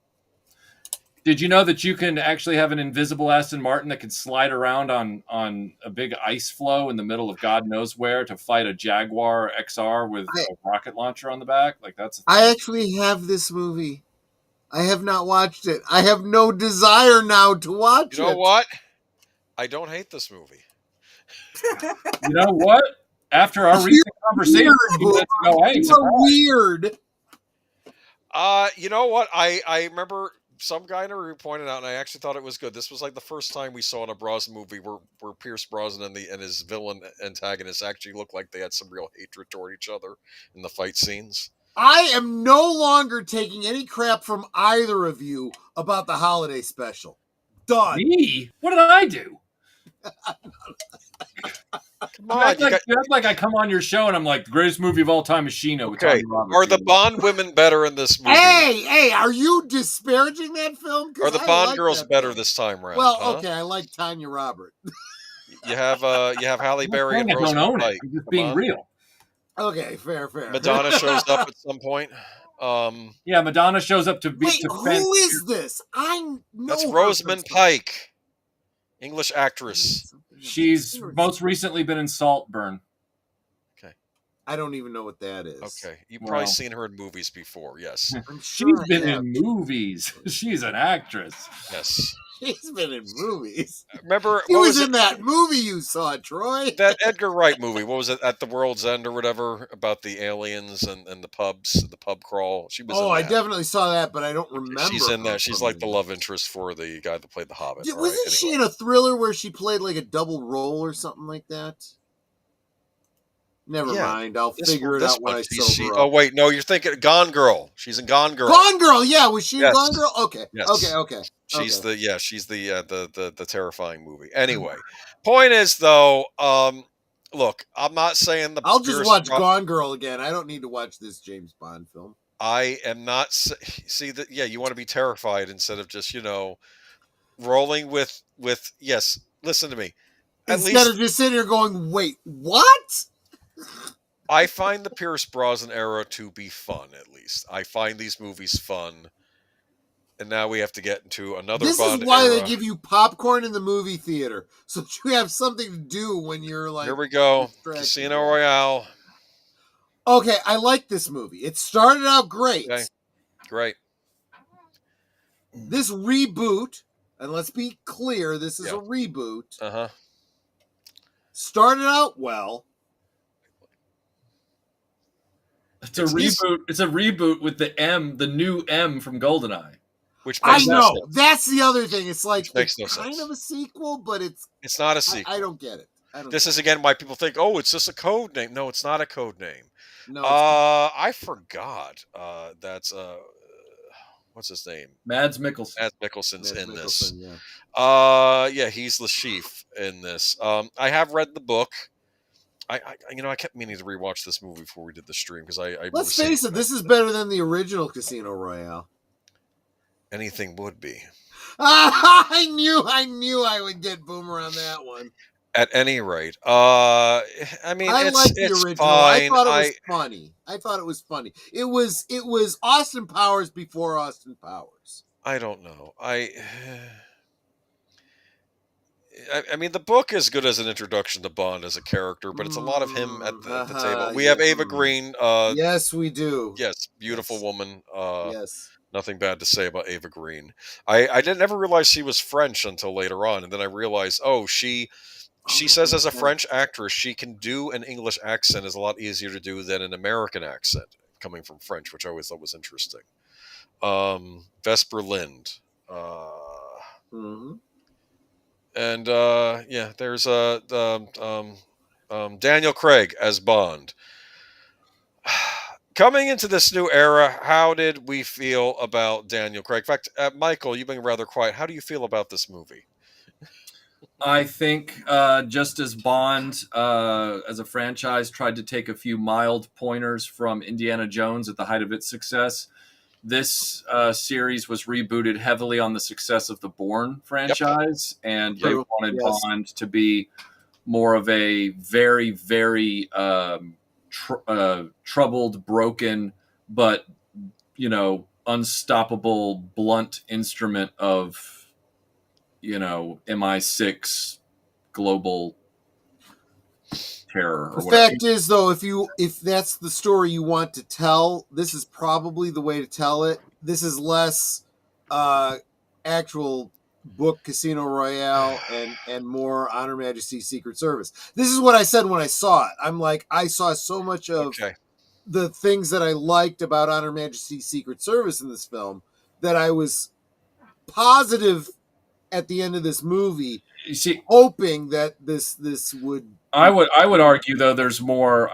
Did you know that you can actually have an invisible Aston Martin that can slide around on a big ice flow in the middle of God knows where to fight a Jaguar XR with a rocket launcher on the back? Like, that's. I actually have this movie. I have not watched it. I have no desire now to watch it. You know what? I don't hate this movie. You know what? After our recent conversation a few minutes ago, I ain't surprised. Weird. You know what? I remember some guy in a review pointed out, and I actually thought it was good. This was like the first time we saw in a Brosnan movie where Pierce Brosnan and his villain antagonist actually looked like they had some real hatred toward each other in the fight scenes. I am no longer taking any crap from either of you about the holiday special. Done. Me? What did I do? Come on, you act like I come on your show and I'm like, the greatest movie of all time is Sheena. Okay. Are the Bond women better in this movie? Hey, are you disparaging that film? Are the Bond girls better this time around? Well, okay, I like Tanya Robert. You have Halle Berry and Rosamund Pike. I'm just being real. Okay, fair. Madonna shows up at some point. Yeah, Madonna shows up to be. Wait, who is this? That's Rosamund Pike, English actress. She's most recently been in Saltburn. Okay. I don't even know what that is. Okay, you've probably seen her in movies before. Yes. She's been in movies. She's an actress. Yes. She's been in movies. Remember, he was in that movie you saw, Troy. That Edgar Wright movie. What was it? At the World's End or whatever, about the aliens and the pubs, the pub crawl. She was. Oh, I definitely saw that, but I don't remember. She's in that. She's like the love interest for the guy that played the Hobbit. Wasn't she in a thriller where she played like a double role or something like that? Never mind. I'll figure it out when I sober up. Oh wait, no, you're thinking Gone Girl. She's in Gone Girl. Gone Girl, yeah. Was she in Gone Girl? Okay. Yes. Okay. She's the terrifying movie. Anyway, point is though, look, I'm not saying the. I'll just watch Gone Girl again. I don't need to watch this James Bond film. I am not see that. Yeah, you want to be terrified instead of just rolling with yes. Listen to me. At Instead least of just sitting here going, wait, what? I find the Pierce Brosnan era to be fun. At least I find these movies fun. And now we have to get into another This Bond is why they era. give you popcorn in the movie theater, so you have something to do when you're like. Here we go. distracted. Casino Royale. Okay, I like this movie. It started out great. Okay. Great. This reboot, and let's be clear, this is a reboot. Uh-huh. Started out well. It's a reboot. It's a reboot with the new M from GoldenEye. Which I makes know. no sense. That's the other thing. It's like makes it's no kind sense. of a sequel, but it's not a sequel. I don't get it. This is again why people think, oh, it's just a code name. No, it's not a code name. No, I forgot. That's what's his name? Mads Mikkelsen. Mads Mikkelsen's in this. Yeah. Yeah, he's Lashif in this. I have read the book. I kept meaning to rewatch this movie before we did the stream because I Let's face it, this is better than the original Casino Royale. Anything would be. I knew I would get Boomer on that one. At any rate, I mean, I like the original. Fine. I thought it was funny. I thought it was funny. It was Austin Powers before Austin Powers. I don't know. I mean, the book is good as an introduction to Bond as a character, but it's a lot of him at the table. We have Ava Green. Yes, we do. Yes, beautiful woman. Yes. Nothing bad to say about Ava Green. I didn't ever realize she was French until later on, and then I realized, she says as a French actress, she can do an English accent is a lot easier to do than an American accent coming from French, which I always thought was interesting. Vesper Lind. And there's Daniel Craig as Bond. Coming into this new era, how did we feel about Daniel Craig? In fact, Michael, you've been rather quiet. How do you feel about this movie? I think just as Bond, as a franchise, tried to take a few mild pointers from Indiana Jones at the height of its success, this series was rebooted heavily on the success of the Bourne franchise, and they wanted Bond to be more of a very, very troubled, broken, but unstoppable, blunt instrument of MI6 global terror. The fact is, though, if that's the story you want to tell, this is probably the way to tell it. This is less actual book Casino Royale and more On Her Majesty's Secret Service. This is what I said when I saw it. I'm like, I saw so much of the things that I liked about On Her Majesty's Secret Service in this film that I was positive at the end of this movie, hoping that this would. I would argue though there's more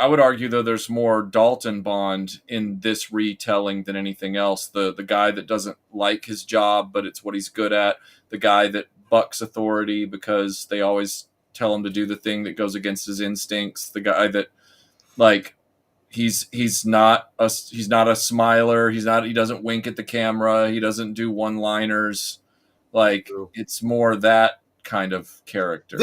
Dalton Bond in this retelling than anything else. The guy that doesn't like his job, but it's what he's good at. The guy that bucks authority because they always tell him to do the thing that goes against his instincts. The guy that he's not a smiler. He doesn't wink at the camera. He doesn't do one-liners. It's more that kind of character.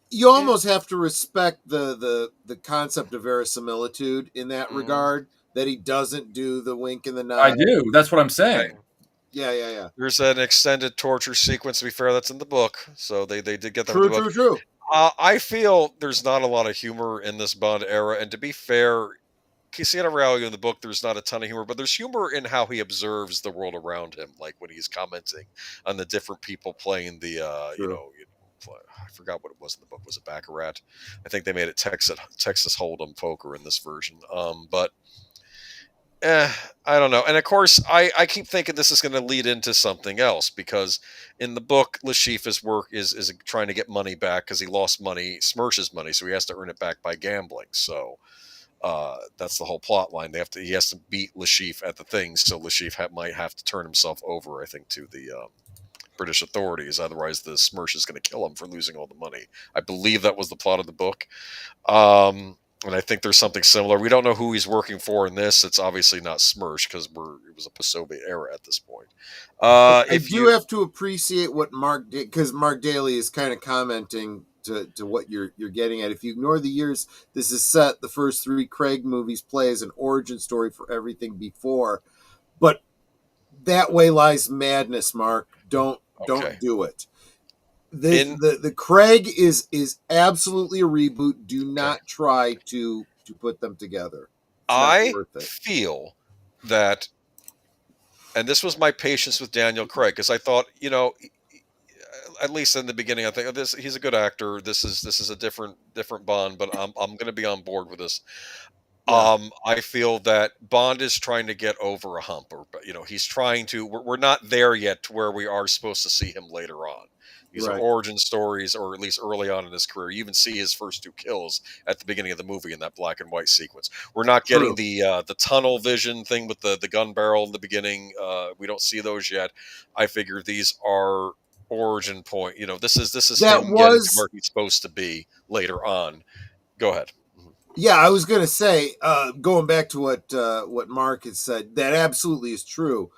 You almost have to respect the concept of verisimilitude in that regard, that he doesn't do the wink and the nod. I do. That's what I'm saying. Right. Yeah. There's an extended torture sequence, to be fair, that's in the book. So they did get that true, in the book. True. I feel there's not a lot of humor in this Bond era. And to be fair, Casino Royale in the book, there's not a ton of humor, but there's humor in how he observes the world around him, like when he's commenting on the different people playing the, I forgot what it was in the book. Was it Baccarat? I think they made it Texas Hold'em poker in this version. But I don't know. And of course, I keep thinking this is going to lead into something else, because in the book, Lashif's work is trying to get money back because he lost money, Smirsh's money, so he has to earn it back by gambling. So that's the whole plot line. He has to beat Lashif at the thing, so Lashif might have to turn himself over, I think, to the British authorities. Otherwise, the Smirsh is going to kill him for losing all the money. I believe that was the plot of the book. And I think there's something similar. We don't know who he's working for in this. It's obviously not Smersh because it was a Pacelli era at this point. I do have to appreciate what Mark did, because Mark Daly is kind of commenting to what you're getting at. If you ignore the years this is set, the first 3 Craig movies play as an origin story for everything before. But that way lies madness, Mark. Don't do it. The Craig is absolutely a reboot. Do not try to put them together. It's not worth it. Feel that, and this was my patience with Daniel Craig, because I thought, at least in the beginning, I think he's a good actor. This is a different Bond, but I'm going to be on board with this. Yeah. I feel that Bond is trying to get over a hump, or he's trying to. We're not there yet to where we are supposed to see him later on. These are origin stories, or at least early on in his career. You even see his first 2 kills at the beginning of the movie in that black and white sequence. We're not getting the tunnel vision thing with the gun barrel in the beginning. We don't see those yet. I figure these are origin point. This is him getting to where he's supposed to be later on. Go ahead. Yeah, I was going to say, going back to what Mark has said, that absolutely is true.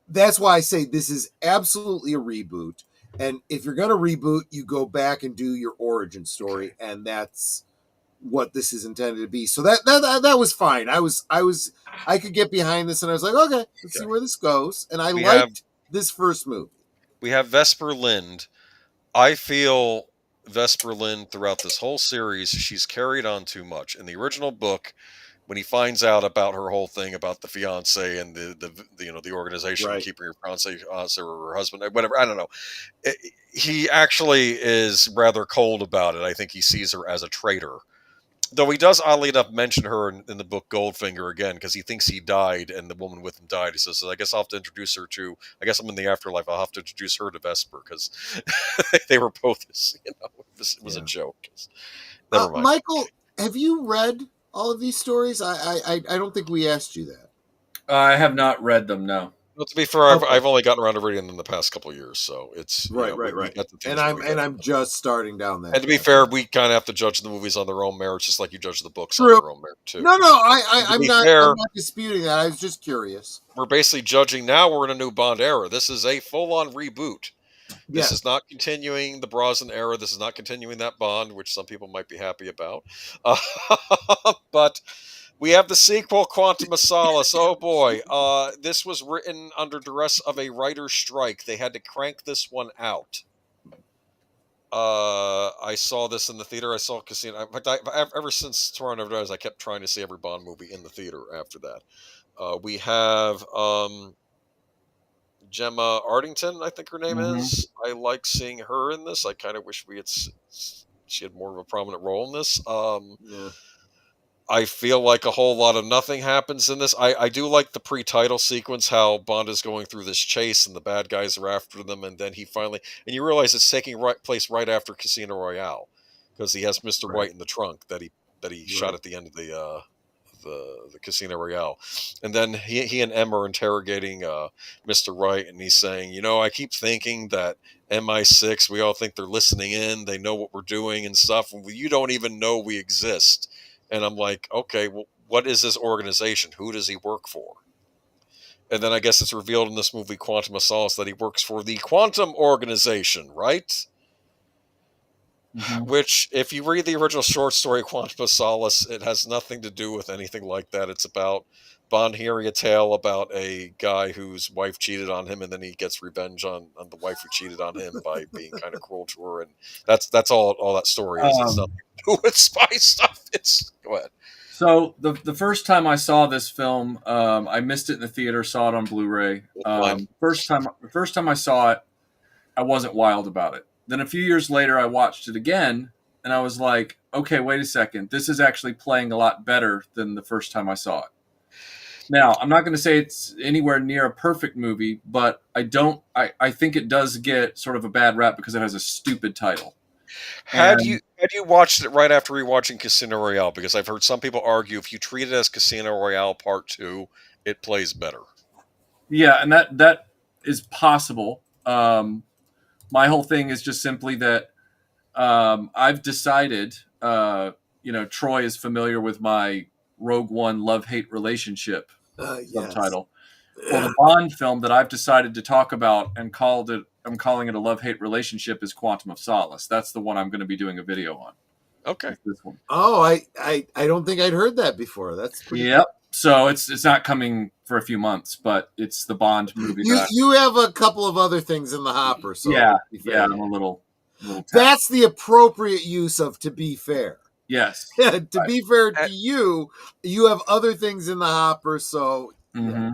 That's why I say this is absolutely a reboot. And if you're going to reboot, you go back and do your origin story, and that's what this is intended to be. So that was fine. I could get behind this, and I was like, okay, let's see where this goes. And I liked this first movie. We have Vesper Lynd. I feel Vesper Lynd throughout this whole series, she's carried on too much. In the original book, when he finds out about her whole thing about the fiance and the organization keeping her fiance or her husband, whatever, I don't know, he actually is rather cold about it. I think he sees her as a traitor. Though he does, oddly enough, mention her in the book Goldfinger again, because he thinks he died and the woman with him died. He says, I guess I'll have to introduce her to, I guess I'm in the afterlife, I'll have to introduce her to Vesper, because they were both, it was a joke. Never mind. Michael, have you read all of these stories? I don't think we asked you that. I have not read them, no. Well, to be fair, I've only gotten around to reading them in the past couple of years, so it's right. And I'm just starting down that. And to be fair, we kind of have to judge the movies on their own merits, just like you judge the books on their own merit too. No, I'm not disputing that. I was just curious. We're basically judging now. We're in a new Bond era. This is a full-on reboot. This is not continuing the Brosnan era. This is not continuing that Bond, which some people might be happy about. But we have the sequel, Quantum of Solace. Oh boy. This was written under duress of a writer's strike. They had to crank this one out. I saw this in the theater. I saw Casino. In fact, ever since Tomorrow Never Dies, I kept trying to see every Bond movie in the theater after that. We have Gemma Arterton, I think her name is. I like seeing her in this. I kind of wish she had more of a prominent role in this. I feel like a whole lot of nothing happens in this. I do like the pre-title sequence, how Bond is going through this chase and the bad guys are after them, and then he finally, and you realize it's taking place right after Casino Royale, because he has Mr. White in the trunk that he shot at the end of the Casino Royale. And then he and M are interrogating Mr. Wright, and he's saying, I keep thinking that MI6, we all think they're listening in, they know what we're doing and stuff, and you don't even know we exist. And I'm like, okay, well, what is this organization? Who does he work for? And then I guess it's revealed in this movie, Quantum of Solace, that he works for the Quantum Organization, right? Which, if you read the original short story, Quantum of Solace, it has nothing to do with anything like that. It's about Bond hearing a tale about a guy whose wife cheated on him, and then he gets revenge on the wife who cheated on him by being kind of cruel to her. And that's all that story is. It's nothing to do with spy stuff. Go ahead. So the first time I saw this film, I missed it in the theater, saw it on Blu-ray. The first time I saw it, I wasn't wild about it. Then a few years later, I watched it again, and I was like, okay, wait a second. This is actually playing a lot better than the first time I saw it. Now, I'm not going to say it's anywhere near a perfect movie, but I think it does get sort of a bad rap because it has a stupid title. Had you watched it right after rewatching Casino Royale? Because I've heard some people argue if you treat it as Casino Royale Part 2, it plays better. Yeah, and that is possible. My whole thing is just simply that I've decided, Troy is familiar with my Rogue One love-hate relationship subtitle. Well, the Bond film that I've decided to talk about and I'm calling it a love-hate relationship is Quantum of Solace. That's the one I'm going to be doing a video on. Okay. It's this one. Oh, I don't think I'd heard that before. That's pretty Yep. So it's not coming for a few months, but it's the Bond movie. You have a couple of other things in the hopper, so yeah, I'm a little that's the appropriate use of "to be fair." Yes. To be fair to you, you have other things in the hopper, so mm-hmm.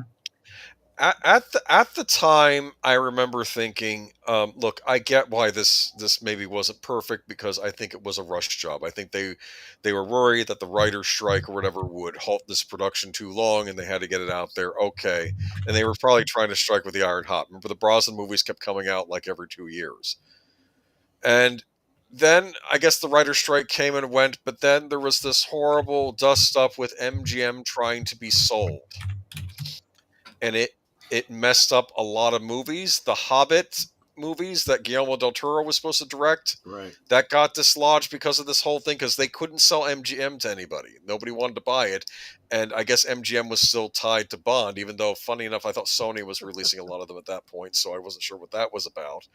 At the time, I remember thinking, look, I get why this maybe wasn't perfect, because I think it was a rush job. I think they were worried that the writer's strike or whatever would halt this production too long, and they had to get it out there. Okay, and they were probably trying to strike with the iron hot. Remember, the Brosnan movies kept coming out like every 2 years, and then I guess the writer's strike came and went. But then there was this horrible dust up with MGM trying to be sold, and it messed up a lot of movies. The Hobbit movies that Guillermo del Toro was supposed to direct, right, that got dislodged because of this whole thing, because they couldn't sell MGM to anybody. Nobody wanted to buy it, and I guess MGM was still tied to Bond, even though, funny enough, I thought Sony was releasing a lot of them at that point, so I wasn't sure what that was about.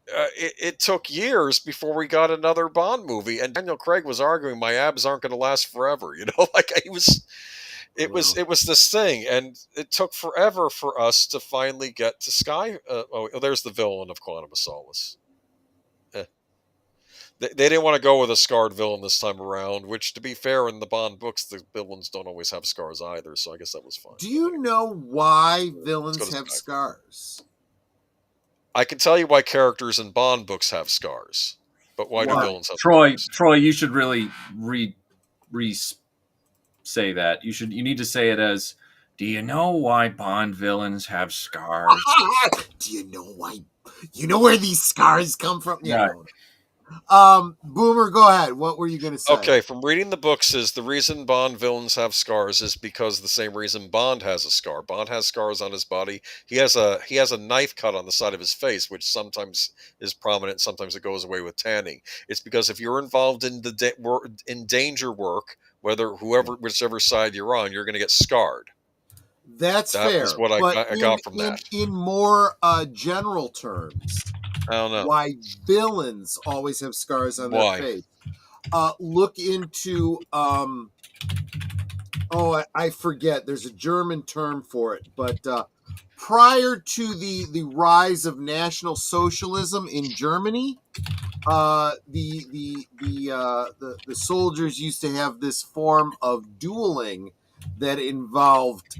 It took years before we got another Bond movie, and Daniel Craig was arguing, my abs aren't going to last forever, like he was... It was this thing, and it took forever for us to finally get to Sky. There's the villain of Quantum of Solace. They didn't want to go with a scarred villain this time around, which, to be fair, in the Bond books, the villains don't always have scars either, so I guess that was fine. Do you know why villains have scars? I can tell you why characters in Bond books have scars, but why do villains have scars? Troy, you should really say that. You need to say it as, do you know why Bond villains have scars? Do you know why? You know where these scars come from? Yeah. Boomer, go ahead. What were you going to say? Okay, from reading the books, is the reason Bond villains have scars is because the same reason Bond has a scar. Bond has scars on his body. He has a knife cut on the side of his face, which sometimes is prominent, sometimes it goes away with tanning. It's because if you're involved in in danger work, whichever side you're on, you're going to get scarred. That fair. That's what I got from that. In more general terms, I don't know why villains always have scars on their face. Look into I forget. There's a German term for it, but prior to the rise of National Socialism in Germany, the soldiers used to have this form of dueling that involved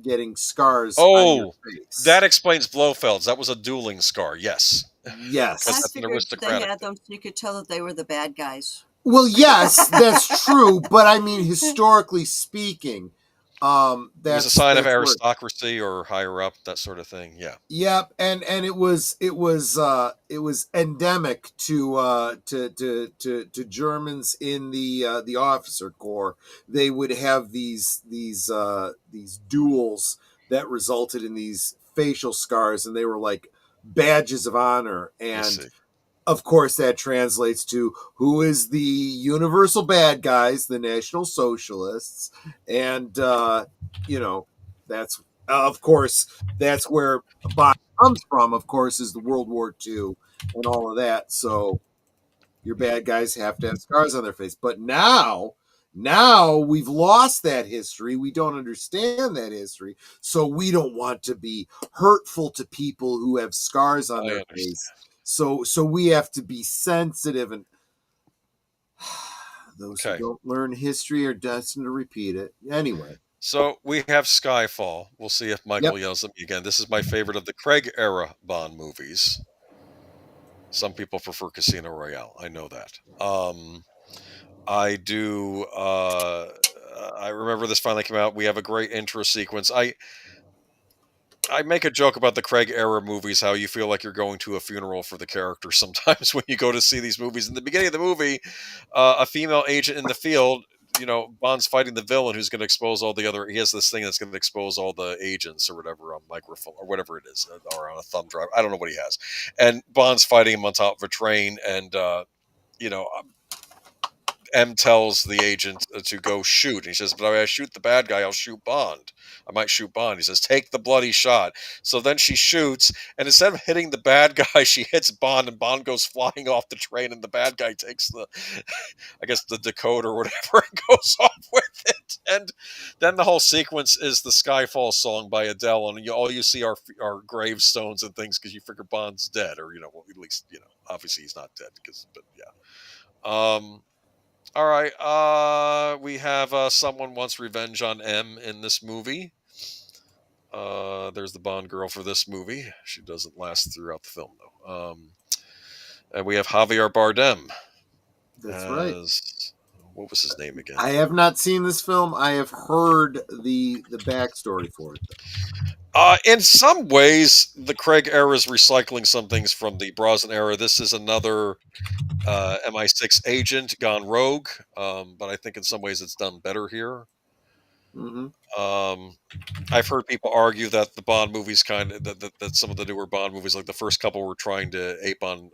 getting scars on your face. That explains Blofeld's. That was a dueling scar. Yes. Yes. I figured they had them so you could tell that they were the bad guys. Well, yes, that's true, but I mean, historically speaking, that's a sign of aristocracy or higher up, that sort of thing. Yeah. Yep, and it was endemic to Germans in the officer corps. They would have these duels that resulted in these facial scars, and they were like badges of honor. And of course, that translates to who is the universal bad guys, the National Socialists. And, that's, of course, that's where Bond comes from, of course, is the World War II and all of that. So your bad guys have to have scars on their face. But now we've lost that history. We don't understand that history. So we don't want to be hurtful to people who have scars on their face. So we have to be sensitive, and those who don't learn history are destined to repeat it. Anyway. So we have Skyfall. We'll see if Michael yells at me again. This is my favorite of the Craig era Bond movies. Some people prefer Casino Royale. I know that. I do. I remember this finally came out. We have a great intro sequence. I make a joke about the Craig era movies, how you feel like you're going to a funeral for the character sometimes when you go to see these movies. In the beginning of the movie, a female agent in the field, Bond's fighting the villain who's going to expose all the other... He has this thing that's going to expose all the agents or whatever on microfilm or whatever it is, or on a thumb drive. I don't know what he has. And Bond's fighting him on top of a train, and, M tells the agent to go shoot. And he says, but if I shoot the bad guy, I'll shoot Bond. I might shoot Bond. He says, take the bloody shot. So then she shoots, and instead of hitting the bad guy, she hits Bond, and Bond goes flying off the train, and the bad guy takes the, I guess, the decoder or whatever, and goes off with it. And then the whole sequence is the Skyfall song by Adele, and all you see are gravestones and things because you figure Bond's dead, or, well, at least, obviously he's not dead, but yeah. All right. We have someone wants revenge on M in this movie. There's the Bond girl for this movie. She doesn't last throughout the film, though. And we have Javier Bardem. That's right. What was his name again? I have not seen this film. I have heard the backstory for it, though. In some ways, the Craig era is recycling some things from the Brosnan era. This is another MI6 agent gone rogue, but I think in some ways it's done better here. Mm-hmm. I've heard people argue that the Bond movies that some of the newer Bond movies, like the first couple, were trying to ape on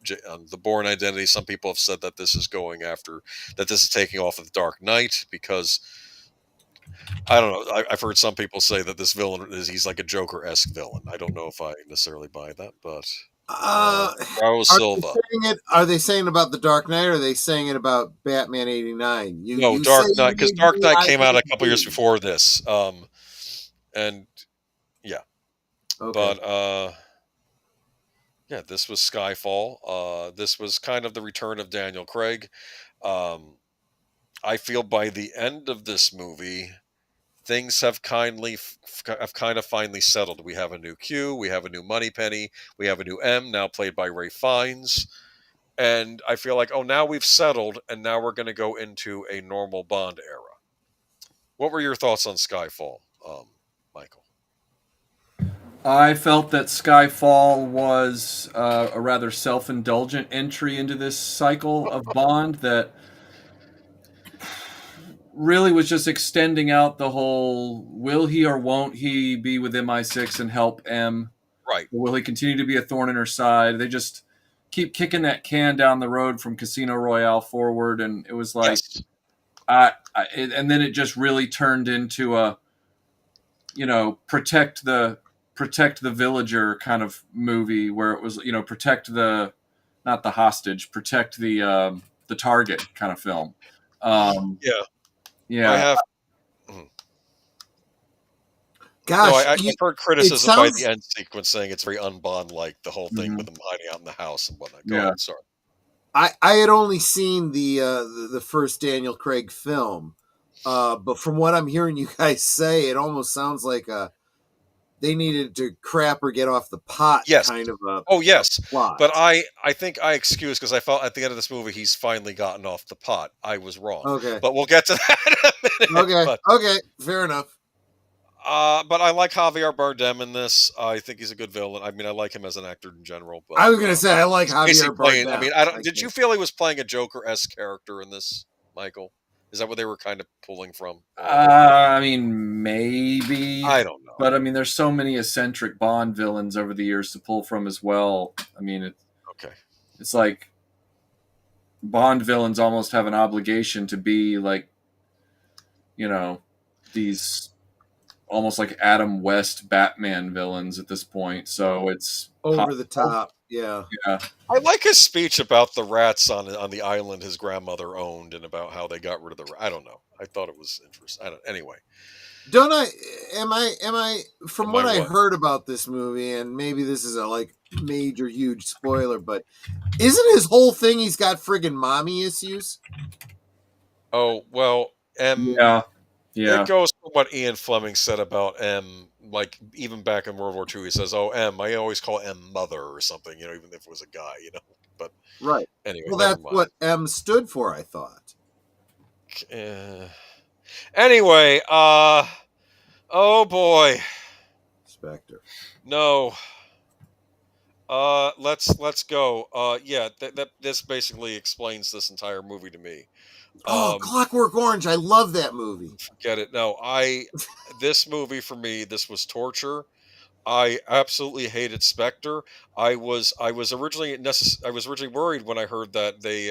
the Bourne Identity. Some people have said that this is taking off of the Dark Knight because, I don't know. I've heard some people say that this villain he's like a Joker-esque villain. I don't know if I necessarily buy that, but Raul Silva. Are they saying about the Dark Knight, or are they saying it about Batman '89? No, Dark Knight, because Dark Knight came out a couple years before this. And yeah, okay. But yeah, this was Skyfall. This was kind of the return of Daniel Craig. I feel by the end of this movie, things have kind of finally settled. We have a new Q, we have a new Moneypenny, we have a new M, now played by Ray Fiennes. And I feel like, now we've settled, and now we're going to go into a normal Bond era. What were your thoughts on Skyfall, Michael? I felt that Skyfall was a rather self-indulgent entry into this cycle of Bond that really was just extending out the whole, will he or won't he be with MI6 and help M? Right. Or will he continue to be a thorn in her side? They just keep kicking that can down the road from Casino Royale forward, and it was like, yes. And then it just really turned into a, protect the villager kind of movie where it was, protect the, not the hostage, protect the target kind of film. Yeah. I have. Gosh, no, I've heard criticism by the end sequence saying it's very un-Bond-like, the whole thing with them hiding out in the house and whatnot. Go ahead, sorry. I had only seen the first Daniel Craig film, but from what I'm hearing you guys say, it almost sounds like they needed to crap or get off the pot kind of a plot. But I think I excuse because I felt at the end of this movie he's finally gotten off the pot. I was wrong. Okay. But we'll get to that in a minute. Okay, fair enough. But I like Javier Bardem in this. I think he's a good villain. I mean, I like him as an actor in general. But I was going to say I like Javier Bardem. Did you feel he was playing a Joker-esque character in this, Michael? Is that what they were kind of pulling from? I mean, maybe. I don't know. But I mean, there's so many eccentric Bond villains over the years to pull from as well. I mean, it's like Bond villains almost have an obligation to be like, these almost like Adam West Batman villains at this point. So it's over the top. Yeah. I like his speech about the rats on the island his grandmother owned and about how they got rid of I don't know. I thought it was interesting. Anyway. Am I from what I heard about this movie, and maybe this is a major huge spoiler, but isn't his whole thing he's got friggin' mommy issues? Oh, well, yeah. It goes from what Ian Fleming said about M, like even back in World War II, he says, "Oh, M, I always call M mother or something, even if it was a guy, But right. Anyway, well, that's what M stood for, I thought. Anyway, oh boy, Spectre. No. Let's go. This basically explains this entire movie to me. Clockwork Orange. I love that movie. Forget it. No, this movie for me, this was torture. I absolutely hated Spectre. I was originally I was originally worried when I heard that they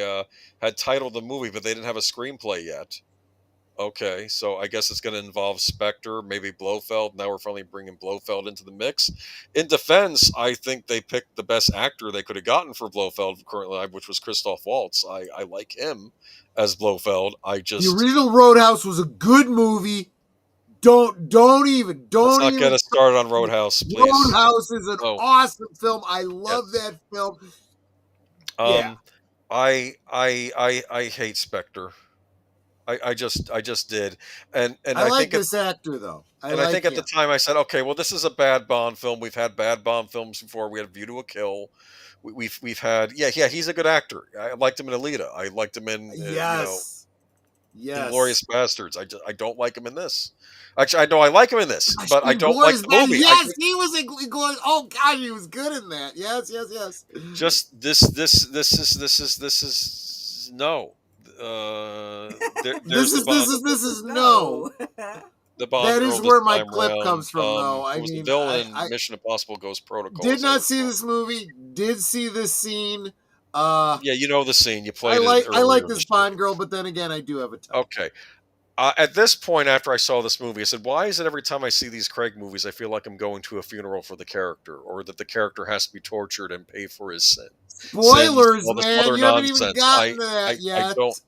had titled the movie, but they didn't have a screenplay yet. Okay, so I guess it's going to involve Spectre, maybe Blofeld. Now we're finally bringing Blofeld into the mix. In defense, I think they picked the best actor they could have gotten for Blofeld currently, which was Christoph Waltz. I like him as Blofeld. The original Roadhouse was a good movie. Don't Let's not even. get us started on Roadhouse, please. Roadhouse is an Oh. awesome film. I love that film. Yeah. I hate Spectre. I just did, and I like think this actor though. I think at the time I said, okay, well, this is a bad Bond film. We've had bad Bond films before. We had View to a Kill. We've had he's a good actor. I liked him in Alita. I liked him in yes. Inglourious Bastards. I don't like him in this. Actually, I know I like him in this, but I don't like the movie. Yes, he was in Glorious. Oh God, he was good in that. Yes. Just this is no. This is no. The Bond that girl is where this my time clip around, comes from, though. I was mean, the villain in Mission Impossible Ghost Protocol. Did not see this movie. Did see this scene. Yeah, you know the scene. You played. I like this Bond girl, but then again, I do have a type. Okay. At this point, after I saw this movie, I said, "Why is it every time I see these Craig movies, I feel like I'm going to a funeral for the character, or that the character has to be tortured and pay for his sin?" Spoilers, all this man! other You haven't even nonsense. gotten to that yet. I don't.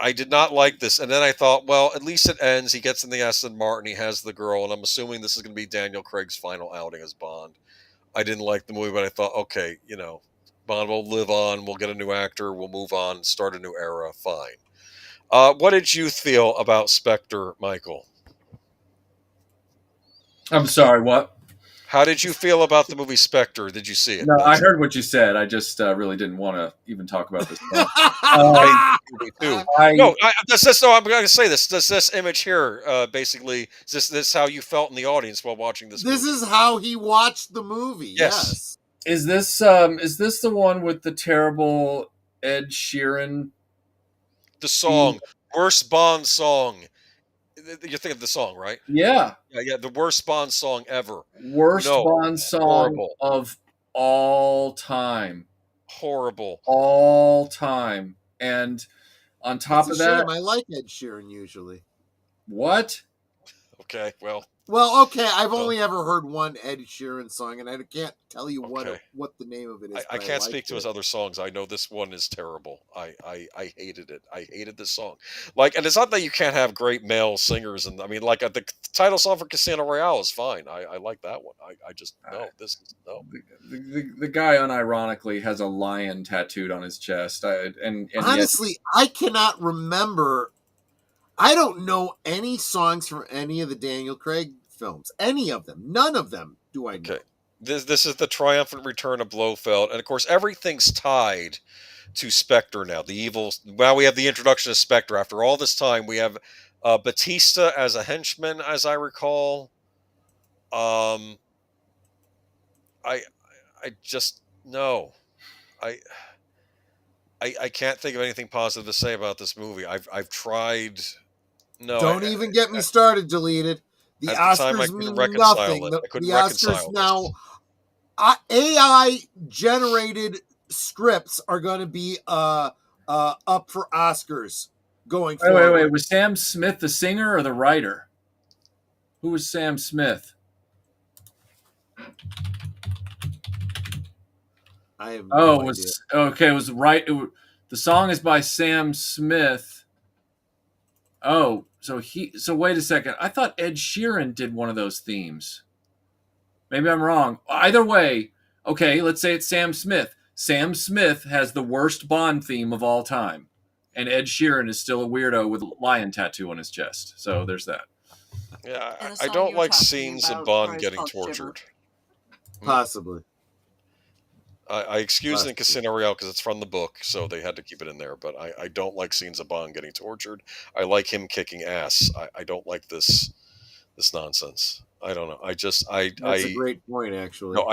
I did not like this, and then I thought, well, at least it ends. He gets in the Aston Martin, he has the girl, and I'm assuming this is going to be Daniel Craig's final outing as Bond. I didn't like the movie, but I thought, okay, Bond will live on. We'll get a new actor. We'll move on. Start a new era. Fine. What did you feel about Spectre, Michael? I'm sorry, what? How did you feel about the movie Spectre? Did you see it? No, I heard what you said. I just really didn't want to even talk about this. No, I'm going to say this. Does this image here basically is this how you felt in the audience while watching this? This is how he watched the movie. Yes. Is this the one with the terrible Ed Sheeran? The song, worst Bond song. You're thinking of the song, right? Yeah. Yeah. The worst Bond song ever. Worst Bond song of all time. Horrible. All time. And on top of that, shame. I like Ed Sheeran usually. What? Okay, well, okay. I've only ever heard one Ed Sheeran song, and I can't tell you what the name of it is. I can't speak to his other songs. I know this one is terrible. I hated it. I hated this song. And it's not that you can't have great male singers, and I mean, the title song for Casino Royale is fine. I like that one. I just no. This is no. The guy unironically has a lion tattooed on his chest. And honestly, I cannot remember. I don't know any songs from any of the Daniel Craig films. Any of them. None of them do I know. Okay. This is the triumphant return of Blofeld. And, of course, everything's tied to Spectre now. Now we have the introduction of Spectre. After all this time, we have Batista as a henchman, as I recall. I just, no. I can't think of anything positive to say about this movie. I've tried... No, don't even get me started. Deleted. The Oscars mean nothing. The Oscars now, AI generated scripts are going to be up for Oscars going forward. Wait. Was Sam Smith the singer or the writer? Who was Sam Smith? I have no idea. It was right. The song is by Sam Smith. Oh, so wait a second. I thought Ed Sheeran did one of those themes. Maybe I'm wrong. Either way, okay, let's say it's Sam Smith. Sam Smith has the worst Bond theme of all time. And Ed Sheeran is still a weirdo with a lion tattoo on his chest. So there's that. Yeah, I don't like scenes of Bond getting tortured. Possibly. I excuse it in Casino Royale because it's from the book, so they had to keep it in there. But I don't like scenes of Bond getting tortured. I like him kicking ass. I don't like this nonsense. I don't know. That's a great point, actually. No,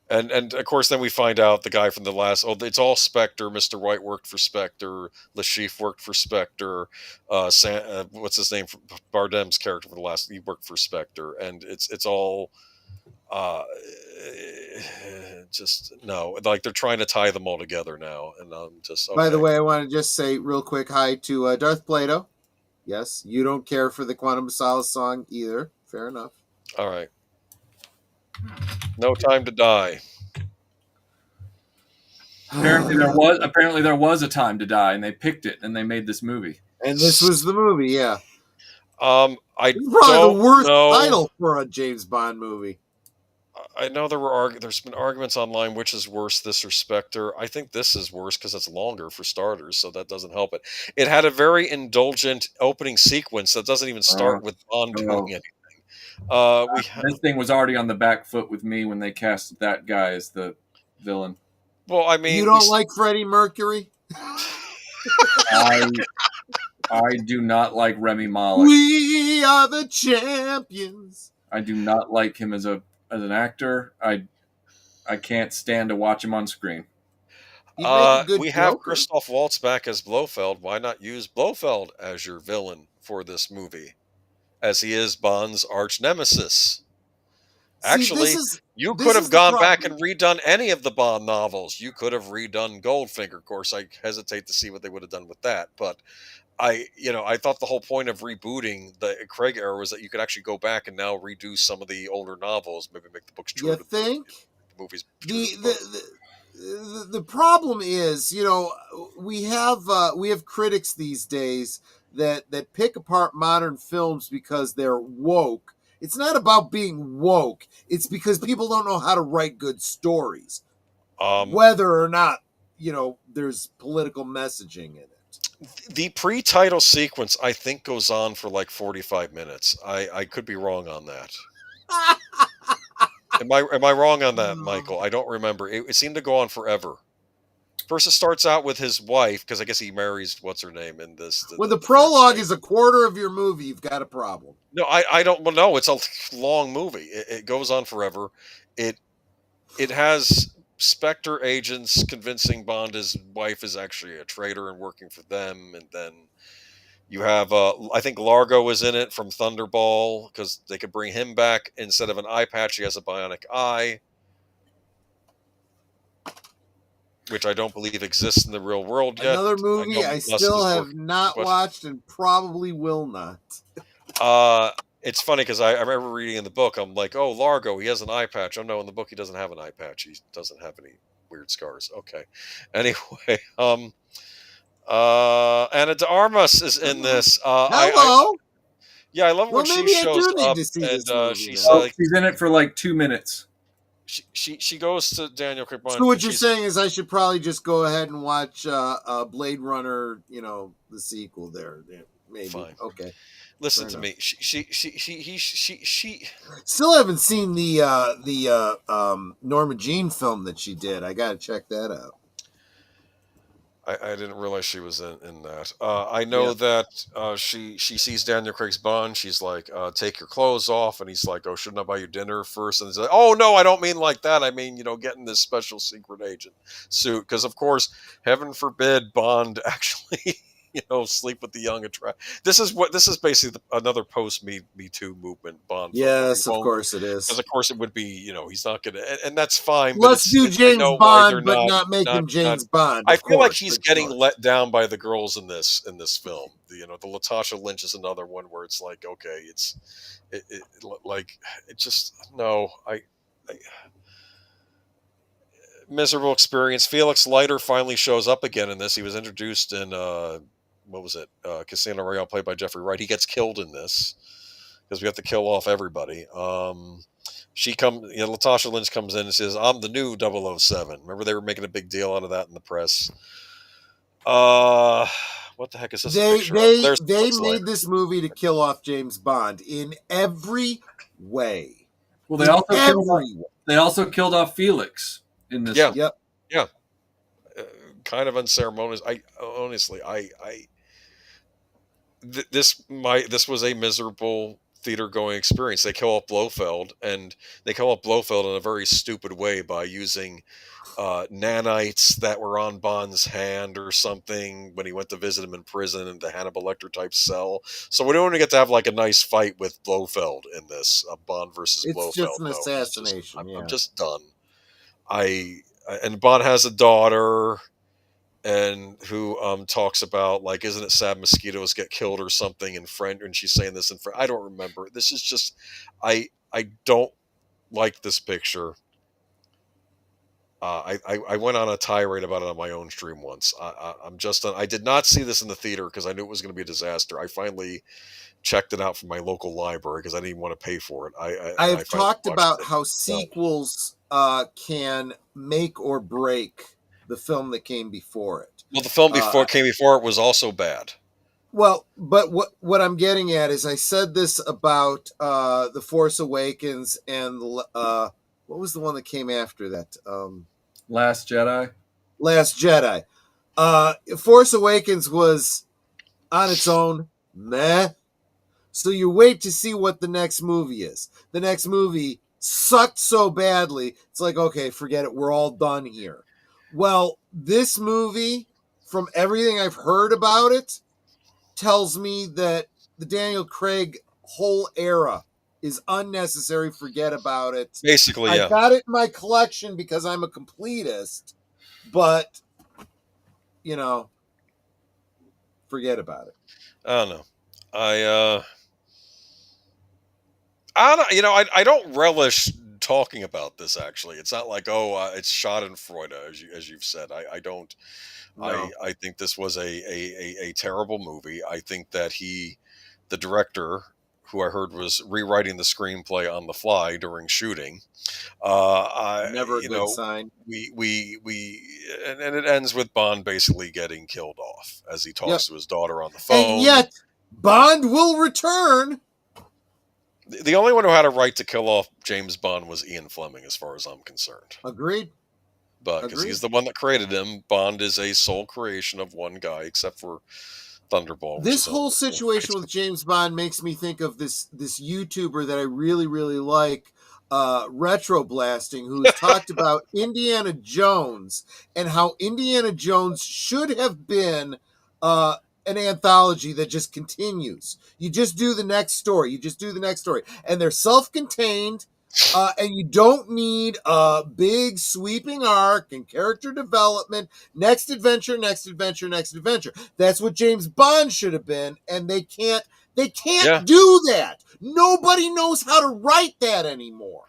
And of course, then we find out the guy from the last. Oh, it's all Spectre. Mr. White worked for Spectre. Lashif worked for Spectre. What's his name? Bardem's character for the last. He worked for Spectre, and it's all. Just no, like they're trying to tie them all together now, and I'm just. Okay. By the way, I want to just say real quick hi to Darth Plato. Yes, you don't care for the Quantum of Solace song either. Fair enough. All right. No Time to Die. Apparently there was a time to die, and they picked it, and they made this movie. And this was the movie, yeah. I It's probably the worst know. title for a James Bond movie. I know there's been arguments online which is worse, this or Spectre. I think this is worse because it's longer for starters, so that doesn't help it. It had a very indulgent opening sequence that doesn't even start with Bond doing anything. This thing was already on the back foot with me when they cast that guy as the villain. Well, I mean, you don't like Freddie Mercury? I do not like Remy Malek. We are the champions. I do not like him as an actor. I can't stand to watch him on screen. We have Christoph Waltz back as Blofeld. Why not use Blofeld as your villain for this movie, as he is Bond's arch nemesis? Actually, you could have gone back and redone any of the Bond novels. You could have redone Goldfinger. Of course, I hesitate to see what they would have done with that. But I thought the whole point of rebooting the Craig era was that you could actually go back and now redo some of the older novels, maybe make the books true. You think? The movies. The problem is, we have critics these days that pick apart modern films because they're woke. It's not about being woke. It's because people don't know how to write good stories. Whether or not, there's political messaging in it. The pre-title sequence, I think, goes on for like 45 minutes. I could be wrong on that. Am I wrong on that, Michael? I don't remember. It seemed to go on forever. First, it starts out with his wife, because I guess he marries what's her name in this. When the prologue is a quarter of your movie, you've got a problem. No, I don't. Well, no, it's a long movie. It goes on forever. It has Spectre agents convincing Bond his wife is actually a traitor and working for them, and then you have I think Largo is in it from Thunderball because they could bring him back instead of an eye patch. He has a bionic eye, which I don't believe exists in the real world yet. Another movie I still have not watched and probably will not. It's funny because I remember reading in the book, I'm like, oh, Largo, he has an eye patch. Oh, no, in the book he doesn't have an eye patch. He doesn't have any weird scars. Okay. Anyway, Anna de Armas is in this. Hello. I love when she shows up and she's in it for like 2 minutes. She goes to Daniel Craig. So what you're saying is I should probably just go ahead and watch Blade Runner, the sequel there. Yeah, maybe. Fine. Okay. Listen to me. She still haven't seen the Norma Jean film that she did. I got to check that out. I didn't realize she was in that. I know that she sees Daniel Craig's Bond. She's like, take your clothes off. And he's like, oh, shouldn't I buy you dinner first? And he's like, oh, no, I don't mean like that. I mean, getting this special secret agent suit. Because, of course, heaven forbid Bond actually... sleep with the young This is basically another post Me Too movement Bond. Yes, of course it is. Because of course it would be, he's not going to, and that's fine. Let's do James Bond, but not make him James Bond. I feel like he's getting let down by the girls in this film. The Latasha Lynch is another one where it's like, okay, miserable experience. Felix Leiter finally shows up again in this. He was introduced in Casino Royale, played by Jeffrey Wright. He gets killed in this because we have to kill off everybody. Latasha Lynch comes in and says, I'm the new 007. Remember they were making a big deal out of that in the press. What the heck is this? They made this movie to kill off James Bond in every way. Well, they also killed off Felix in this. Yeah. Yep. Yeah. Kind of unceremonious. This was a miserable theater going experience. They kill off Blofeld, and they kill off Blofeld in a very stupid way by using nanites that were on Bond's hand or something when he went to visit him in prison in the Hannibal Lecter type cell. So we don't get to have like a nice fight with Blofeld in this Bond versus It's just Blofeld. an No, assassination. I'm just done. And Bond has a daughter, and who talks about like, isn't it sad mosquitoes get killed or something in French? And she's saying this in French. I don't remember. This is just I don't like this picture. I went on a tirade about it on my own stream once. I'm just I did not see this in the theater because I knew it was going to be a disaster. I finally checked it out from my local library because I didn't even want to pay for it. I have talked about it. how sequels can make or break the film that came before it. Well, the film came before it was also bad. Well, but what I'm getting at is I said this about The Force Awakens and what was the one that came after that? Last Jedi. Last Jedi. Force Awakens was on its own meh. So you wait to see what the next movie is. The next movie sucked so badly, it's like, okay, forget it. We're all done here. Well, this movie, from everything I've heard about it, tells me that the Daniel Craig whole era is unnecessary. Forget about it. Basically, yeah. I got it in my collection because I'm a completist, but, forget about it. I don't know. I don't relish talking about this. Actually, it's not like it's Schadenfreude as you've said. I don't. No. I think this was a terrible movie. I think that the director, who I heard was rewriting the screenplay on the fly during shooting. Never a good sign. And it ends with Bond basically getting killed off as he talks to his daughter on the phone. And yet, Bond will return. The only one who had a right to kill off James Bond was Ian Fleming, as far as I'm concerned. Agreed. But because he's the one that created him, Bond is a sole creation of one guy, except for Thunderball. This whole situation with James Bond makes me think of this YouTuber that I really, really like, RetroBlasting, who's talked about Indiana Jones and how Indiana Jones should have been an anthology that just continues. You just do the next story. And they're self-contained, and you don't need a big sweeping arc and character development. Next adventure. That's what James Bond should have been, and they can't do that. Nobody knows how to write that anymore.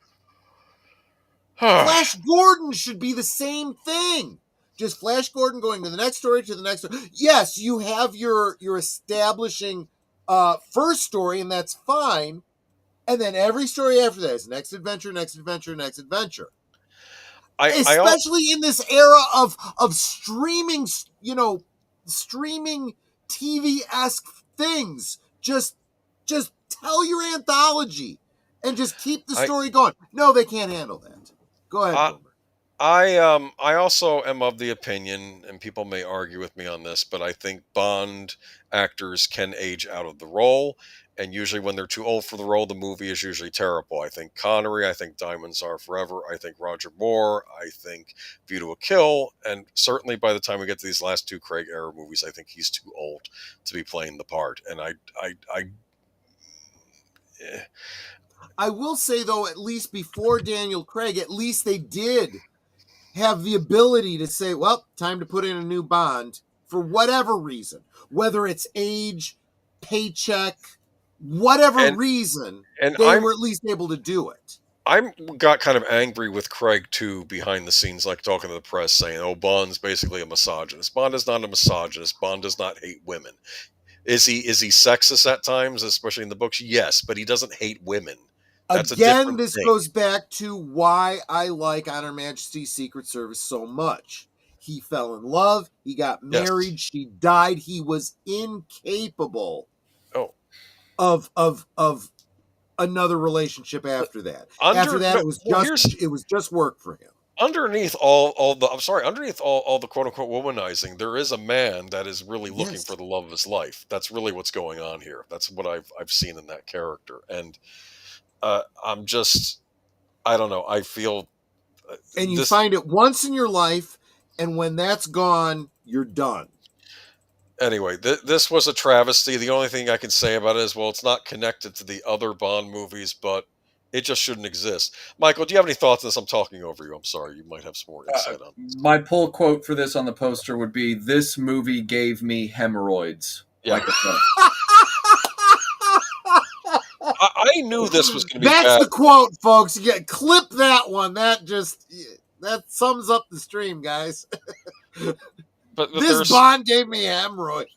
Flash Gordon should be the same thing. Just Flash Gordon going to the next story, Yes, you have your establishing first story, and that's fine. And then every story after that is next adventure. Especially in this era of streaming, streaming TV-esque things. Just tell your anthology and just keep the story going. No, they can't handle that. Go ahead, Boomer. I also am of the opinion, and people may argue with me on this, but I think Bond actors can age out of the role, and usually when they're too old for the role, the movie is usually terrible. I think Connery, I think Diamonds Are Forever, I think Roger Moore, I think View to a Kill, and certainly by the time we get to these last two Craig era movies, I think he's too old to be playing the part, and I will say, though, at least before Daniel Craig, at least they did have the ability to say, well, time to put in a new Bond for whatever reason, whether it's age, paycheck, whatever reason, and they were at least able to do it. I got kind of angry with Craig, too, behind the scenes, like talking to the press, saying, Bond's basically a misogynist. Bond is not a misogynist. Bond does not hate women. Is he sexist at times, especially in the books? Yes, but he doesn't hate women. That's Again, this goes back to why I like On Her Majesty's Secret Service so much. He fell in love. He got married. Yes. She died. He was incapable of another relationship after that. It was just work for him. underneath underneath all the quote unquote womanizing, there is a man that is really looking for the love of his life. That's really what's going on here. That's what I've seen in that character, and I'm just, I don't know. I feel and you find it once in your life, and when that's gone, you're done. Anyway, this was a travesty. The only thing I can say about it is, well, it's not connected to the other Bond movies, but it just shouldn't exist. Michael, do you have any thoughts on this? I'm talking over you. I'm sorry. You might have some more insight on this. My pull quote for this on the poster would be, "This movie gave me hemorrhoids." Yeah. I knew this was going to be That's bad. the quote, folks. You get clip that one. That sums up the stream, guys. But this Bond gave me hemorrhoids.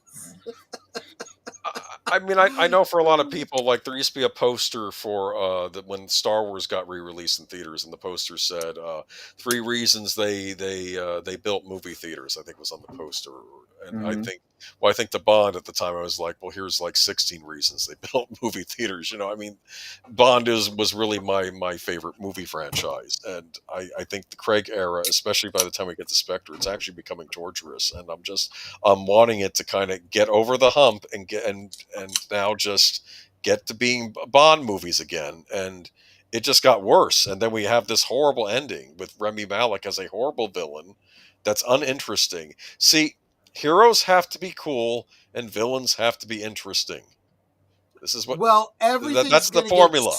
I mean, I know for a lot of people, like, there used to be a poster for when Star Wars got re-released in theaters, and the poster said 3 reasons they built movie theaters. I think was on the poster, and I think the Bond at the time, I was like, well, here's like 16 reasons they built movie theaters. I mean, Bond was really my favorite movie franchise, and I think the Craig era, especially by the time we get to Spectre, it's actually becoming torturous, and I'm wanting it to kind of get over the hump and now just get to being Bond movies again. And it just got worse, and then we have this horrible ending with Rami Malek as a horrible villain that's uninteresting. See, heroes have to be cool and villains have to be interesting. This is what that's the formula.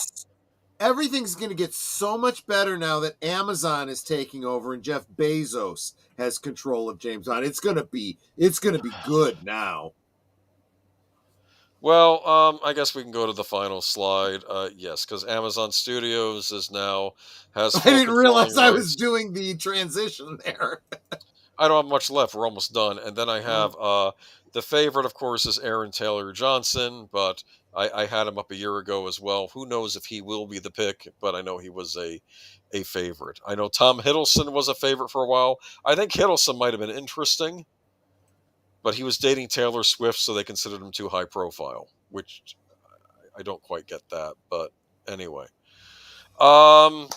Everything's going to get so much better now that Amazon is taking over and Jeff Bezos has control of James Bond. It's going to be good now. Well, I guess we can go to the final slide. Yes, because Amazon Studios has. I didn't realize I was doing the transition there. I don't have much left. We're almost done. And then I have the favorite, of course, is Aaron Taylor Johnson, but I had him up a year ago as well. Who knows if he will be the pick, but I know he was a favorite. I know Tom Hiddleston was a favorite for a while. I think Hiddleston might have been interesting, but he was dating Taylor Swift, so they considered him too high profile, which I don't quite get that. But anyway. No,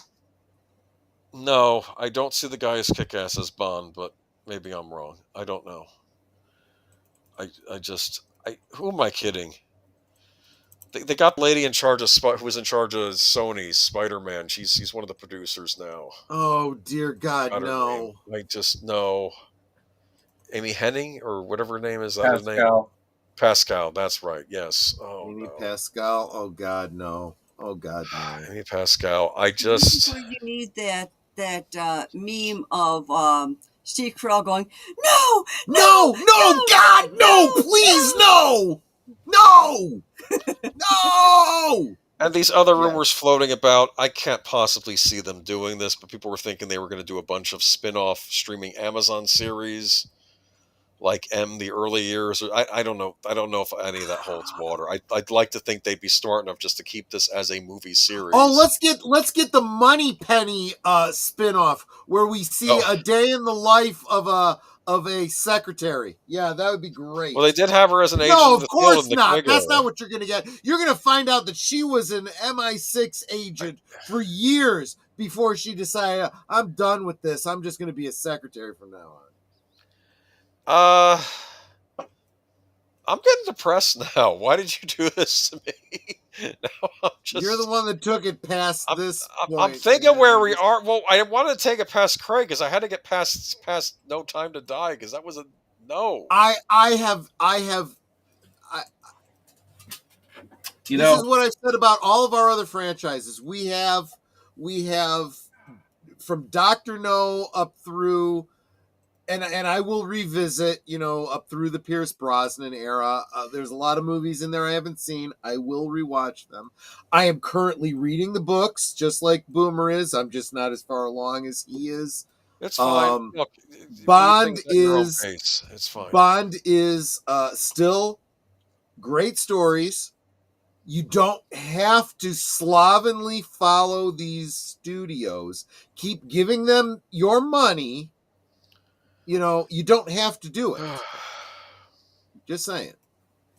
I don't see the guy as kick-ass as Bond, but maybe I'm wrong. I don't know. Who am I kidding? They got the lady in charge of who was in charge of Sony's Spider-Man. She's one of the producers now. Oh dear God, no! I just know. Amy Hennig or whatever her name is. Pascal. Her name? Pascal. That's right. Yes. Oh, Amy Pascal. Oh God, no! Oh God, no! Amy Pascal. You need that meme of Steve Carell going, no, God, no, please, no. And these other rumors floating about, I can't possibly see them doing this, but people were thinking they were going to do a bunch of spin-off streaming Amazon series, like the early years. I don't know. I don't know if any of that holds water. I'd like to think they'd be smart enough just to keep this as a movie series. Oh, let's get the Money Penny spin-off where we see a day in the life of a secretary. Yeah, that would be great. Well, they did have her as an agent. No, of course not. That's not what you're going to get. You're going to find out that she was an MI6 agent for years before she decided, I'm done with this. I'm just going to be a secretary from now on. I'm getting depressed now. Why did you do this to me? Now you're the one that took it past this point. I'm thinking where we are. Well, I wanted to take it past Craig because I had to get past No Time to Die because that was a no. I have. This is what I've said about all of our other franchises. We have from Dr. No up through. And I will revisit, up through the Pierce Brosnan era. There's a lot of movies in there I haven't seen. I will rewatch them. I am currently reading the books, just like Boomer is. I'm just not as far along as he is. It's fine. Look, Bond is it's fine. Bond is still great stories. You don't have to slovenly follow these studios. Keep giving them your money. You don't have to do it. Just saying.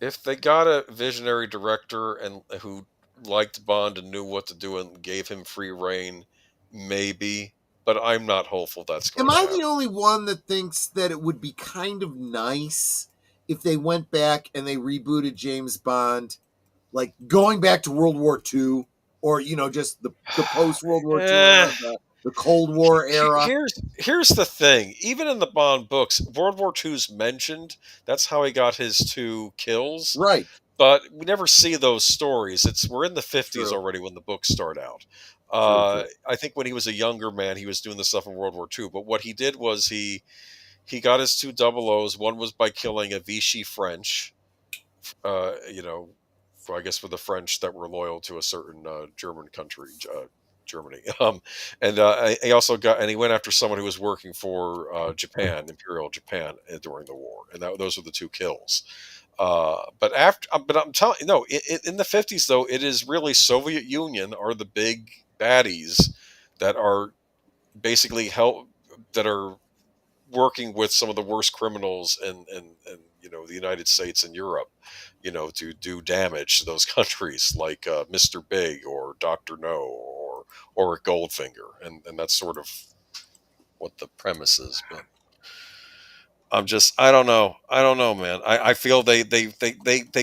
If they got a visionary director and who liked Bond and knew what to do and gave him free reign, maybe. but I'm not hopeful that's going Am to I happen. the only one that thinks that it would be kind of nice if they went back and they rebooted James Bond, like going back to World War II, or just the post World War II Eh, era, the Cold War era? here's the thing. Even in the Bond books, World War II's mentioned. That's how he got his 2 kills. Right. But we never see those stories. We're in the 50s True. already when the books start out. True. I think when he was a younger man, he was doing the stuff in World War II. But what he did was he got his 2 double O's. One was by killing a Vichy French, I guess for the French that were loyal to a certain German country, Germany. He also he went after someone who was working for Japan, Imperial Japan, during the war, and those were the 2 kills. But I'm telling you, no, in the 50s though, it is really Soviet Union are the big baddies that are basically that are working with some of the worst criminals in the United States and Europe, to do damage to those countries, like Mr. Big or Dr. No or Goldfinger, and that's sort of what the premise is. But I don't know, man. I feel they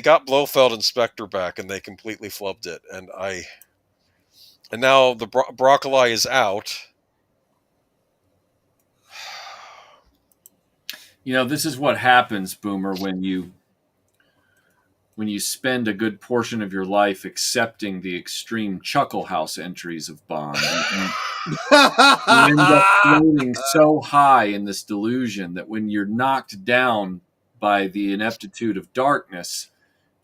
got Blofeld and Spectre back, and they completely flubbed it, and now the broccoli is out. This is what happens, Boomer, when you spend a good portion of your life accepting the extreme Chuckle House entries of Bond. You end up floating so high in this delusion that when you're knocked down by the ineptitude of darkness,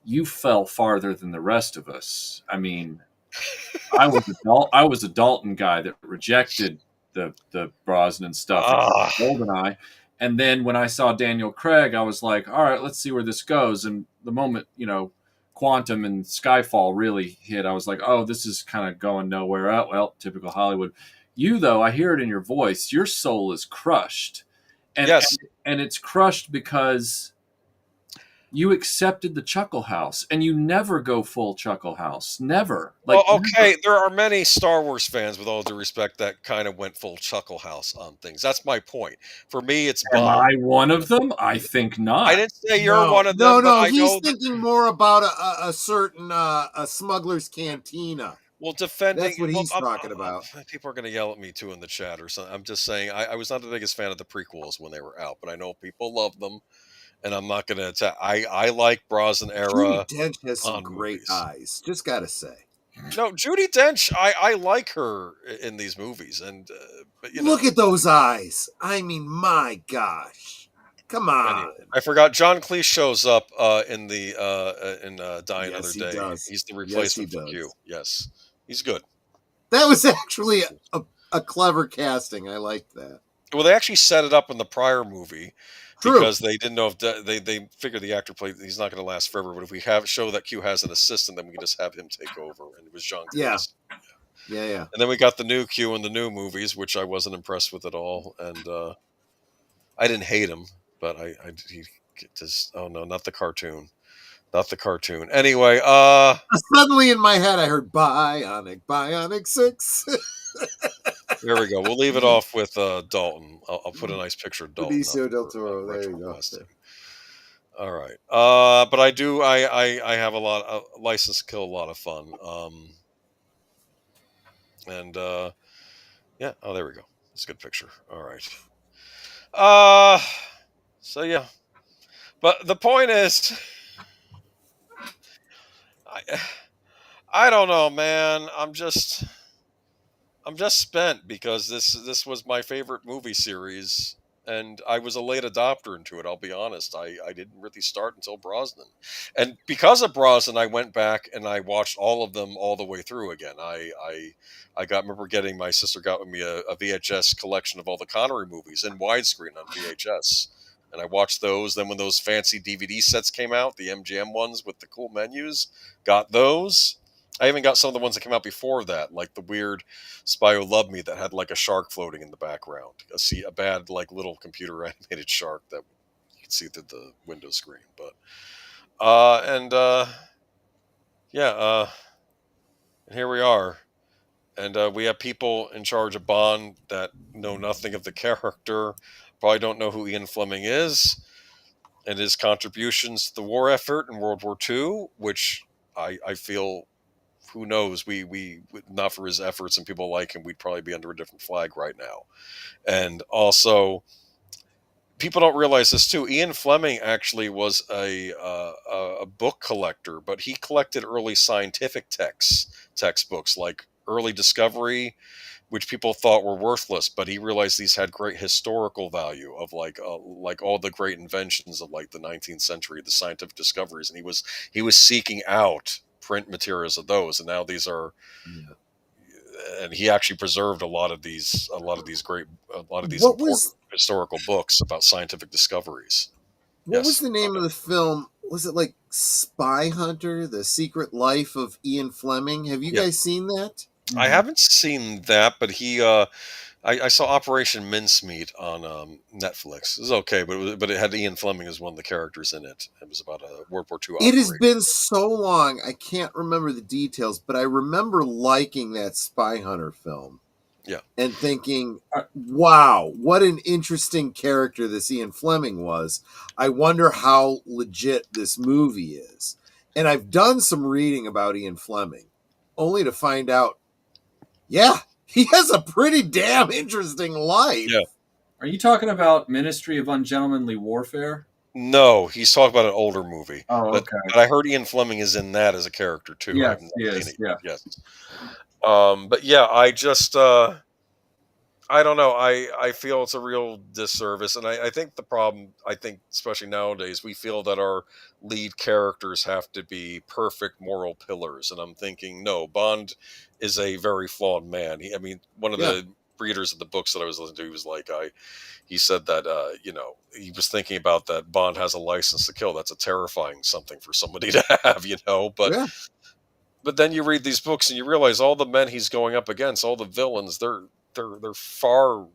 you fell farther than the rest of us. I mean, I was a Dalton guy that rejected the Brosnan stuff, GoldenEye. And then when I saw Daniel Craig, I was like, all right, let's see where this goes. And the moment, Quantum and Skyfall really hit, I was like, oh, this is kind of going nowhere. Oh, well, typical Hollywood. You, though, I hear it in your voice. Your soul is crushed. Yes. And it's crushed because you accepted the Chuckle House, and you never go full Chuckle House. Never. Well, okay, never. there are many Star Wars fans, with all due respect, that kind of went full Chuckle House on things. That's my point. For me, it's Am Bond. I one of them? I think not. I didn't say you're one of them. No, but he's thinking more about a certain a smuggler's cantina. Well, defending. That's what he's talking about. People are going to yell at me too in the chat or something. I'm just saying I was not the biggest fan of the prequels when they were out, but I know people love them, and I'm not going to attack. I like Brosnan era. Judi Dench has some great eyes. Just got to say. No, Judi Dench, I like her in these movies, and but look at those eyes. I mean, my gosh, come on. Anyway, I forgot John Cleese shows up in Die Another Day. Does. He's the replacement for Q. Yes, he's good. That was actually a clever casting. I liked that. Well, they actually set it up in the prior movie. True. Because they didn't know if they figured the actor played. He's not going to last forever. But if we show that Q has an assistant, then we can just have him take over. And it was John Cleese. Yeah. And then we got the new Q in the new movies, which I wasn't impressed with at all. And I didn't hate him, but he just not the cartoon, Anyway, suddenly in my head I heard Bionic 6. There we go. We'll leave it off with Dalton. I'll put a nice picture of Dalton. Benicio del Toro. There you go. All right. But I have a license to kill, a lot of fun. Yeah. Oh, there we go. It's a good picture. All right. So yeah. But the point is, I don't know, man. I'm just spent, because this was my favorite movie series, and I was a late adopter into it. I'll be honest. I didn't really start until Brosnan, and because of Brosnan, I went back and I watched all of them all the way through again. I remember getting, my sister got me a VHS collection of all the Connery movies in widescreen on VHS, and I watched those. Then when those fancy DVD sets came out, the MGM ones with the cool menus, got those. I even got some of the ones that came out before that, like the weird Spy Who Loved Me that had like a shark floating in the background. A bad, like, little computer animated shark that you could see through the window screen. But and here we are. And we have people in charge of Bond that know nothing of the character, probably don't know who Ian Fleming is, and his contributions to the war effort in World War II, which I feel, who knows, we not for his efforts and people like him, we'd probably be under a different flag right now. And also, people don't realize this too. Ian Fleming actually was a book collector, but he collected early scientific textbooks like Early Discovery, which people thought were worthless, but he realized these had great historical value of like all the great inventions of like the 19th century, the scientific discoveries, and he was seeking out print materials of those, and now these are. Yeah. And he actually preserved a lot of these important historical books about scientific discoveries. What was the name of the film? Was it like Spy Hunter: The Secret Life of Ian Fleming? Have you guys seen that? I haven't seen that, but I saw Operation Mincemeat on Netflix. It was okay, but it had Ian Fleming as one of the characters in it. It was about a World War II operation. It has been so long, I can't remember the details, but I remember liking that Spy Hunter film. Yeah. And thinking, wow, what an interesting character this Ian Fleming was. I wonder how legit this movie is. And I've done some reading about Ian Fleming, only to find out, yeah, he has a pretty damn interesting life. Yeah. Are you talking about Ministry of Ungentlemanly Warfare? No, he's talking about an older movie. Oh, okay. But I heard Ian Fleming is in that as a character too. Yes, he is. Yeah. Yes. But yeah, I just I don't know. I feel it's a real disservice, and I think the problem, especially nowadays, we feel that our lead characters have to be perfect moral pillars, and I'm thinking, no, Bond is a very flawed man. One of the readers of the books that I was listening to, he was like, he said that he was thinking about that Bond has a license to kill. That's a terrifying something for somebody to have, But then you read these books and you realize all the men he's going up against, all the villains, they're far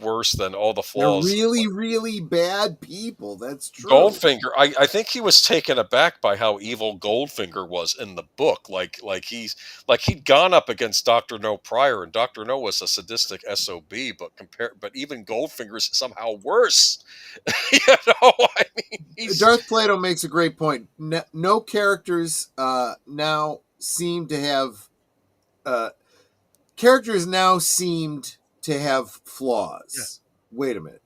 worse than all the flaws. They're really, really bad people. That's true. Goldfinger, I think he was taken aback by how evil Goldfinger was in the book. Like he'd gone up against Dr. No prior, and Dr. No was a sadistic SOB, but even Goldfinger's somehow worse. Darth Plato makes a great point. No characters now seem to have flaws. Yeah. Wait a minute.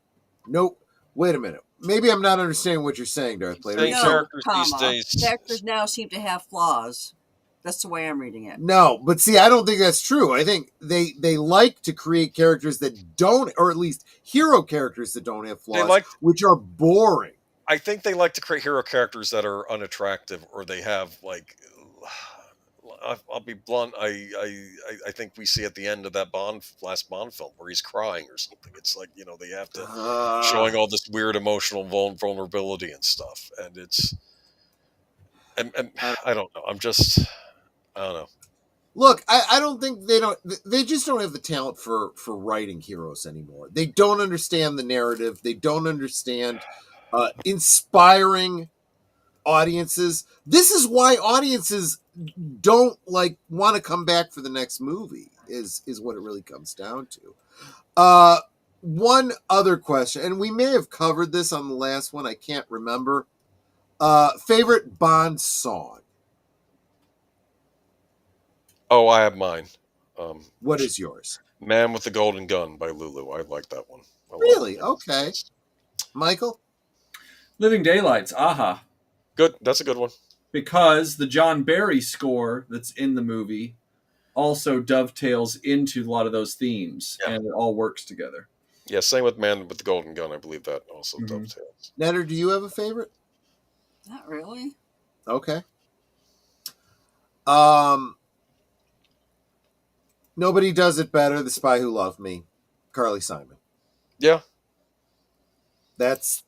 Nope. Wait a minute. Maybe I'm not understanding what you're saying, Darth Plato. Characters now seem to have flaws. That's the way I'm reading it. No, but see, I don't think that's true. I think they like to create characters that don't, or at least hero characters that don't have flaws, which are boring. I think they like to create hero characters that are unattractive, or they have I'll be blunt. I think we see at the end of that last Bond film where he's crying or something. It's like, they have to showing all this weird emotional vulnerability and stuff, and it's and I don't know. I don't know. Look, I don't think they just don't have the talent for writing heroes anymore. They don't understand the narrative. They don't understand inspiring audiences. This is why audiences don't want to come back for the next movie is what it really comes down to. One other question, and we may have covered this on the last one, I can't remember. Favorite Bond song? Oh, I have mine. What is yours? Man with the Golden Gun by Lulu. I like that one. Really? Okay. Michael? Living Daylights, Aha. Good. That's a good one. Because the John Barry score that's in the movie also dovetails into a lot of those themes, and it all works together. Yeah, same with Man with the Golden Gun. I believe that also dovetails. Netter, do you have a favorite? Not really. Okay. Nobody Does It Better, The Spy Who Loved Me, Carly Simon. Yeah. That's...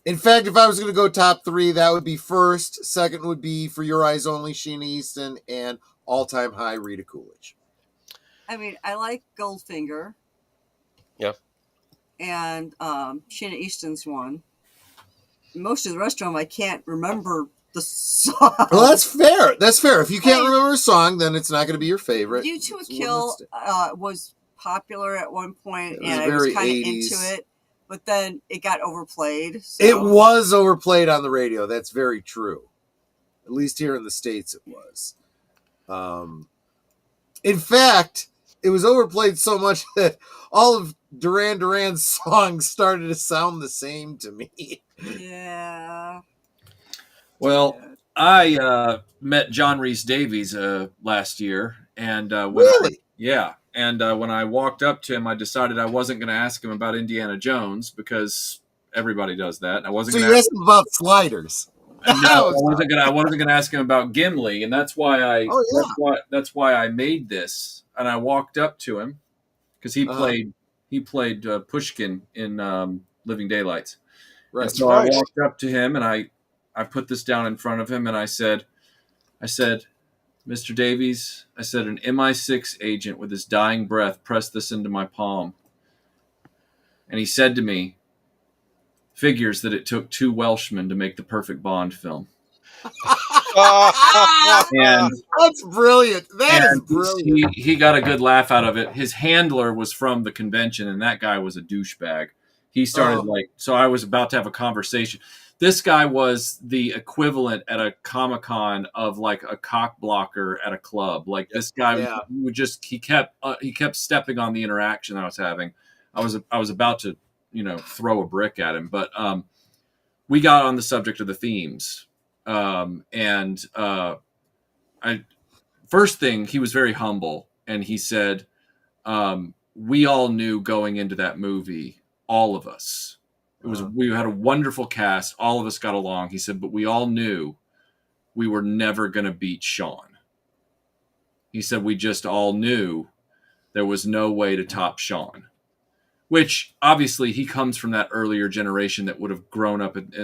in fact, if I was going to go top three, that would be first. Second would be For Your Eyes Only, Sheena Easton, and All-Time High, Rita Coolidge. I like Goldfinger. Yeah. And Sheena Easton's one. Most of the rest of them I can't remember the song. Well, that's fair. That's fair. If you can't remember a song, then it's not going to be your favorite. U2 Kill was popular at one point, and I very was kind of 80s. into it, but then it got overplayed. So. It was overplayed on the radio. That's very true. At least here in the States, it was. In fact, it was overplayed so much that all of Duran Duran's songs started to sound the same to me. Yeah. Well, I met John Rhys Davies last year, and Really? when I walked up to him, I decided I wasn't going to ask him about Indiana Jones because everybody does that. And I wasn't. So you asked him about sliders. No, I wasn't gonna ask him about Gimli, and that's why that's why I made this. And I walked up to him because he played Pushkin in Living Daylights. Right. And so I walked up to him and I put this down in front of him and I said, Mr. Davies, I said, an MI6 agent with his dying breath pressed this into my palm. And he said to me, figures that it took 2 Welshmen to make the perfect Bond film. And that's brilliant. That is brilliant. He got a good laugh out of it. His handler was from the convention, and that guy was a douchebag. He started so I was about to have a conversation. This guy was the equivalent at a Comic-Con of like a cock blocker at a club. Like this guy would just he kept stepping on the interaction I was having. I was about to throw a brick at him, but we got on the subject of the themes. First thing, he was very humble, and he said, we all knew going into that movie, all of us, we had a wonderful cast. All of us got along. He said, but we all knew we were never going to beat Sean. He said, we just all knew there was no way to top Sean. Which obviously he comes from that earlier generation that would have grown up and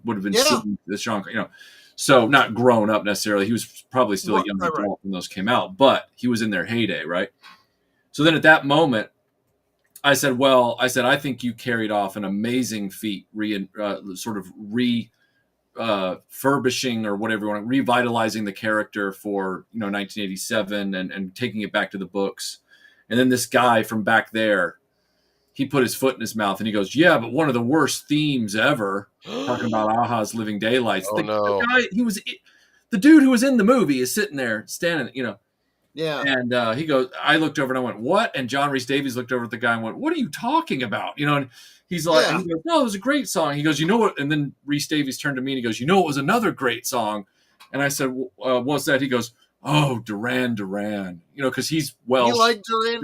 would have been seeing the Sean, so not grown up necessarily. He was probably still a young adult when those came out, but he was in their heyday, right? So then at that moment, I said, I think you carried off an amazing feat, refurbishing or whatever you want, revitalizing the character for 1987 and taking it back to the books. And then this guy from back there, he put his foot in his mouth and he goes, yeah, but one of the worst themes ever, talking about Aha's Living Daylights. The guy, the dude who was in the movie is sitting there standing, Yeah. And he goes, I looked over and I went, what? And John Rhys Davies looked over at the guy and went, what are you talking about? And he's like, and he goes, no, it was a great song. He goes, you know what? And then Rhys Davies turned to me and he goes, it was another great song. And I said, what's that? He goes, oh, Duran Duran, because he's Welsh. You like Duran?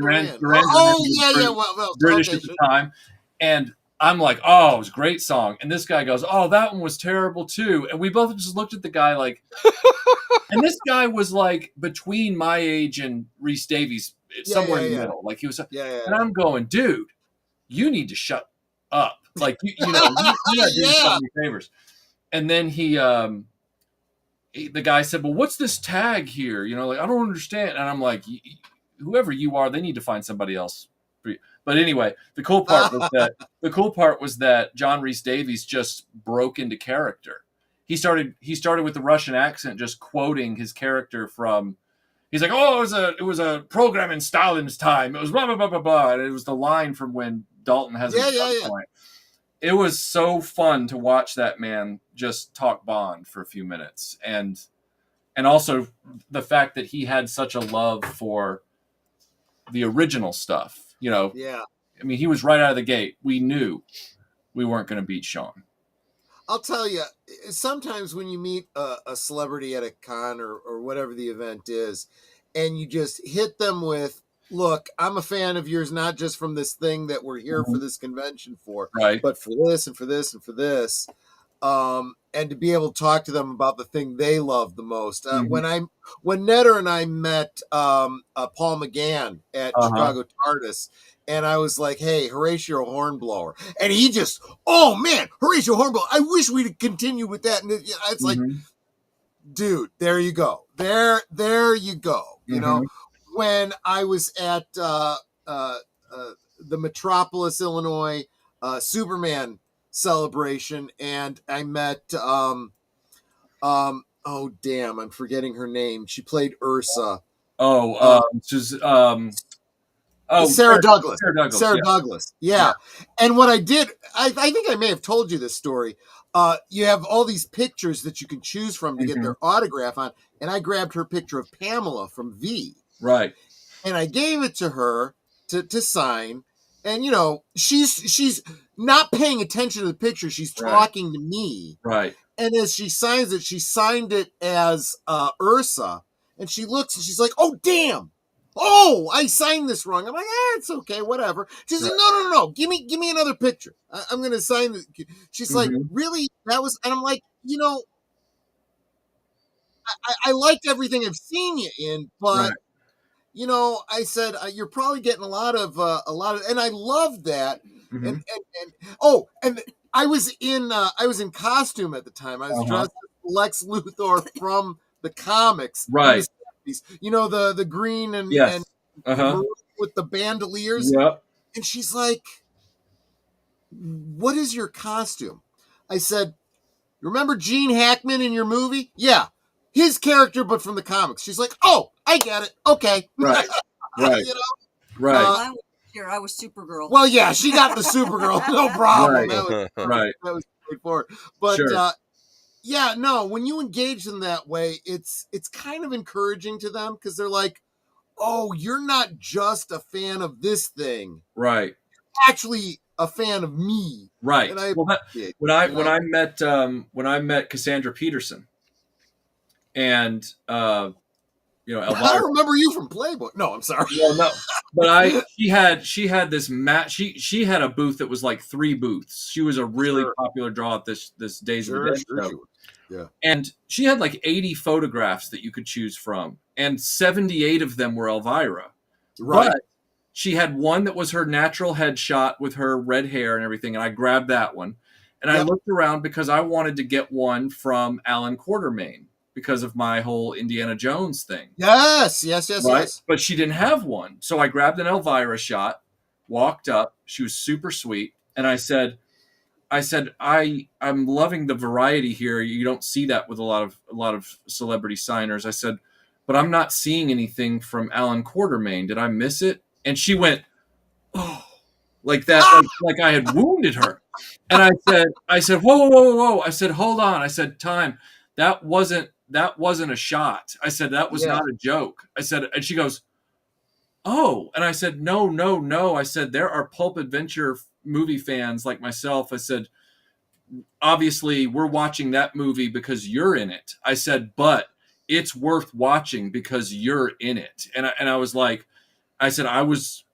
British at the time. And I'm like, oh, it was a great song. And this guy goes, oh, that one was terrible too. And we both just looked at the guy like, and this guy was like between my age and Rhys Davies, somewhere in the middle. Like he was, and I'm going, dude, you need to shut up. Like, you gotta do yourself any favors. And then the guy said, well, what's this tag here? I don't understand. And I'm like, whoever you are, they need to find somebody else for you. But anyway, the cool part was that John Rhys Davies just broke into character. He started with the Russian accent, just quoting his character from, he's like, oh, it was a program in Stalin's time. It was blah, blah, blah, blah, blah. And it was the line from when Dalton has a point. It was so fun to watch that man just talk Bond for a few minutes. And also the fact that he had such a love for the original stuff, Yeah. I mean, he was right out of the gate. We knew we weren't going to beat Sean. I'll tell you, sometimes when you meet a celebrity at a con or whatever the event is, and you just hit them with, look, I'm a fan of yours, not just from this thing that we're here for this convention for, but for this and for this and for this. And to be able to talk to them about the thing they love the most. When Netter and I met Paul McGann at Chicago TARDIS, and I was like, hey, Horatio Hornblower. And he just, oh man, Horatio Hornblower, I wish we'd continue with that. And it's like, dude, there you go. There you go. When I was at the Metropolis, Illinois Superman celebration, and I met Oh damn, I'm forgetting her name. She played Ursa. She's Sarah Douglas. Sarah Douglas. Sarah Yeah. Douglas. Yeah. And what I did, I think I may have told you this story. You have all these pictures that you can choose from to get their autograph on, and I grabbed her picture of Pamela from V. Right. And I gave it to her to sign. And you know, she's not paying attention to the picture. She's talking to me. Right. And as she signs it, she signed it as Ursa. And she looks and she's like, "Oh damn! Oh, I signed this wrong." I'm like, "It's okay, whatever." She's like, "No. Give me another picture. I'm gonna sign it." She's like, "Really? That was?" And I'm like, you know, I liked everything I've seen you in, but you know, I said you're probably getting a lot of, and I love that. And I was in costume at the time. I was dressed as Lex Luthor from the comics, right? You know, the green and maroon with the bandoliers. Yep. And she's like, "What is your costume?" I said, "Remember Gene Hackman in your movie? Yeah, his character, but from the comics." She's like, "Oh, I get it. Okay." Right. Right. You know? Right. I was Supergirl. Well, yeah, she got the Supergirl, no problem. Right. That was straightforward. But yeah, no, when you engage them that way, it's kind of encouraging to them because they're like, "Oh, you're not just a fan of this thing, right? You're actually a fan of me." Right. And when I met Cassandra Peterson, and you know, I remember you from Playboy. No, I'm sorry. Well, no, but she had this she had a booth that was like 3 booths. She was a really popular draw at this Days of the Dead show. Yeah. And she had like 80 photographs that you could choose from, and 78 of them were Elvira. Right. But she had one that was her natural headshot with her red hair and everything, and I grabbed that one. And I looked around because I wanted to get one from Alan Quartermain because of my whole Indiana Jones thing. Yes. But she didn't have one. So I grabbed an Elvira shot, walked up. She was super sweet. And I said, I'm loving the variety here. You don't see that with a lot of celebrity signers. I said, but I'm not seeing anything from Alan Quartermain. Did I miss it? And she went, "Oh," like that, like I had wounded her. And I said, whoa. I said, "Hold on." I said, "Time. That wasn't a shot." I said, "That was not a joke." I said, and she goes, "Oh." And I said, no. I said, "There are pulp adventure movie fans like myself." I said, "Obviously we're watching that movie because you're in it." I said, "But it's worth watching because you're in it." And I was like, I said, "I was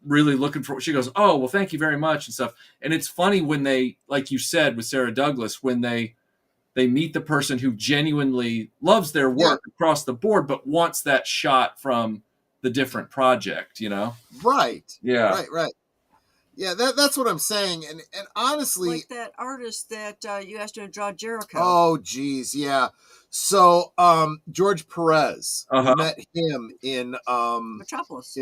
really looking for," she goes, "Oh, well, thank you very much," and stuff. And it's funny when they, like you said, with Sarah Douglas, when they meet the person who genuinely loves their work across the board, but wants that shot from the different project, you know? Right. Yeah. Right. Yeah, that's what I'm saying. And honestly, like that artist that you asked him to draw Jericho. Oh, geez, yeah. So George Perez, met him in Metropolis,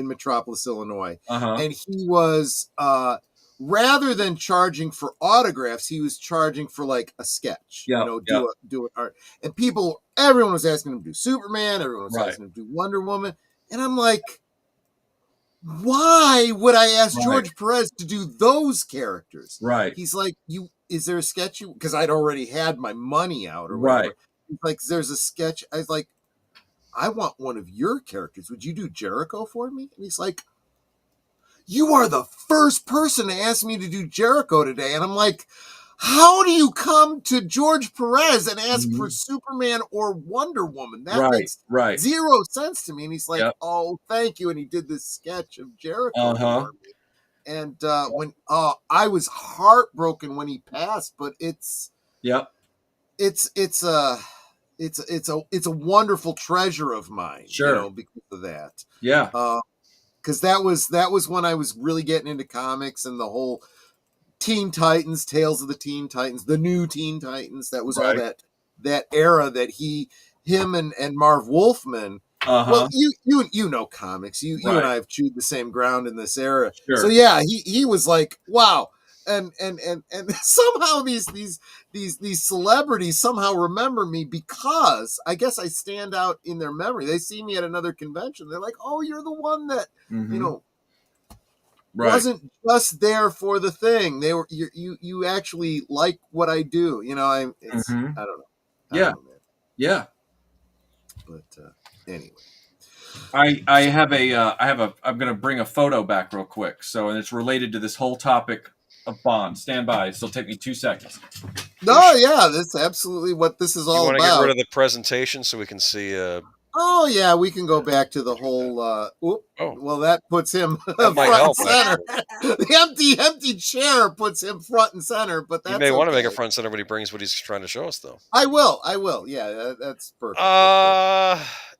Illinois. And he was rather than charging for autographs, he was charging for like a sketch. Do an art. And everyone was asking him to do Superman, everyone was asking him to do Wonder Woman. And I'm like, why would I ask George Perez to do those characters? Right. He's like, is there a sketch? Because I'd already had my money out or whatever. Right. He's like, there's a sketch. I was like, I want one of your characters. Would you do Jericho for me? And he's like, you are the first person to ask me to do Jericho today. And I'm like, how do you come to George Perez and ask for Superman or Wonder Woman? That makes zero sense to me. And he's like, oh, thank you. And he did this sketch of Jericho for me. And I was heartbroken when he passed, but it's a wonderful treasure of mine, because of that. Yeah. Because that was when I was really getting into comics and the whole Teen Titans, Tales of the Teen Titans, the new Teen Titans. That was all that era that him and Marv Wolfman. Well, you know comics. You and I have chewed the same ground in this era. Sure. So yeah, he was like, wow. and somehow these celebrities somehow remember me because I guess I stand out in their memory. They see me at another convention. They're like, "Oh, you're the one that wasn't just there for the thing. They were you actually like what I do. I don't know. Yeah. Yeah. But anyway. I'm going to bring a photo back real quick. So, and it's related to this whole topic of Bond. Stand by. It'll take me 2 seconds. No, yeah, that's absolutely what this is all You want about. to get rid of the presentation so we can see? Oh yeah, we can go back to the whole. Well, that puts him front help, and center. The empty chair puts him front and center. But that's you may want to make it front and center when he brings what he's trying to show us, though. I will. Yeah, that's perfect.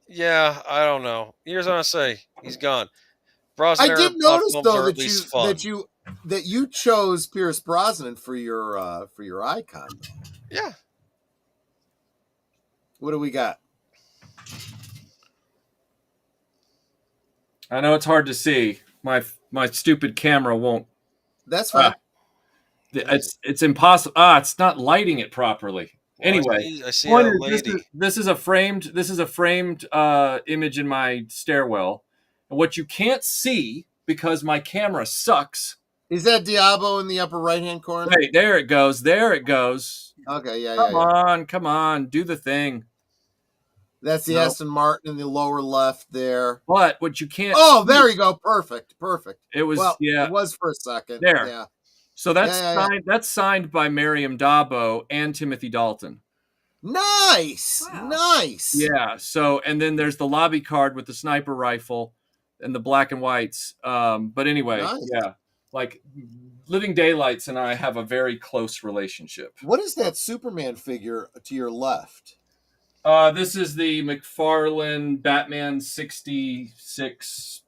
Yeah, I don't know. Here's what I say: he's gone. I did notice though that you chose Pierce Brosnan for your icon. Yeah. What do we got? I know it's hard to see. My stupid camera won't. That's fine. It's impossible. It's not lighting it properly. Well, anyway, I see a lady. This is a framed image in my stairwell. And what you can't see because my camera sucks. Is that Diabo in the upper right-hand corner? Hey, there it goes. Okay, yeah. Come on, do the thing. That's the Aston Martin in the lower left there. But what you can't there you go. Perfect. It was it was for a second. There. Yeah. So that's signed by Miriam Dabo and Timothy Dalton. Nice. Wow. Nice. Yeah. So and then there's the lobby card with the sniper rifle and the black and whites. But anyway, nice. Yeah. Like Living Daylights and I have a very close relationship. What is that Superman figure to your left? This is the McFarlane Batman 66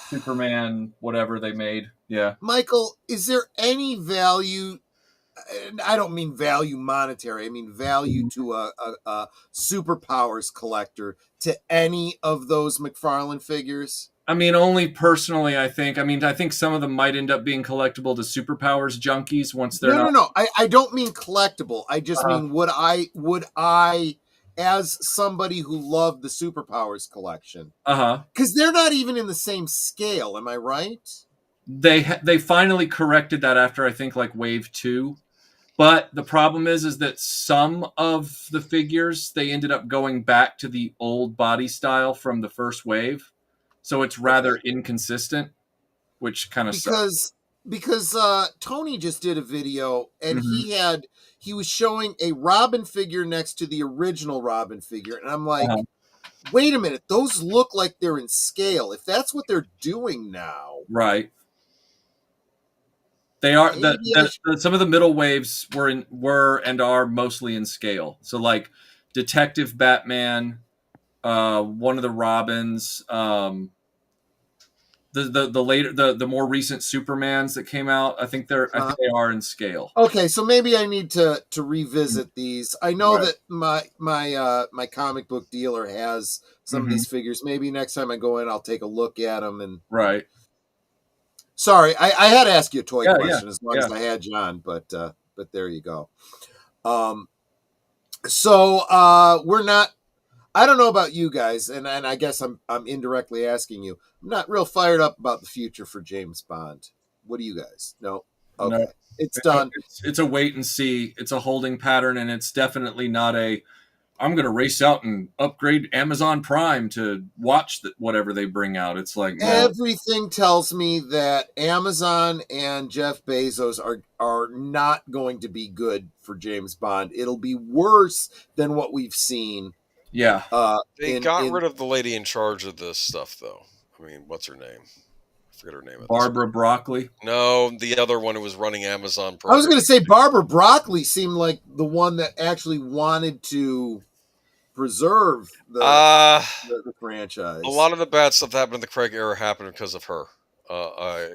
Superman, whatever they made. Yeah. Michael, is there any value? And I don't mean value monetary. I mean value to a superpowers collector to any of those McFarlane figures? I mean, only personally, I think. I mean, I think some of them might end up being collectible to superpowers junkies once they're No. I don't mean collectible. I just mean would I as somebody who loved the superpowers collection. Because they're not even in the same scale. Am I right? They finally corrected that after, I think, like Wave 2. But the problem is that some of the figures, they ended up going back to the old body style from the first wave. So it's rather inconsistent, which kind of sucks. Because Tony just did a video and he was showing a Robin figure next to the original Robin figure. And I'm like, wait a minute, those look like they're in scale. If that's what they're doing now. Right. They are some of the middle waves were and are mostly in scale. So like Detective Batman, one of the Robins, the more recent Supermans that came out, I think they are in scale. Okay, so maybe I need to revisit these. I know that my comic book dealer has some of these figures. Maybe next time I go in, I'll take a look at them and Sorry, I had to ask you a toy question as long as I had you on, but there you go. So we're not. I don't know about you guys, and I guess I'm indirectly asking you. I'm not real fired up about the future for James Bond. What do you guys? No. Okay, no. It's done. It's a wait and see. It's a holding pattern, and it's definitely not a. I'm going to race out and upgrade Amazon Prime to watch whatever they bring out. It's like everything tells me that Amazon and Jeff Bezos are not going to be good for James Bond. It'll be worse than what we've seen. Yeah. They got rid of the lady in charge of this stuff, though. I mean, what's her name? I forget her name. Barbara Broccoli? No, the other one who was running Amazon Prime. I was going to say Barbara Broccoli seemed like the one that actually wanted to preserve the franchise. A lot of the bad stuff that happened in the Craig era happened because of her.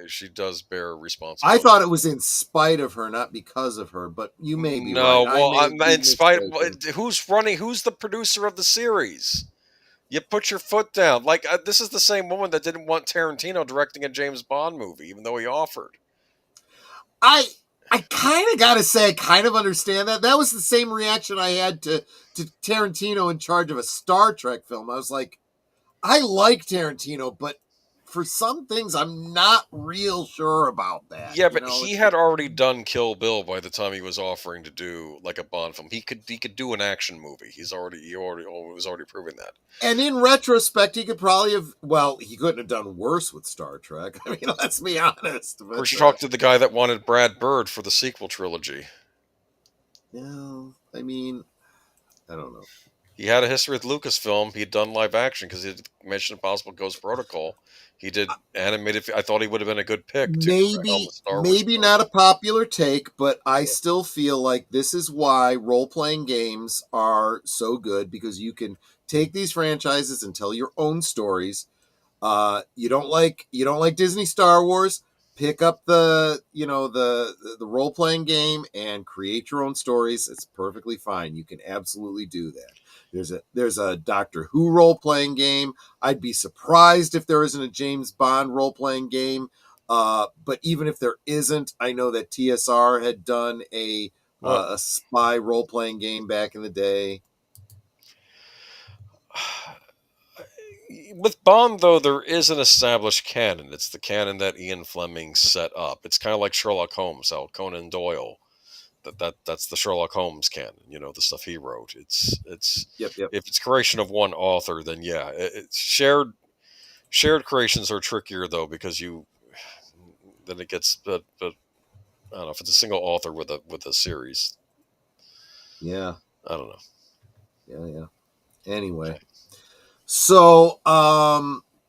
She does bear responsibility. I thought it was in spite of her, not because of her. But you may be right. Well, in spite. Who's the producer of the series? You put your foot down. Like this is the same woman that didn't want Tarantino directing a James Bond movie, even though he offered. I kind of gotta say, I kind of understand that. That was the same reaction I had to Tarantino in charge of a Star Trek film. I was like, I like Tarantino, but for some things, I'm not real sure about that. Yeah, You but know, he had already done Kill Bill by the time he was offering to do like a Bond film. He could do an action movie. He was already proving that. and in retrospect, he could probably have. Well, he couldn't have done worse with Star Trek. I mean, let's be honest. Of course, you talked to the guy that wanted Brad Bird for the sequel trilogy. No, I mean, I don't know. He had a history with Lucasfilm. He'd done live action because he did Mission Impossible Ghost Protocol. He did animated. I thought he would have been a good pick to helm the Star Wars Maybe not a popular take, but I still feel like this is why role-playing games are so good, because you can take these franchises and tell your own stories. You don't like Disney Star Wars, pick up the role-playing game and create your own stories. It's perfectly fine. You can absolutely do that. There's a Doctor Who role-playing game. I'd be surprised if there isn't a James Bond role-playing game. But even if there isn't, I know that TSR had done a spy role-playing game back in the day. With Bond, though, there is an established canon. It's the canon that Ian Fleming set up. It's kind of like Sherlock Holmes, how Conan Doyle. That's the Sherlock Holmes canon. You know, the stuff he wrote. It's Yep. If it's creation of one author, then yeah, shared creations are trickier though, because then it gets but I don't know if it's a single author with a series. Yeah. I don't know. Yeah. Anyway. Okay. So,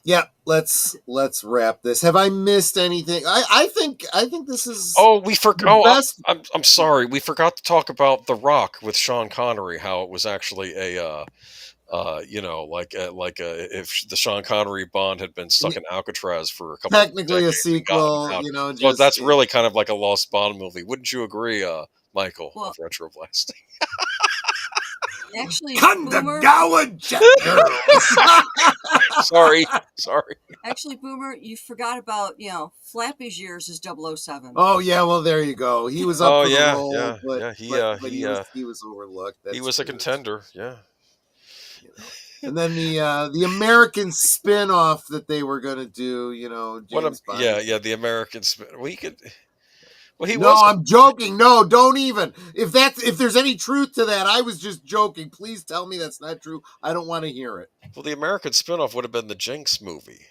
yeah, let's wrap this. Have I missed anything? I think this is. Oh, we forgot. Best... I'm sorry. We forgot to talk about The Rock with Sean Connery. How it was actually a, if the Sean Connery Bond had been stuck in Alcatraz for a couple technically of a sequel, so that's really kind of like a lost Bond movie. Wouldn't you agree, Michael, of RetroBlasting? Actually, Boomer... Sorry. Actually, Boomer, you forgot about, Flappy's years as 007. Oh yeah, well there you go. He was up for the role, but he was overlooked. He was a contender, yeah. And then the American spin-off that they were going to do, James Bond. Yeah, the American spin. I'm joking. No, don't even. If there's any truth to that, I was just joking. Please tell me that's not true. I don't want to hear it. Well, the American spinoff would have been the Jinx movie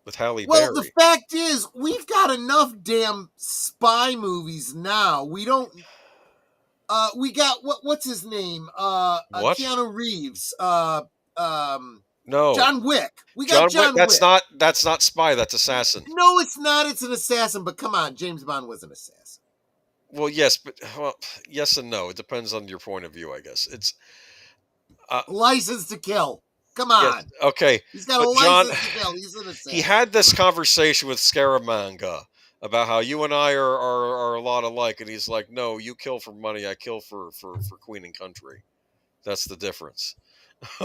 with Halle Berry. Well, the fact is, we've got enough damn spy movies now. We don't. We got what's his name? Keanu Reeves. No, John Wick. We got John Wick. That's not spy. That's assassin. No, it's not. It's an assassin. But come on, James Bond was an assassin. Well, yes, but yes and no. It depends on your point of view, I guess. It's License to Kill. Come on. Yes, okay. He's got a license to kill. He's an assassin. He had this conversation with Scaramanga about how you and I are a lot alike, and he's like, "No, you kill for money. I kill for Queen and Country. That's the difference."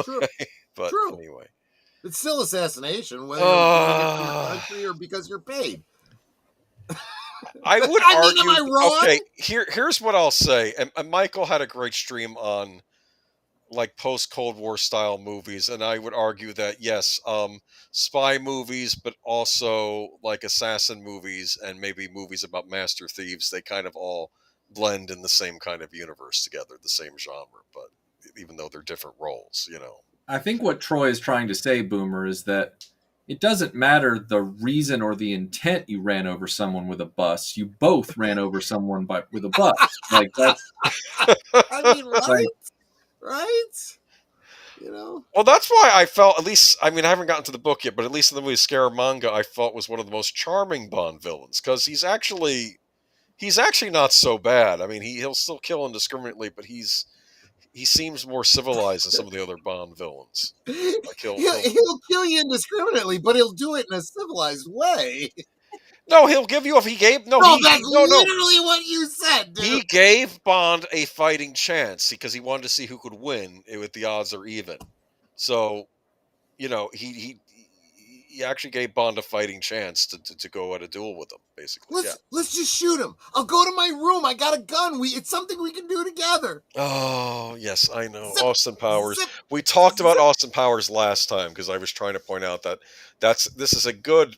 True. Okay. But True. Anyway, it's still assassination, whether it's for your country or because you're paid. I would argue. Am I wrong? Okay, here's what I'll say. And Michael had a great stream on like post Cold War style movies, and I would argue that yes, spy movies, but also like assassin movies and maybe movies about master thieves. They kind of all blend in the same kind of universe together, the same genre, but even though they're different roles, I think what Troy is trying to say, Boomer, is that it doesn't matter the reason or the intent you ran over someone with a bus. You both ran over someone with a bus. Like that's. I mean, right? Well, that's why I felt, at least, I mean, I haven't gotten to the book yet, but at least in the movie Scaramanga, I felt was one of the most charming Bond villains, because he's actually not so bad. I mean, he'll still kill indiscriminately, but he seems more civilized than some of the other Bond villains. Like he'll kill you indiscriminately, but he'll do it in a civilized way. No, he'll give you literally what you said, dude. He gave Bond a fighting chance because he wanted to see who could win if the odds are even. So, he actually gave Bond a fighting chance to go at a duel with him, basically. Let's just shoot him. I'll go to my room. I got a gun. It's something we can do together. Oh, yes, I know. Zip, Austin Powers. zip, We talked about zip. Austin Powers last time because I was trying to point out that this is a good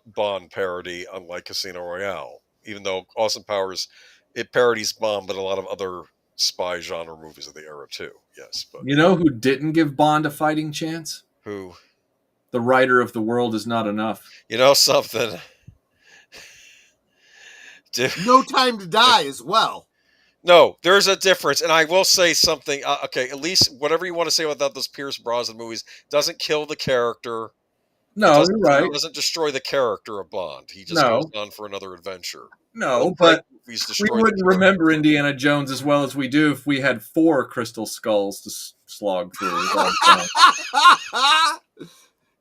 Bond parody, unlike Casino Royale. Even though Austin Powers, it parodies Bond, but a lot of other spy genre movies of the era too. Yes, but You know who didn't give Bond a fighting chance? who? The writer of The World Is Not Enough. You know something? No Time to Die as well. No, there's a difference, and I will say something. Okay, at least whatever you want to say about those Pierce Brosnan movies doesn't kill the character. No, you're right. It doesn't destroy the character of Bond. He just goes on for another adventure. No, but we wouldn't remember Indiana Jones as well as we do if we had 4 crystal skulls to slog through.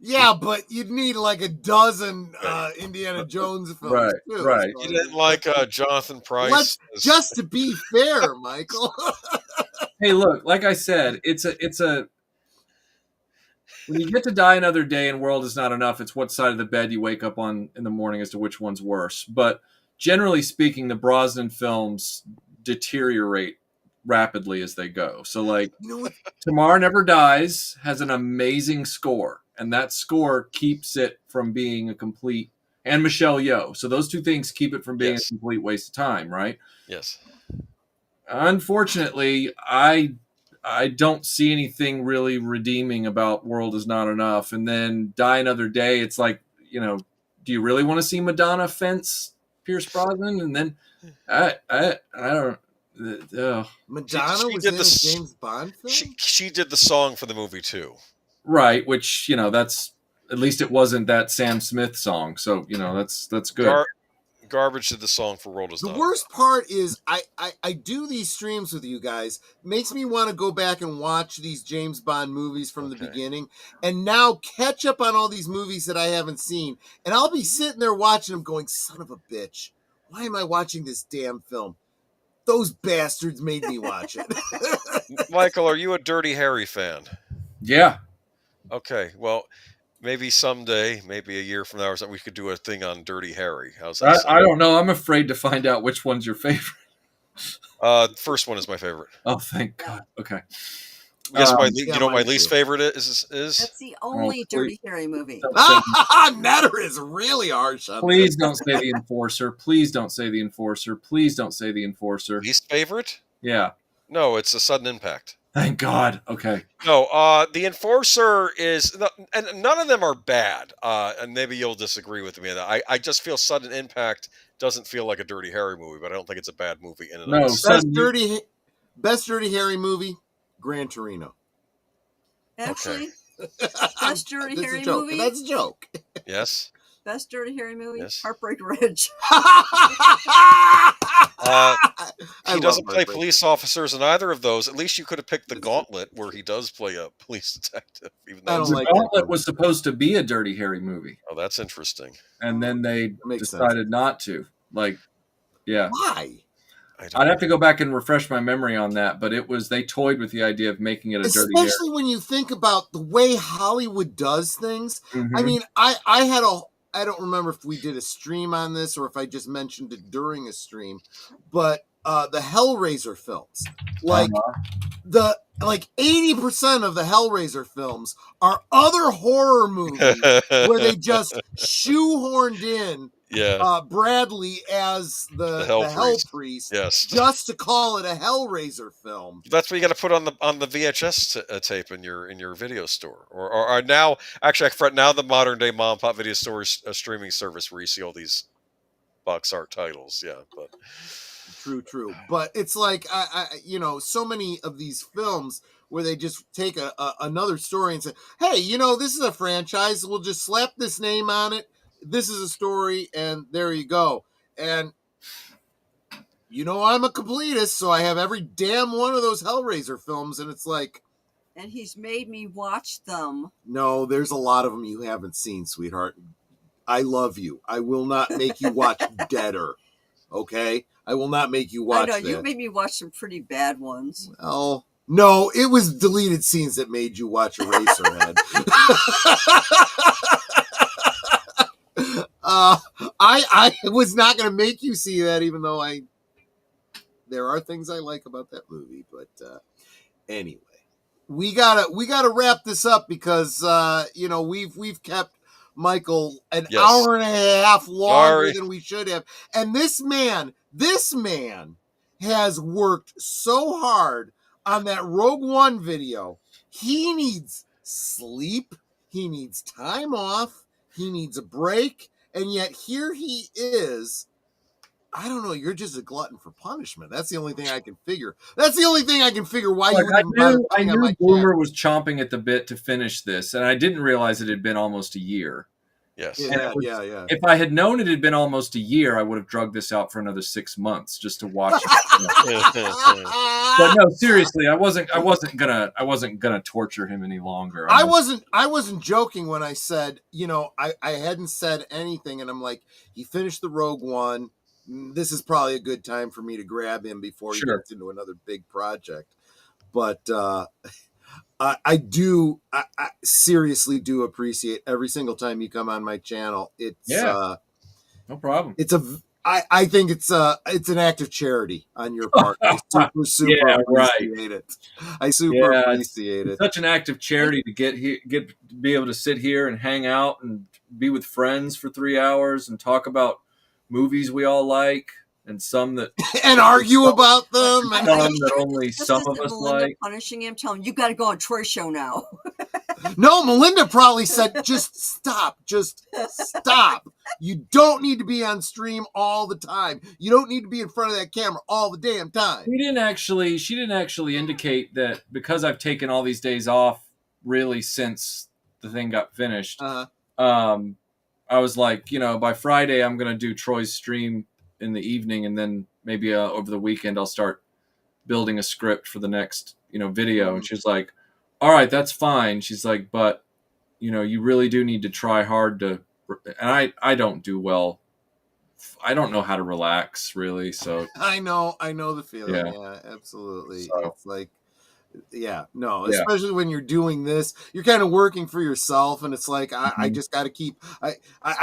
Yeah, but you'd need like a dozen Indiana Jones films too. Right. You didn't like Jonathan Pryce. Just to be fair, Michael. Hey, look, like I said, it's a when you get to Die Another Day and World Is Not Enough, it's what side of the bed you wake up on in the morning as to which one's worse. But generally speaking, the Brosnan films deteriorate rapidly as they go. So like Tomorrow Never Dies has an amazing score, and that score keeps it from being a complete, and Michelle Yeoh. So those two things keep it from being a complete waste of time, right? Yes. Unfortunately, I don't see anything really redeeming about World Is Not Enough. And then Die Another Day, it's like, do you really want to see Madonna fence Pierce Brosnan? And then I don't. Madonna was in a James Bond film? She did the song for the movie too. Right, which, that's, at least it wasn't that Sam Smith song. So, that's good. Garbage did the song for World Is Not. The worst part is I do these streams with you guys. Makes me want to go back and watch these James Bond movies from the beginning and now catch up on all these movies that I haven't seen. And I'll be sitting there watching them going, son of a bitch, why am I watching this damn film? Those bastards made me watch it. Michael, are you a Dirty Harry fan? Yeah. Okay, well, maybe someday, maybe a year from now or something, we could do a thing on Dirty Harry. How's that? I don't know. I'm afraid to find out which one's your favorite. The first one is my favorite. Oh, thank God. Okay. Guess you know what my least favorite is? That's the only Dirty Harry movie. Netter is really harsh on Please don't say The Enforcer. Please don't say The Enforcer. Please don't say The Enforcer. Least favorite? Yeah. No, it's A Sudden Impact. Thank God. Okay. No, The Enforcer is, and none of them are bad. And maybe you'll disagree with me on that. I just feel Sudden Impact doesn't feel like a Dirty Harry movie, but I don't think it's a bad movie in and of itself. Best Dirty Harry movie, Gran Torino. Actually, best Dirty Harry a joke, movie. That's a joke. Yes. Best Dirty Harry movie, Yes. Heartbreak Ridge. He doesn't play police officers in either of those. At least you could have picked The Gauntlet, where he does play a police detective. Even though The Gauntlet was supposed to be a Dirty Harry movie. Oh, that's interesting. And then they decided not to. Like, yeah. Why? I'd have to go back and refresh my memory on that, but they toyed with the idea of making it a Dirty Harry. Especially when you think about the way Hollywood does things. Mm-hmm. I mean, I don't remember if we did a stream on this or if I just mentioned it during a stream, but the Hellraiser films, like 80% of the Hellraiser films are other horror movies where they just shoehorned in Bradley as the Hell Priest, just to call it a Hellraiser film. That's what you got to put on the VHS tape in your video store, or now actually now the modern day mom and pop video store is a streaming service where you see all these box art titles. Yeah, but true. But it's like I so many of these films where they just take another story and say, hey, this is a franchise. We'll just slap this name on it. This is a story, and there you go. And, I'm a completist, so I have every damn one of those Hellraiser films, and it's like... And he's made me watch them. No, there's a lot of them you haven't seen, sweetheart. I love you. I will not make you watch Deader, okay? I will not make you watch that. You made me watch some pretty bad ones. Well... No, it was deleted scenes that made you watch Eraserhead. I was not going to make you see that, even though there are things I like about that movie. But anyway, we gotta wrap this up because we've kept Michael an hour and a half longer than we should have, and this man has worked so hard on that Rogue One video. He needs sleep. He needs time off. He needs a break. And yet here he is. I don't know. You're just a glutton for punishment. That's the only thing I can figure. Why you wouldn't bother coming on my channel. Boomer was chomping at the bit to finish this, and I didn't realize it had been almost a year. Yes. Yeah. If I had known it had been almost a year, I would have drugged this out for another 6 months just to watch it. But no, seriously, I wasn't gonna torture him any longer. I wasn't joking when I said, I hadn't said anything, and I'm like, he finished the Rogue One. This is probably a good time for me to grab him before he gets into another big project. But I seriously do appreciate every single time you come on my channel. It's no problem. I think it's an act of charity on your part. I super appreciate it. I super appreciate it. It's such an act of charity to be able to sit here and hang out and be with friends for 3 hours and talk about movies we all like. And some that and argue about them, and some that only some of us Melinda like. Punishing him, telling him, you got to go on Troy's show now. No, Melinda probably said, just stop. You don't need to be on stream all the time. You don't need to be in front of that camera all the damn time. She didn't actually indicate that because I've taken all these days off really since the thing got finished. I was like, by Friday I'm going to do Troy's stream in the evening, and then maybe over the weekend I'll start building a script for the next video. And she's like, all right, that's fine. She's like, but you really do need to try hard to, and I don't do well. I don't know how to relax really. So I know the feeling. Yeah, absolutely. So, it's like, especially when you're doing this, you're kind of working for yourself, and it's like I just got to keep. I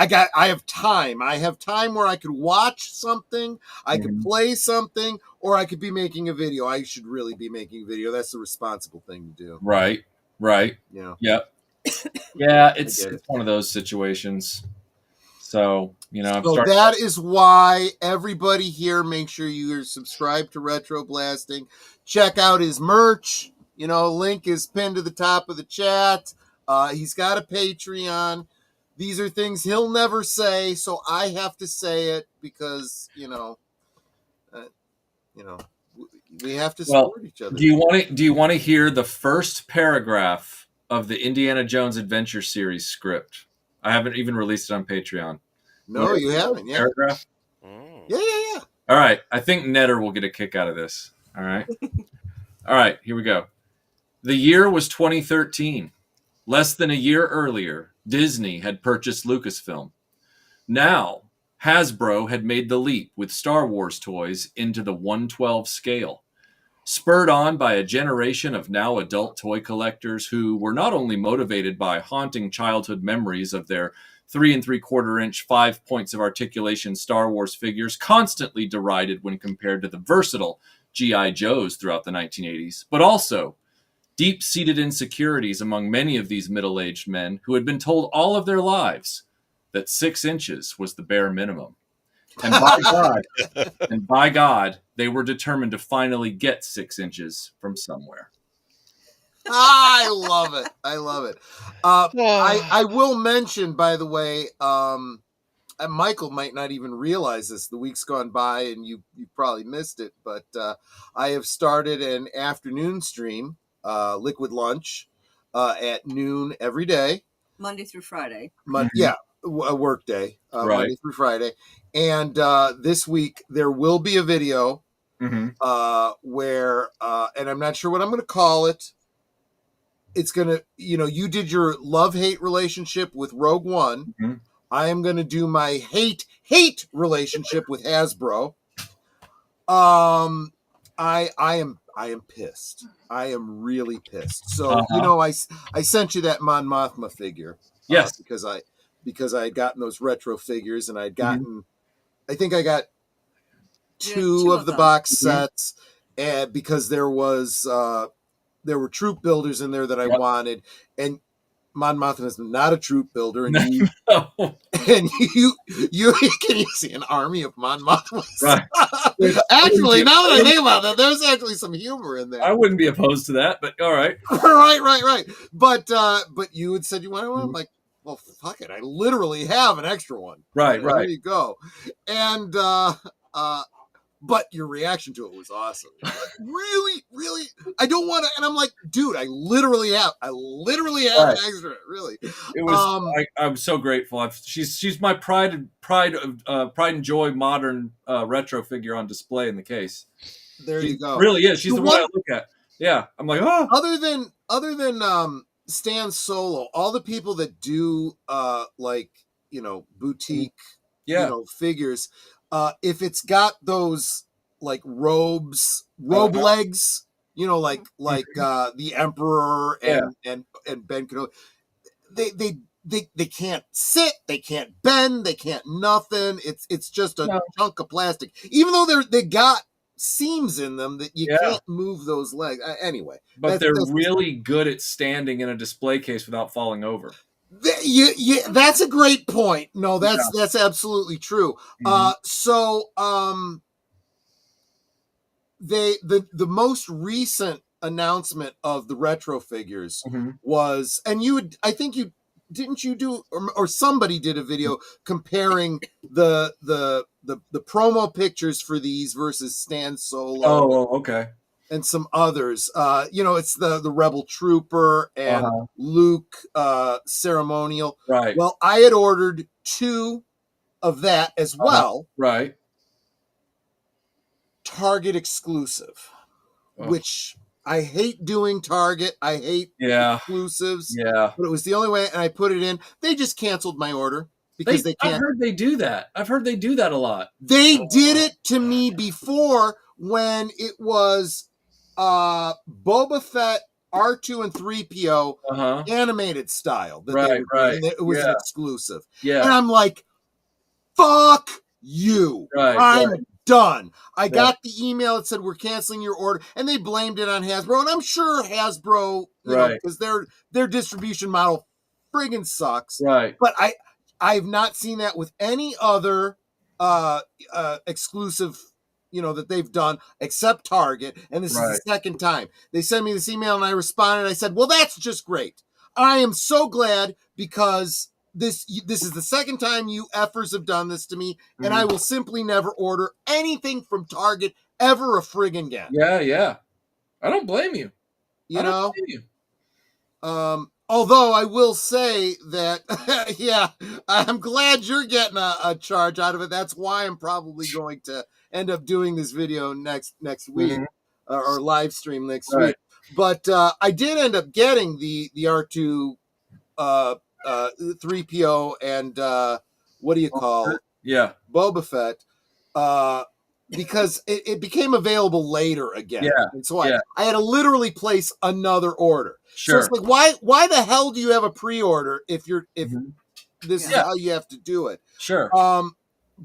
have time. I have time where I could watch something, I could play something, or I could be making a video. I should really be making a video. That's the responsible thing to do. Right. Yeah. Yeah. It's one of those situations. So that is why everybody here, make sure you're subscribed to RetroBlasting. Check out his merch. Link is pinned to the top of the chat. He's got a Patreon. These are things he'll never say, so I have to say it because we have to support each other. Do you want to hear the first paragraph of the Indiana Jones Adventure Series script? I haven't even released it on Patreon. No, you haven't. Yeah. Paragraph. Yeah. All right. I think Netter will get a kick out of this. All right. All right. Here we go. The year was 2013. Less than a year earlier, Disney had purchased Lucasfilm. Now, Hasbro had made the leap with Star Wars toys into the 1/12 scale. Spurred on by a generation of now adult toy collectors who were not only motivated by haunting childhood memories of their 3 3/4-inch 5 points of articulation Star Wars figures constantly derided when compared to the versatile G.I. Joes throughout the 1980s, but also deep-seated insecurities among many of these middle-aged men who had been told all of their lives that 6 inches was the bare minimum. And by God, they were determined to finally get 6 inches from somewhere. I love it. I will mention, by the way, Michael might not even realize this. The week's gone by and you probably missed it, but I have started an afternoon stream, Liquid Lunch, at noon every day. Monday through Friday. Yeah, a work day, Monday through Friday. And this week there will be a video where, and I'm not sure what I'm going to call it. It's going to, you did your love-hate relationship with Rogue One. I am going to do my hate relationship with Hasbro. I am pissed. I am really pissed. So, I sent you that Mon Mothma figure. Yes. Because because I had gotten those retro figures, and I'd gotten, I think I got two of the box sets, and because there were troop builders in there that I wanted, and Mon Mothma is not a troop builder, and you and you can you see an army of Mon Mothmas? Right. Actually, now that I think about that, there's actually some humor in there. I wouldn't be opposed to that, but all right. right. But you had said you wanted one. I'm like, well, fuck it. I literally have an extra one. Right. There you go. And but your reaction to it was awesome. Like, really? I don't want to. And I'm like, dude, I literally have an extra. Really, it was. I'm so grateful. She's my pride and joy modern retro figure on display in the case. You go. Really is. She's the one I look at. Yeah, I'm like, oh. Other than Stan Solo, all the people that do boutique, figures. If it's got those like robe legs, like the Emperor and Ben Kenobi, they can't sit, they can't bend, they can't nothing. It's just a chunk of plastic. Even though they got seams in them that you can't move those legs. Anyway, but they're really good at standing in a display case without falling over. That's a great point. No, that's absolutely true. The most recent announcement of the retro figures was, and didn't you do, or somebody did a video comparing the promo pictures for these versus Stan Solo. Oh, okay. And some others, it's the Rebel Trooper and Luke ceremonial. Right. Well, I had ordered 2 of that as well. Right. Target exclusive, which I hate doing Target. I hate exclusives. Yeah. But it was the only way, and I put it in. They just canceled my order because they can't. I've heard they do that. I've heard they do that a lot. They did it to me before when it was Boba Fett, R2 and 3PO animated style. Right. It was an exclusive. Yeah. And I'm like, fuck you. I'm done. I got the email that said we're canceling your order, and they blamed it on Hasbro. And I'm sure Hasbro, because their distribution model friggin' sucks. Right. But I've not seen that with any other exclusive that they've done except Target, and this is the second time. They sent me this email and I responded. I said, well, that's just great. I am so glad because this is the second time you effers have done this to me, and I will simply never order anything from Target ever a friggin' again. Yeah. I don't blame you. I don't blame you. Although I will say that, I'm glad you're getting a charge out of it. That's why I'm probably going to end up doing this video next week or live stream next week. But I did end up getting the R2 3PO and what do you call it? Yeah. Boba Fett. Because it became available later again. Yeah. And so I had to literally place another order. Sure. So it's like, why the hell do you have a pre-order if this is how you have to do it? Sure.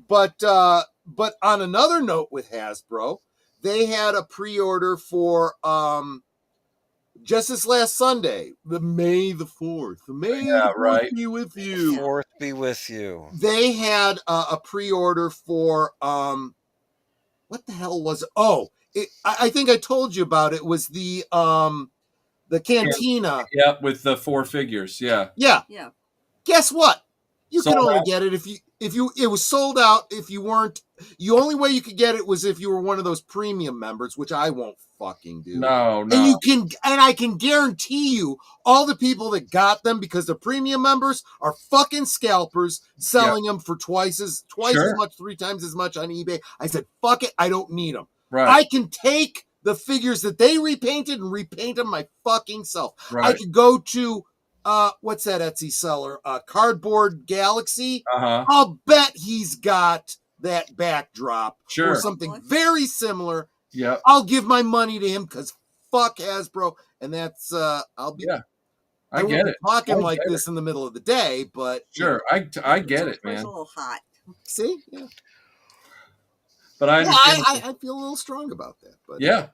But on another note with Hasbro, they had a pre-order for just this last Sunday, the May the 4th. The May the 4th be with you. The 4th be with you. They had a pre-order for what the hell was it? Oh, I think I told you about it. It was the Cantina. Yeah, with the 4 figures. Yeah. Guess what? You Sold can only out. get it if it was sold out. If you weren't, the only way you could get it was if you were one of those premium members, which I won't fucking do. No. And I can guarantee you, all the people that got them because they're premium members are fucking scalpers selling them for twice as much, 3 times as much on eBay. I said, fuck it, I don't need them. Right. I can take the figures that they repainted and repaint them my fucking self. Right. I could go to what's that Etsy seller? Cardboard Galaxy. I'll bet he's got that backdrop or something very similar. Yeah. I'll give my money to him because fuck Hasbro, and that's I'll be I won't get be it. talking I like get this in the middle of the day, but Sure, I get it, It's man. a little hot. see, yeah. But I understand. I feel a little strong about that. But yeah,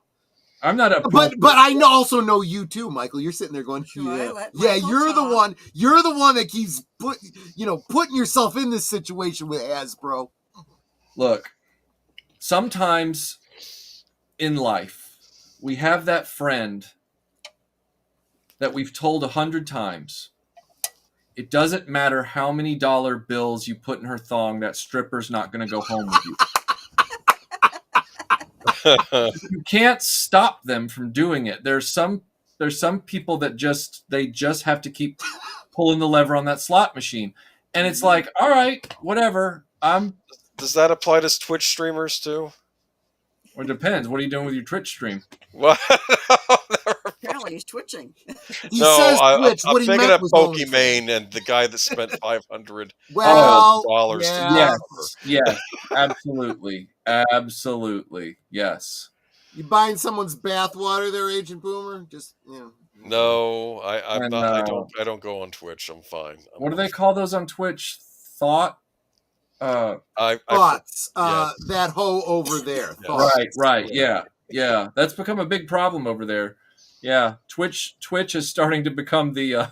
I'm not a but I also know you too, Michael. You're sitting there going, Should I yeah, let yeah. Michael You're the talk? one. You're the one that keeps putting yourself in this situation with Hasbro. Look, sometimes in life we have that friend that we've told 100 times. It doesn't matter how many dollar bills you put in her thong, that stripper's not going to go home with you. You can't stop them from doing it. There's some people that just have to keep pulling the lever on that slot machine, and it's like, all right, whatever. Does that apply to Twitch streamers too? Well, it depends. What are you doing with your Twitch stream? What? Apparently he's twitching. He says Twitch. I'm what he thinking meant of was Pokimane and the guy that spent $500 well, to yes, absolutely, absolutely, yes. You buying someone's bathwater there, Agent Boomer? Just No, I'm And, not. I don't go on Twitch. I'm fine. What do they call those on Twitch? Thoughts. That hoe over there. Right. Yeah. That's become a big problem over there. Yeah, Twitch is starting to become the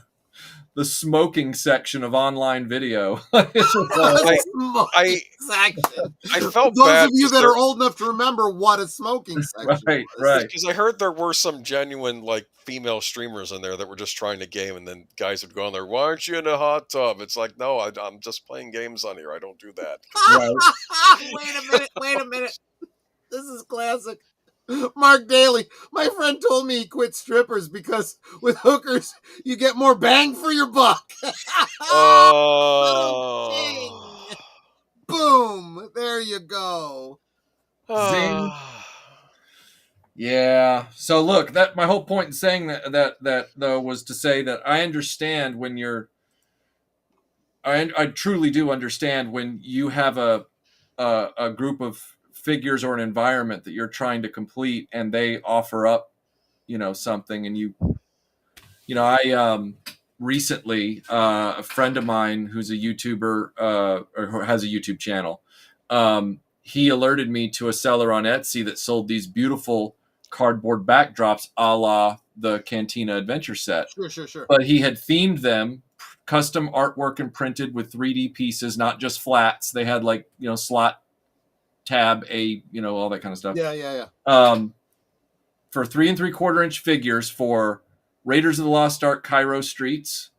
smoking section of online video. I felt those bad of you that are old enough to remember what a smoking section right. Because I heard there were some genuine female streamers in there that were just trying to game, and then guys would go on there. Why aren't you in a hot tub? It's like, no, I'm just playing games on here. I don't do that. Right. Wait a minute. This is classic. Mark Daly, my friend told me he quit strippers because with hookers you get more bang for your buck. Boom! There you go. Zing. Yeah. So look, that my whole point in saying that though was to say that I understand when you're. I truly do understand when you have a group of figures or an environment that you're trying to complete, and they offer up, something, and I recently a friend of mine who's a YouTuber or has a YouTube channel. He alerted me to a seller on Etsy that sold these beautiful cardboard backdrops a la the Cantina Adventure set. Sure. But he had themed them, custom artwork and printed with 3D pieces, not just flats. They had slot, tab, all that kind of stuff. Yeah. For 3 3/4 inch figures for Raiders of the Lost Ark Cairo Streets,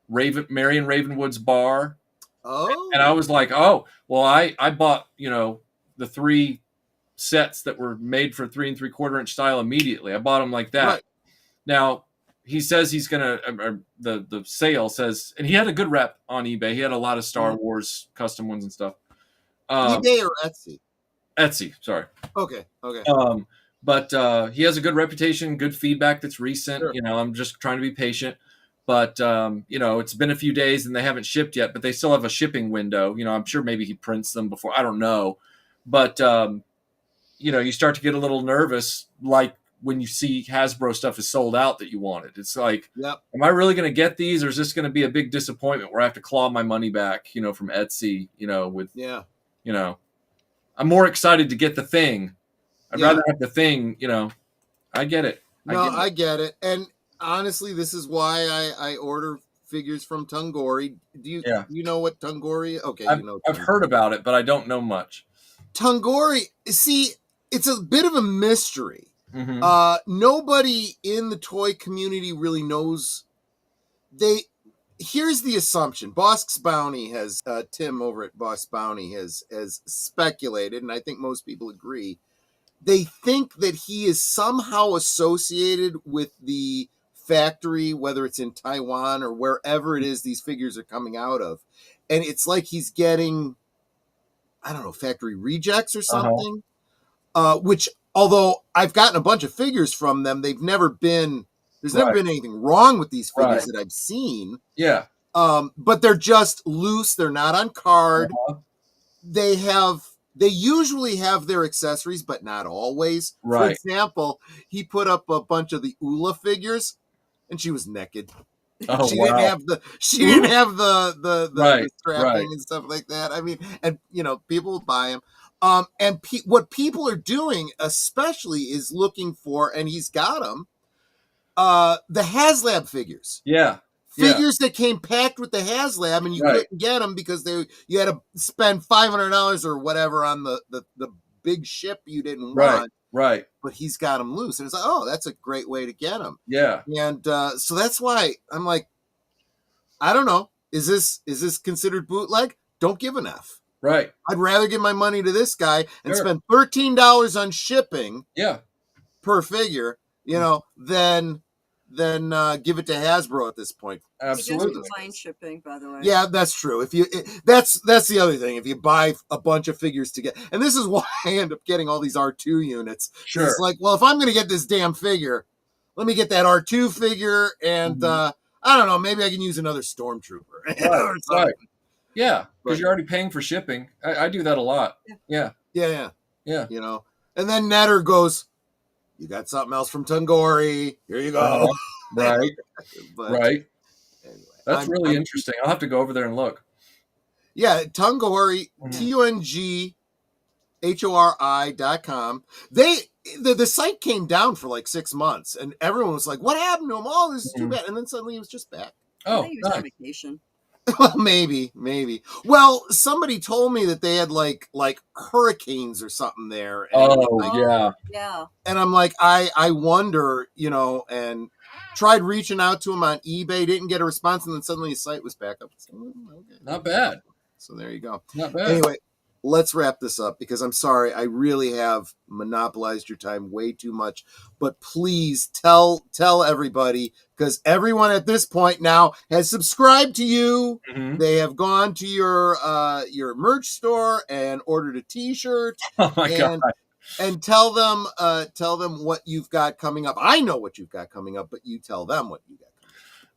Marion Ravenwood's Bar. Oh. And I was like, oh, well, I bought, the 3 sets that were made for 3 3/4 inch style immediately. I bought them like that. Right. Now, he says he's going to, the sale says, and he had a good rep on eBay. He had a lot of Star Wars custom ones and stuff. eBay or Etsy? Etsy, sorry. Okay. But he has a good reputation, good feedback that's recent. Sure. I'm just trying to be patient. But, it's been a few days and they haven't shipped yet, but they still have a shipping window. I'm sure maybe he prints them before. I don't know. But, you start to get a little nervous, like when you see Hasbro stuff is sold out that you wanted. It's like, Am I really going to get these, or is this going to be a big disappointment where I have to claw my money back, from Etsy, I'm more excited to get the thing. I'd rather have the thing, I get it. I get it. And honestly, this is why I order figures from Tungori. Do you know what Tungori is? Okay, I've heard about it, but I don't know much. Tungori, see, it's a bit of a mystery. Mm-hmm. Nobody in the toy community really knows. Here's the assumption. Bosk's Bounty has Tim over at Boss Bounty has speculated, and I think most people agree. They think that he is somehow associated with the factory, whether it's in Taiwan or wherever it is these figures are coming out of, and it's like he's getting, I don't know, factory rejects or something. Which, although I've gotten a bunch of figures from them, there's never been anything wrong with these figures that I've seen. Yeah. But they're just loose. They're not on card. They usually have their accessories, but not always. Right. For example, he put up a bunch of the Ula figures, and she was naked. Oh, she wow. didn't have the Right, strapping right. and stuff like that. I mean, and people would buy them. And what people are doing, especially, is looking for, and he's got them, the HasLab figures. Yeah. Figures that came packed with the HasLab, and you Right. couldn't get them because you had to spend $500 or whatever on the big ship you didn't want. Right. But he's got them loose, and it's like, oh, that's a great way to get them. Yeah. And so that's why I'm like, I don't know, is this considered bootleg? Don't give an F. Right. I'd rather give my money to this guy and spend $13 on shipping. Yeah. Per figure, than give it to Hasbro at this point. Absolutely. Fine shipping, by the way. Yeah, that's true. That's the other thing. If you buy a bunch of figures to get, and this is why I end up getting all these R2 units. Sure. It's like, well, if I'm going to get this damn figure, let me get that R2 figure, and I don't know, maybe I can use another Stormtrooper or something. Right. Yeah, because you're already paying for shipping. I do that a lot. Yeah. And then Netter goes, you got something else from Tungori. Here you go. Right. Right. Anyway, that's really interesting. I'll have to go over there and look. Yeah, Tungori, TUNGHORI.com. The site came down for like 6 months, and everyone was like, what happened to him? Oh, this is too bad. And then suddenly he was just back. Oh, he was on vacation. Well, maybe. Well, somebody told me that they had like hurricanes or something there. And Yeah. And I'm like, I wonder, and tried reaching out to him on eBay, didn't get a response, and then suddenly his site was back up. So, okay. Not bad. So there you go. Not bad. Anyway, let's wrap this up because I'm sorry, I really have monopolized your time way too much. But please tell everybody, because everyone at this point now has subscribed to you. Mm-hmm. They have gone to your merch store and ordered a T-shirt. Oh my God. And tell them what you've got coming up. I know what you've got coming up, but you tell them what you got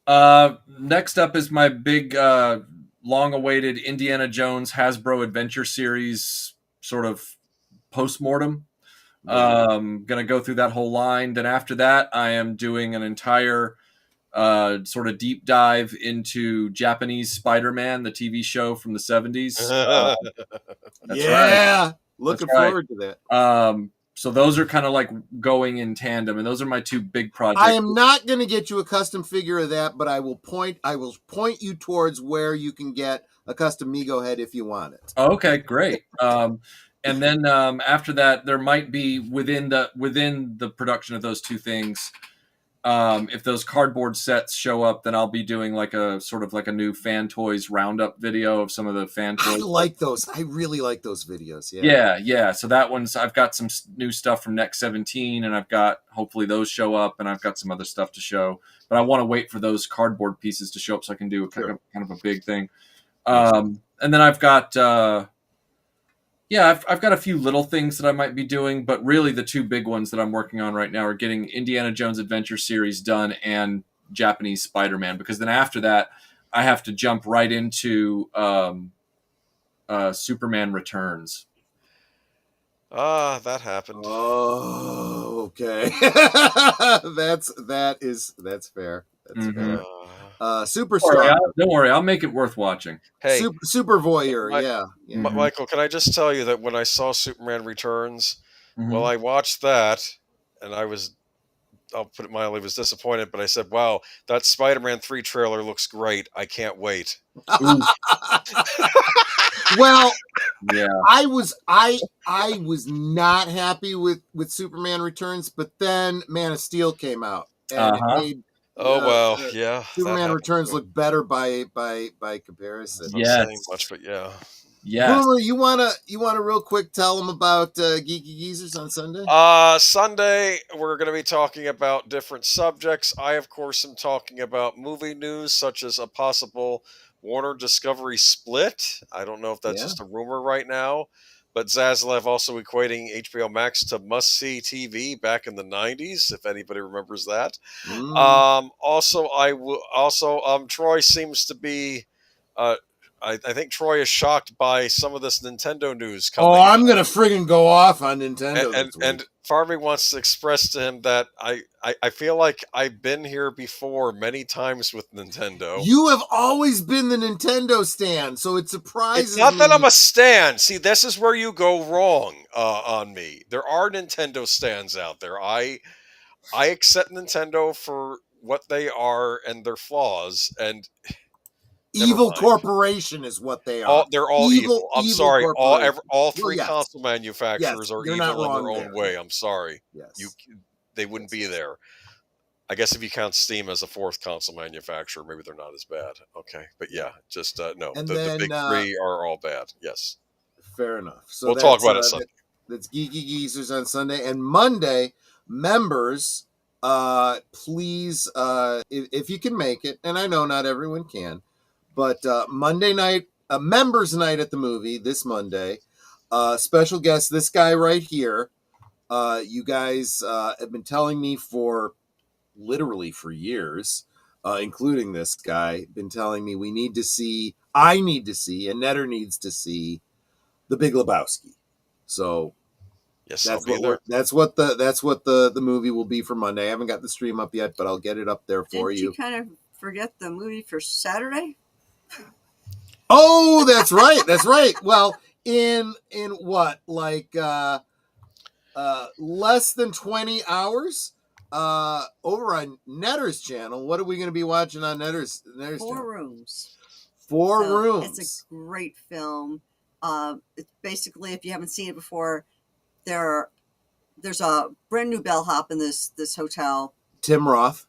coming up. Next up is my big long-awaited Indiana Jones Hasbro Adventure Series sort of postmortem. Gonna go through that whole line. Then after that, I am doing an entire sort of deep dive into Japanese Spider-Man, the TV show from the 70s. That's right. Looking forward to that. So those are kind of like going in tandem, and those are my two big projects. I am not going to get you a custom figure of that, but I will point you towards where you can get a custom Mego head if you want it. Okay, great. And then after that, there might be within the production of those two things, if those cardboard sets show up, then I'll be doing like a sort of like a new fan toys roundup video of some of the fan toys. I like those. I really like those videos. Yeah. So that one's, I've got some new stuff from Next 17, and I've got, hopefully those show up, and I've got some other stuff to show, but I want to wait for those cardboard pieces to show up so I can do kind of a big thing. And then I've got, I've got a few little things that I might be doing, but really the two big ones that I'm working on right now are getting Indiana Jones Adventure Series done and Japanese Spider-Man, because then after that, I have to jump right into Superman Returns. That happened. Oh, okay. That's fair. That's fair. Superstar. Don't worry, I'll make it worth watching. Hey, Super Voyeur, Michael, can I just tell you that when I saw Superman Returns, well, I watched that, and I'll put it mildly, was disappointed, but I said, wow, that Spider-Man 3 trailer looks great. I can't wait. Well, yeah, I was not happy with Superman Returns, but then Man of Steel came out, and it made Superman Returns look better by comparison. I'm not saying much, but Boomer, you wanna real quick tell them about Geeky Geezers on Sunday? Sunday we're going to be talking about different subjects. I, of course, am talking about movie news, such as a possible Warner Discovery split. I don't know if that's just a rumor right now, but Zaslav also equating HBO Max to must-see TV back in the 90s, if anybody remembers that. Troy seems to be I think Troy is shocked by some of this Nintendo news coming. Oh, I'm gonna friggin' go off on Nintendo. And Farmy wants to express to him that I feel like I've been here before many times with Nintendo. You have always been the Nintendo stan, so it surprises It's not me. that I'm a stan. See, this is where you go wrong on me. There are Nintendo stans out there. I accept Nintendo for what they are and their flaws, and Evil corporation is what they are. They're all evil. I'm sorry. All three yes. console manufacturers are evil in their own way. I'm sorry. Yes. They wouldn't be there. I guess if you count Steam as a fourth console manufacturer, maybe they're not as bad. Okay, but yeah, just no. The big three are all bad. Yes. Fair enough. So we'll talk about it Sunday. That's Geeky Geezers on Sunday and Monday. Members, please, if you can make it, and I know not everyone can. But Monday night, members night at the movie this Monday. Special guest, this guy right here. You guys have been telling me literally for years, including this guy, been telling me I need to see, and Netter needs to see The Big Lebowski. So yes, that's what the movie will be for Monday. I haven't got the stream up yet, but I'll get it up there for you. Did you kind of forget the movie for Saturday? Oh, that's right. That's right. Well, in what, like less than 20 hours over on Netter's channel. What are we going to be watching on Netter's Four channel? Rooms. Four Rooms. It's a great film. It's basically, if you haven't seen it before, there's a brand new bellhop in this hotel. Tim Roth.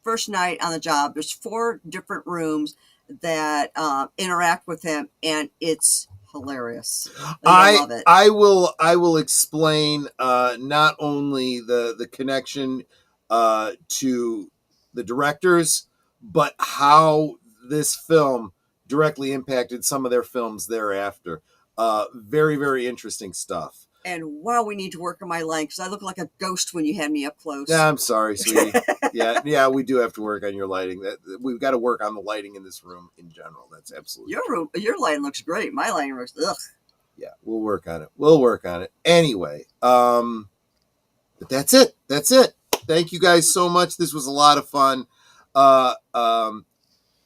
First night on the job. There's 4 different rooms that interact with him, and it's hilarious. I love it. I will explain not only the connection to the directors, but how this film directly impacted some of their films thereafter. Very, very interesting stuff. And wow, we need to work on my lighting because I look like a ghost when you had me up close. Yeah, I'm sorry, sweetie. yeah, we do have to work on your lighting. We've got to work on the lighting in this room in general. That's absolutely your lighting looks great. My lighting looks ugh. Yeah, we'll work on it. Anyway, but that's it. Thank you guys so much. This was a lot of fun.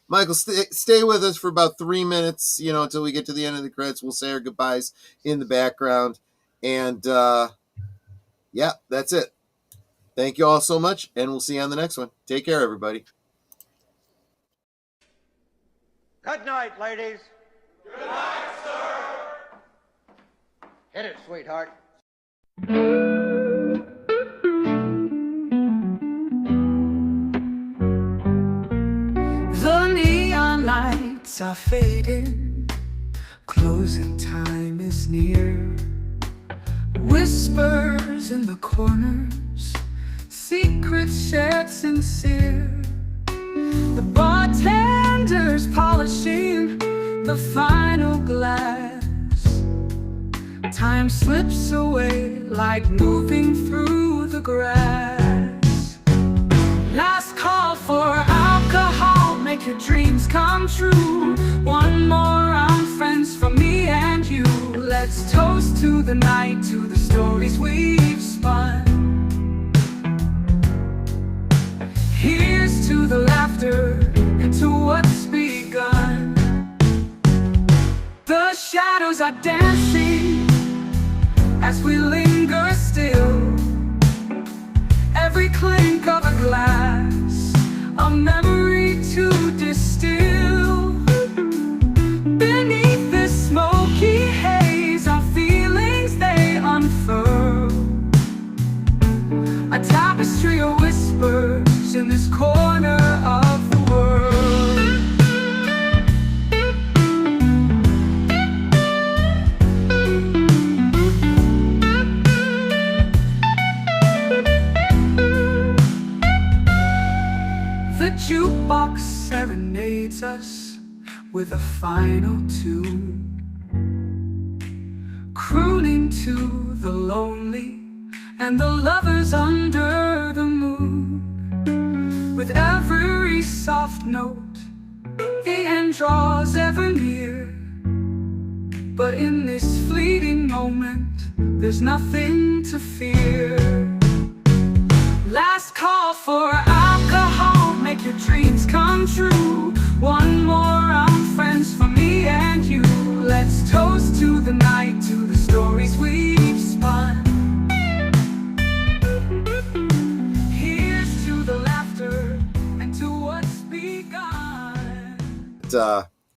Michael, stay with us for about 3 minutes, until we get to the end of the credits. We'll say our goodbyes in the background. And, yeah, that's it. Thank you all so much, and we'll see you on the next one. Take care, everybody. Good night, ladies. Good night, sir. Hit it, sweetheart. The neon lights are fading. Closing time is near. Whispers in the corners, secrets shared sincere. The bartender's polishing the final glass. Time slips away like moving through the grass. Last call for alcohol, make your dreams come true. One more round, friends, from me and you. Let's toast to the night, to the stories we've spun. Here's to the laughter and to what's begun. The shadows are dancing as we linger still. Every clink of a glass, a memory to distill. Beneath this smoky haze, our feelings they unfurl. A tapestry of whispers in this corner of the world. The jukebox serenades us with a final tune, crooning to the lonely and the lovers under the moon. With every soft note, the angel straws ever near. But in this fleeting moment, there's nothing to fear. Last call for alcohol, make your dreams come true. One more round, friends, for me and you. Let's toast to the night, to the stories we've spun. Here's to the laughter and to what's begun.